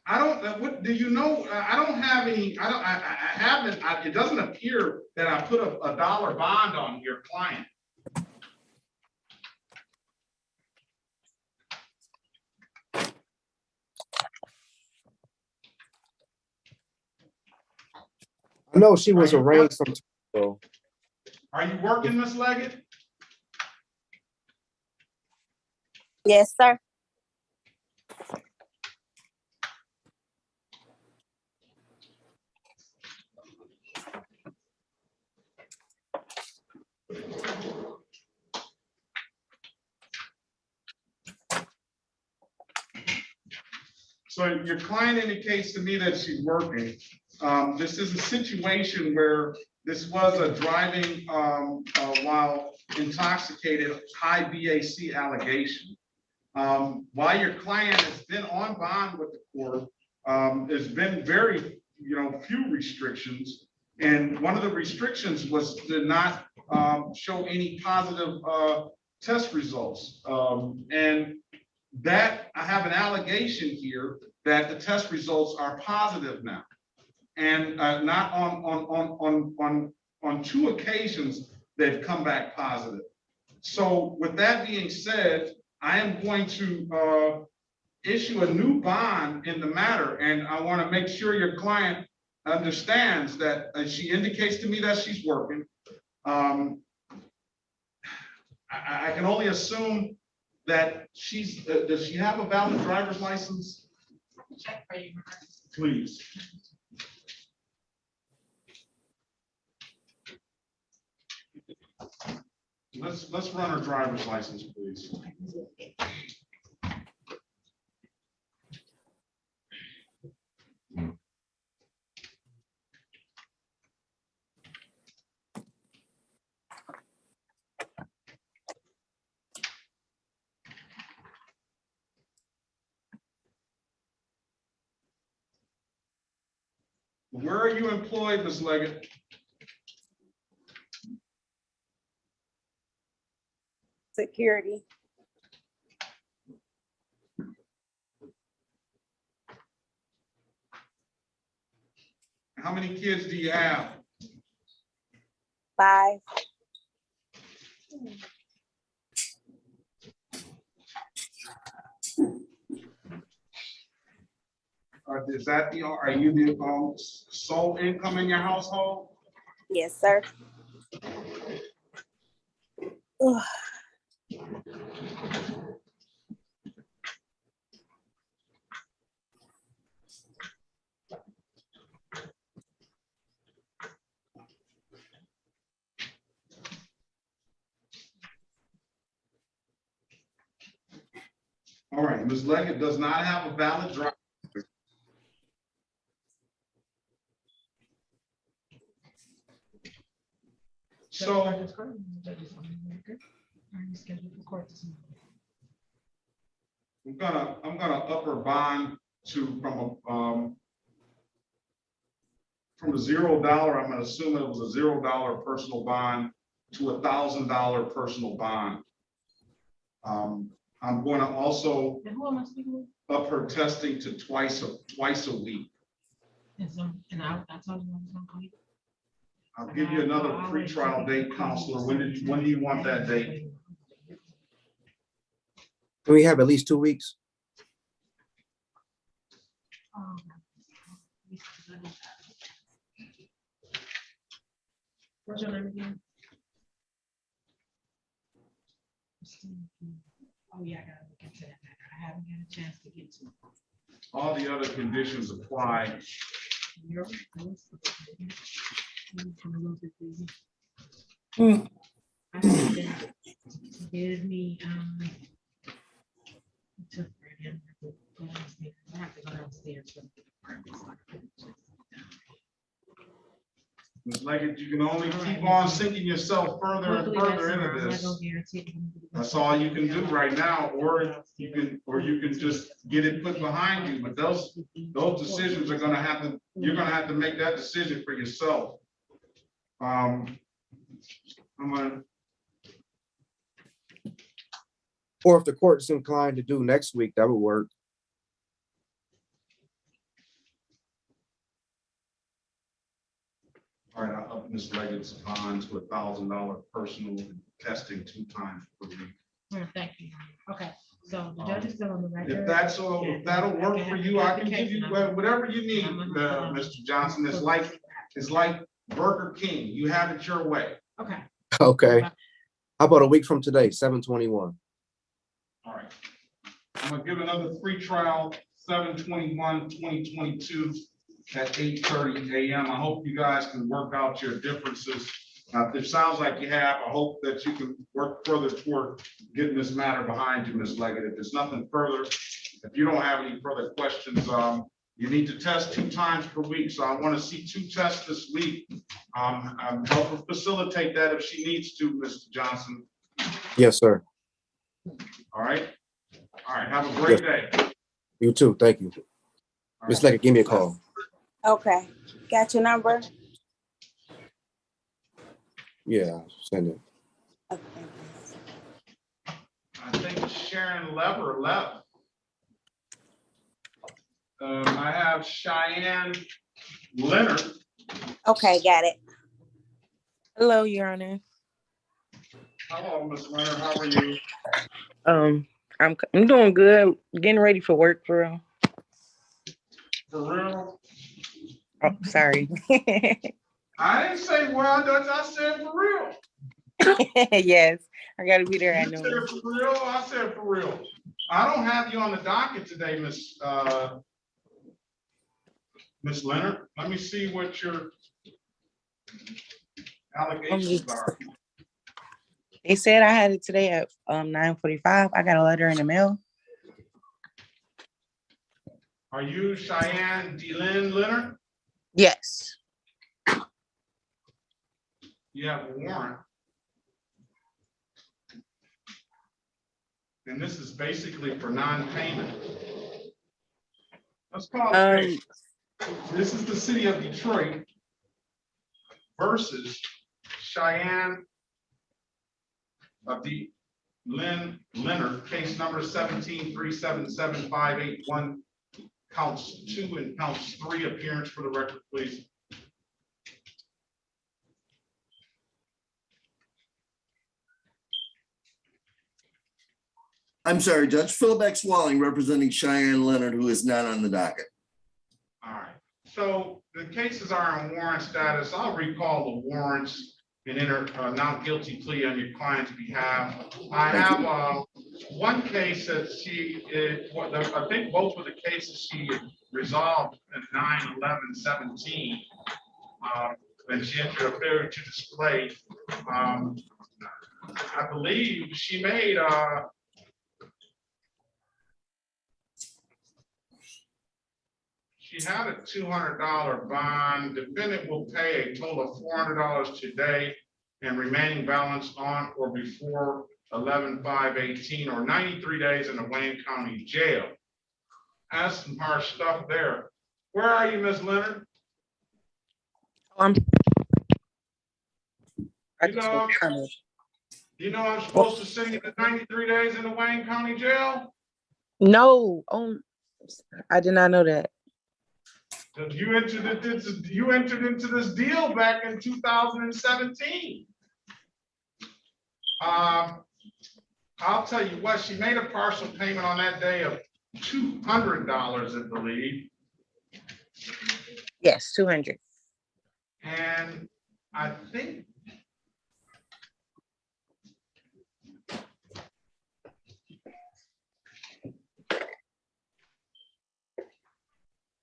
I don't. What do you know? I don't have any. I haven't. It doesn't appear that I put a dollar bond on your client. I know she was arraigned some time ago. Are you working, Miss Leggett? Yes, sir. So your client indicates to me that she's working. This is a situation where this was a driving while intoxicated, high BAC allegation. While your client has been on bond with the court, there's been very few restrictions. And one of the restrictions was to not show any positive test results. And that I have an allegation here that the test results are positive now, and not on 2 occasions they've come back positive. So with that being said, I am going to issue a new bond in the matter, and I want to make sure your client understands that she indicates to me that she's working. I can only assume that does she have a valid driver's license? Check for you. Please. Let's run her driver's license, please. Where are you employed, Ms. Leggett? Security. How many kids do you have? 5. Is that are you the sole income in your household? Yes, sir. Ugh. Ms. Leggett does not have a valid driver. So Are you scheduled for court this morning? I'm gonna up her bond to from a $0, I'm gonna assume it was a $0 personal bond to $1,000 personal bond. I'm going to also And who am I speaking with? up her testing to twice a week. And so, and I told you I was gonna call you. I'll give you another pretrial date, counselor. When do you want that date? Can we have at least 2 weeks? What's your name again? Oh, yeah, I gotta look into that matter. I haven't had a chance to get to it. All the other conditions apply. You're- I'm a little bit busy. Mm. I haven't been to give me, to again, I have to go downstairs. for the apartment, so I can just- Ms. Leggett, you can only keep on sinking yourself further and Hopefully further that's into not- I'm not this. gonna guarantee it. That's all you can do right now, or you can just get it put behind you. But those decisions are gonna have to, you're gonna have to make that decision for yourself. I'm gonna, Or if the court's inclined to do next week, that would work. all right, I'll up Ms. Leggett's bond to $1,000 personal testing 2 times per week. Thank you. Okay, so the judge is still on the record. If that's all, if that'll work for you, I can give you whatever you need, Mr. Johnson. It's like Burger King. You have it your way. Okay. Okay. How about a week from today, 7/21? All right. I'm gonna give another free trial, 7/21/2022 at 8:30 a.m. I hope you guys can work out your differences. If it sounds like you have, I hope that you can work further toward getting this matter behind you, Ms. Leggett. If there's nothing further, if you don't have any further questions, you need to test 2 times per week. So I want to see 2 tests this week. Help her facilitate that if she needs to, Mr. Johnson. Yes, sir. All right. All right. Have a great day. You too. Thank you. Ms. Leggett, give me a call. Okay, got your number? Yeah, send it. Okay. I think Sharon Lever left. I have Cheyenne Leonard. Okay, got it. Hello, Your Honor. Hello, Ms. Leonard. How are you? I'm doing good. Getting ready for work, for real. For real? Oh, sorry. I didn't say well, I said for real. Yes, I gotta be there at You noon. said for real, I said for real. I don't have you on the docket today, Miss Leonard. Let me see what your allegations are. They said I had it today at 9:45. I got a letter in the mail. Are you Cheyenne DeLynn Leonard? Yes. You have a warrant. And this is basically for non-payment. Let's call it. This is the city of Detroit versus Cheyenne of the Leonard, case number 17-377-581, counts 2 and counts 3. Appearance for the record, please. I'm sorry, Judge. Philip X. Walling representing Cheyenne Leonard, who is not on the docket. All right. So the cases are on warrant status. I'll recall the warrants and enter not guilty plea on your client's behalf. I have one case that I think both of the cases she resolved in 9/11/17. And she entered a failure to display. I believe she made she had a $200 bond. Defendant will pay a total of $400 today and remaining balance on or before 11/5/18 or 93 days in the Wayne County Jail. That's some harsh stuff there. Where are you, Ms. Leonard? You know I'm supposed to send you to 93 days in the Wayne County Jail? No, I did not know that. You entered into this deal back in 2017. I'll tell you what, she made a partial payment on that day of $200, I believe. Yes, 200. And I think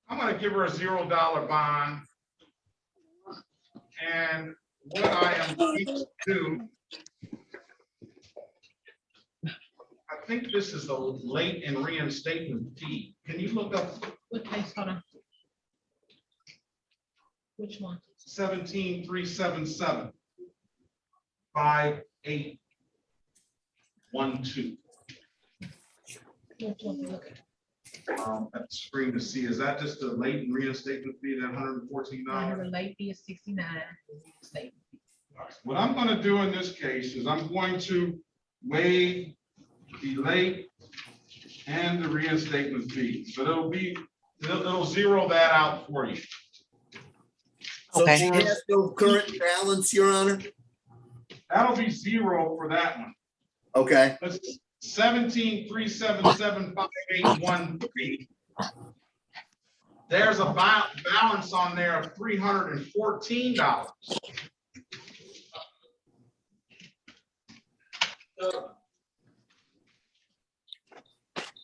I'm gonna give her a $0 bond. And what I am going to do, I think this is the late and reinstatement fee. Can you look up? What case, hold on. Which one? 17377 5812. Which one? Look at. At the screen to see, is that just the late and reinstatement fee, that $114? The late fee is 69. What I'm gonna do in this case is I'm going to waive the late and the reinstatement fee. So it'll zero that out for you. So she has no current balance, Your Honor? That'll be zero for that one. Okay. Let's 173775813. There's a balance on there of $314.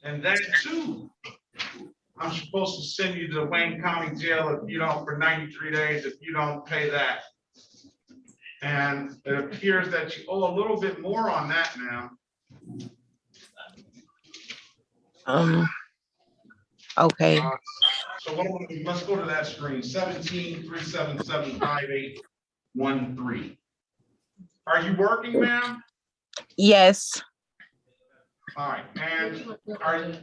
And that too, I'm supposed to send you to Wayne County Jail if you don't, for 93 days, if you don't pay that. And it appears that you owe a little bit more on that now. Okay. So let's go to that screen, 173775813. Are you working, ma'am? Yes. All right, and are you,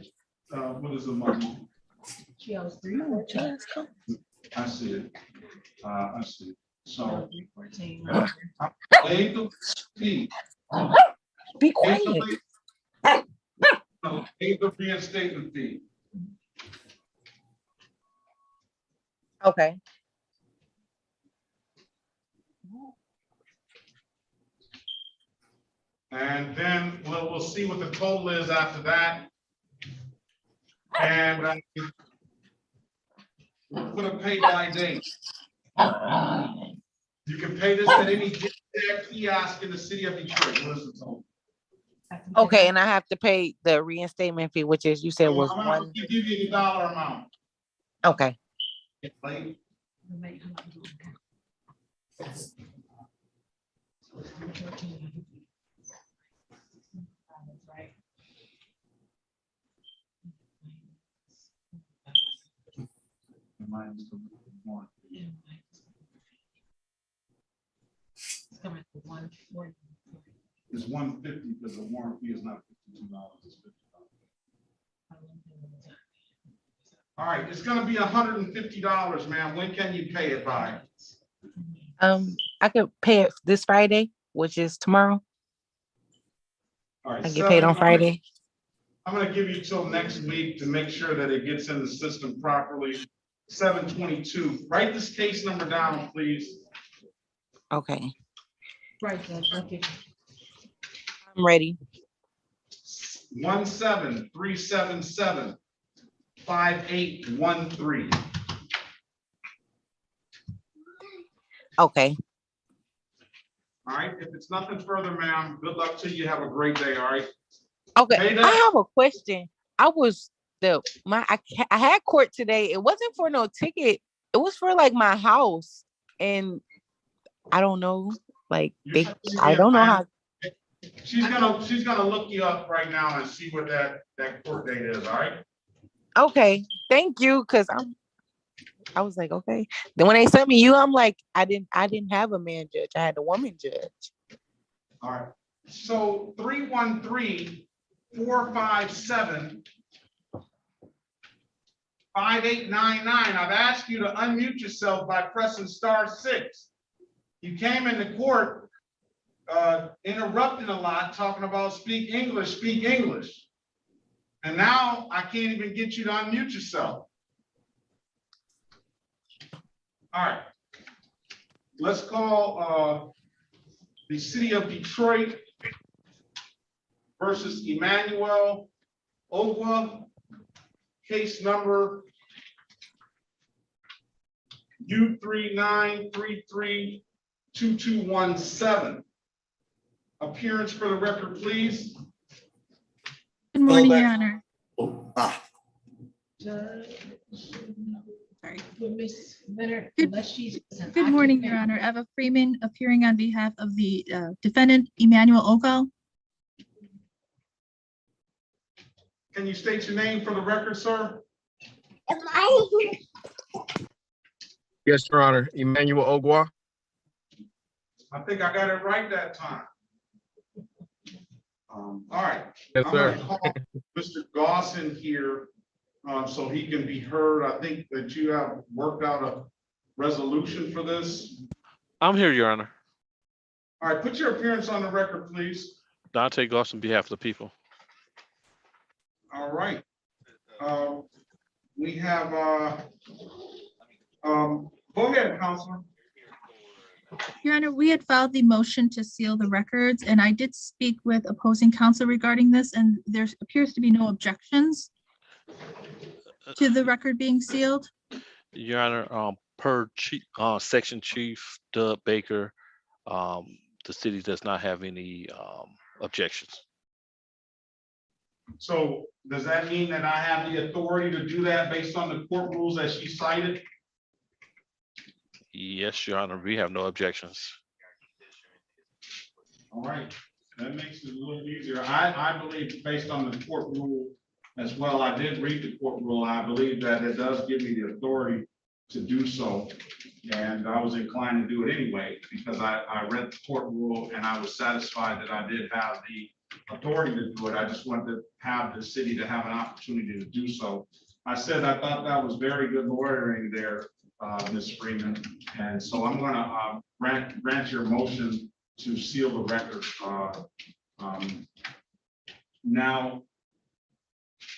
what is the money? She owes $314. I see it. I see it. So. $314. Pay the fee. Be quiet. Pay the reinstatement fee. Okay. And then we'll see what the total is after that. And we'll put a pay by date. You can pay this at any kiosk in the city of Detroit. What is the total? Okay, and I have to pay the reinstatement fee, which is, you said was I'm one. gonna give you the dollar amount. Okay. Like, It's coming to 140. it's $150 because the warrant fee is not $52. It's $50. All right, it's gonna be $150, ma'am. When can you pay it by? I could pay it this Friday, which is tomorrow. All right, I get paid on Friday. I'm gonna give you till next week to make sure that it gets in the system properly. 722. Write this case number down, please. Okay, Right, Judge. Okay. I'm ready. 173775813. Okay. All right, if it's nothing further, ma'am, good luck to you. Have a great day, all right? Okay, Pay I that. have a question. I had court today. It wasn't for no ticket. It was for like my house, and I don't know. Like I don't know how. She's gonna look you up right now and see what that court date is. All right. Okay, thank you. Cause I was like, okay. Then when they sent me you, I'm like, I didn't have a man judge. I had a woman judge. All right. So 313-457-5899. I've asked you to unmute yourself by pressing *6. You came into court interrupting a lot, talking about speak English. And now I can't even get you to unmute yourself. All right. Let's call the city of Detroit versus Emmanuel Ogwa, case number U39332217. Appearance for the record, please. Good morning, Your Honor. Sorry. Good morning, Your Honor. Eva Freeman appearing on behalf of the defendant, Emmanuel Ogal. Can you state your name for the record, sir? Yes, Your Honor. Emmanuel Ogwa. I think I got it right that time. All right. Yes, I'm sir. going to call Mr. Dawson here so he can be heard. I think that you have worked out a resolution for this. I'm here, Your Honor. All right, put your appearance on the record, please. Dante Goss on behalf of the people. All right. We have, go ahead, Counselor. Your Honor, we had filed the motion to seal the records, and I did speak with opposing counsel regarding this, and there appears to be no objections to the record being sealed. Your Honor, per chief, Section Chief Doug Baker, the city does not have any objections. So does that mean that I have the authority to do that based on the court rules that she cited? Yes, Your Honor, we have no objections. All right, that makes it a little easier. I believe based on the court rule as well, I did read the court rule. I believe that it does give me the authority to do so. And I was inclined to do it anyway, because I read the court rule and I was satisfied that I did have the authority to do it. I just wanted to have the city to have an opportunity to do so. I said I thought that was very good lawyering there, Ms. Freeman. And so I'm gonna grant your motion to seal the record. Now,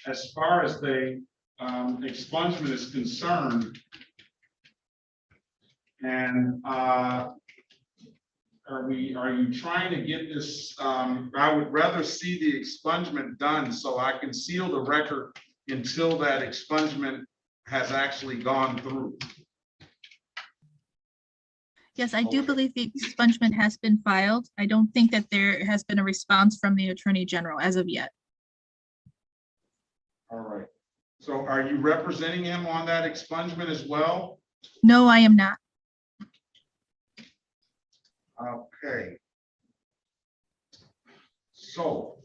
as far as the expungement is concerned, and are you trying to get this? I would rather see the expungement done so I can seal the record until that expungement has actually gone through. Yes, I do believe the expungement has been filed. I don't think that there has been a response from the Attorney General as of yet. All right. So are you representing him on that expungement as well? No, I am not. Okay. So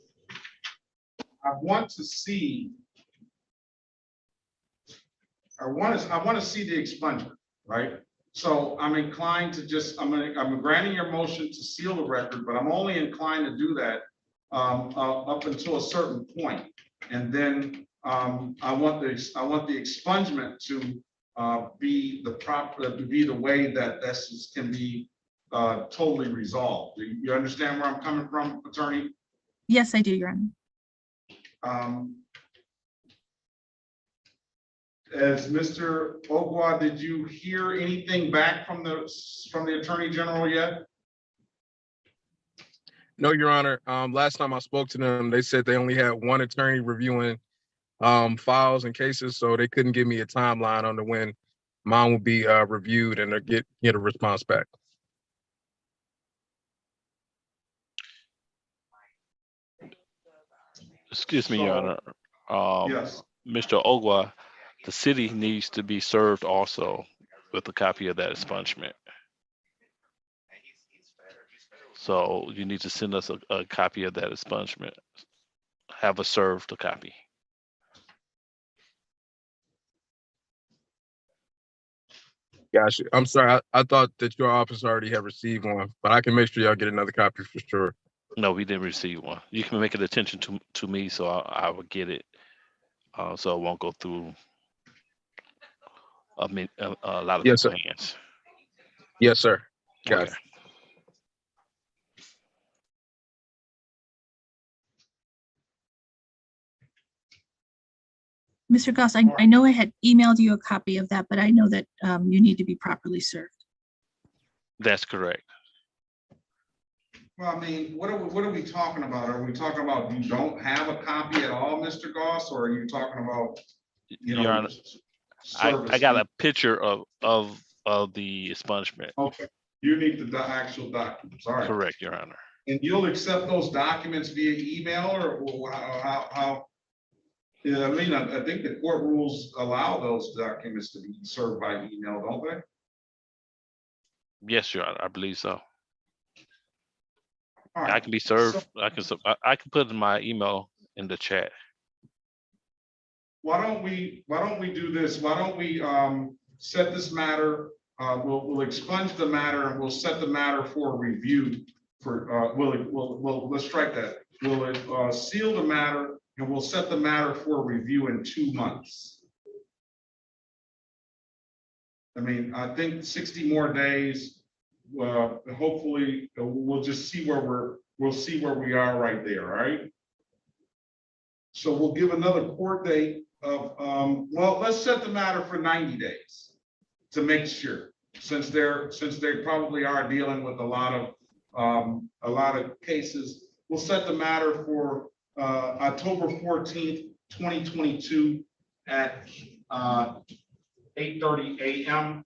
I want to see the expungement, right? So I'm inclined to just, I'm granting your motion to seal the record, but I'm only inclined to do that up until a certain point. And then I want the expungement to be the way that this can be totally resolved. You understand where I'm coming from, attorney? Yes, I do, Your Honor. As Mr. Ogwa, did you hear anything back from the Attorney General yet? No, Your Honor. Last time I spoke to them, they said they only had one attorney reviewing files and cases, so they couldn't give me a timeline on when mine will be reviewed and get a response back. Excuse me, Your Honor. Yes. Mr. Ogwa, the city needs to be served also with a copy of that expungement. So you need to send us a copy of that expungement. Have us served a copy. Gotcha. I'm sorry. I thought that your office already had received one, but I can make sure y'all get another copy for sure. No, we didn't receive one. You can make an attention to me, so I will get it. So it won't go through a lot of Yes, sir. people's hands. Yes, sir. Got Okay. it. Mr. Goss, I know I had emailed you a copy of that, but I know that you need to be properly served. That's correct. Well, I mean, what are we talking about? Are we talking about you don't have a copy at all, Mr. Goss, or are you talking about, you Your know, Honor, I service got fee? a picture of the expungement. Okay, you need the actual documents, all right. Correct, Your Honor. And you'll accept those documents via email or how? Yeah, I mean, I think the court rules allow those documents to be served by email, don't they? Yes, Your Honor, I believe so. All I right. can be served. I can put in my email in the chat. Why don't we do this? Why don't we set this matter, we'll expunge the matter and we'll set the matter for review for, let's strike that. We'll seal the matter and we'll set the matter for review in 2 months. I mean, I think 60 more days, hopefully we'll just see where we'll see where we are right there, all right? So we'll give another court date of, well, let's set the matter for 90 days to make sure, since they probably are dealing with a lot of cases. We'll set the matter for October 14th, 2022 at 8:30 a.m.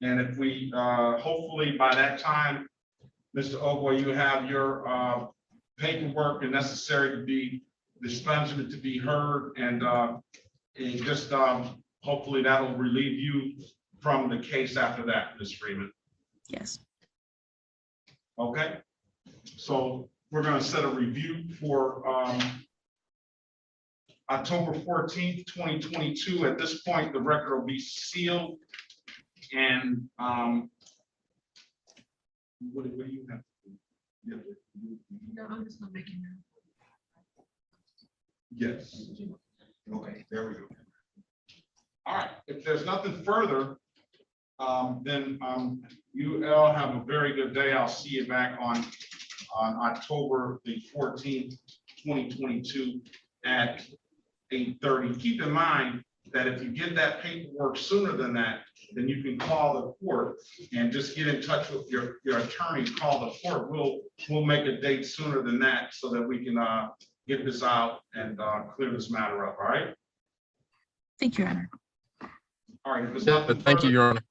And if we, hopefully by that time, Mr. Ogwa, you have your paperwork and necessary to be, the expungement to be heard, and just hopefully that will relieve you from the case after that, Ms. Freeman. Yes. Okay, so we're going to set a review for October 14th, 2022. At this point, the record will be sealed, and what do you have to do? No, I'm just gonna make it now. Yes. Okay, there we go. All right, if there's nothing further, then you all have a very good day. I'll see you back on October the 14th, 2022 at 8:30. Keep in mind that if you get that paperwork sooner than that, then you can call the court and just get in touch with your attorney, call the court. We'll make a date sooner than that so that we can get this out and clear this matter up, all right? Thank you, Your Honor. All right, if there's nothing Thank you, further- Your Honor.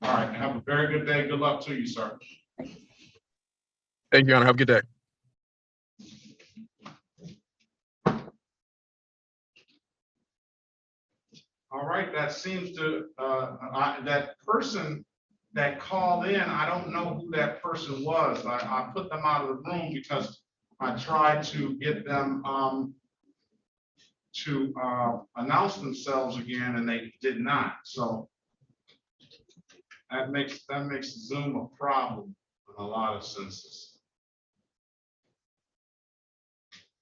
All right, have a very good day. Good luck to you, sir. Thank you, Your Honor. Have a good day. All right, that seems to, that person that called in, I don't know who that person was. I put them out of the room because I tried to get them to announce themselves again, and they did not. So that makes Zoom a problem in a lot of senses.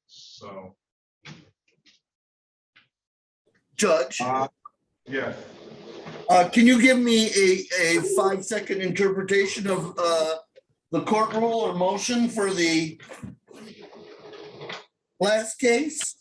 So. Judge, Yes. can you give me a 5-second interpretation of the court rule or motion for the last case?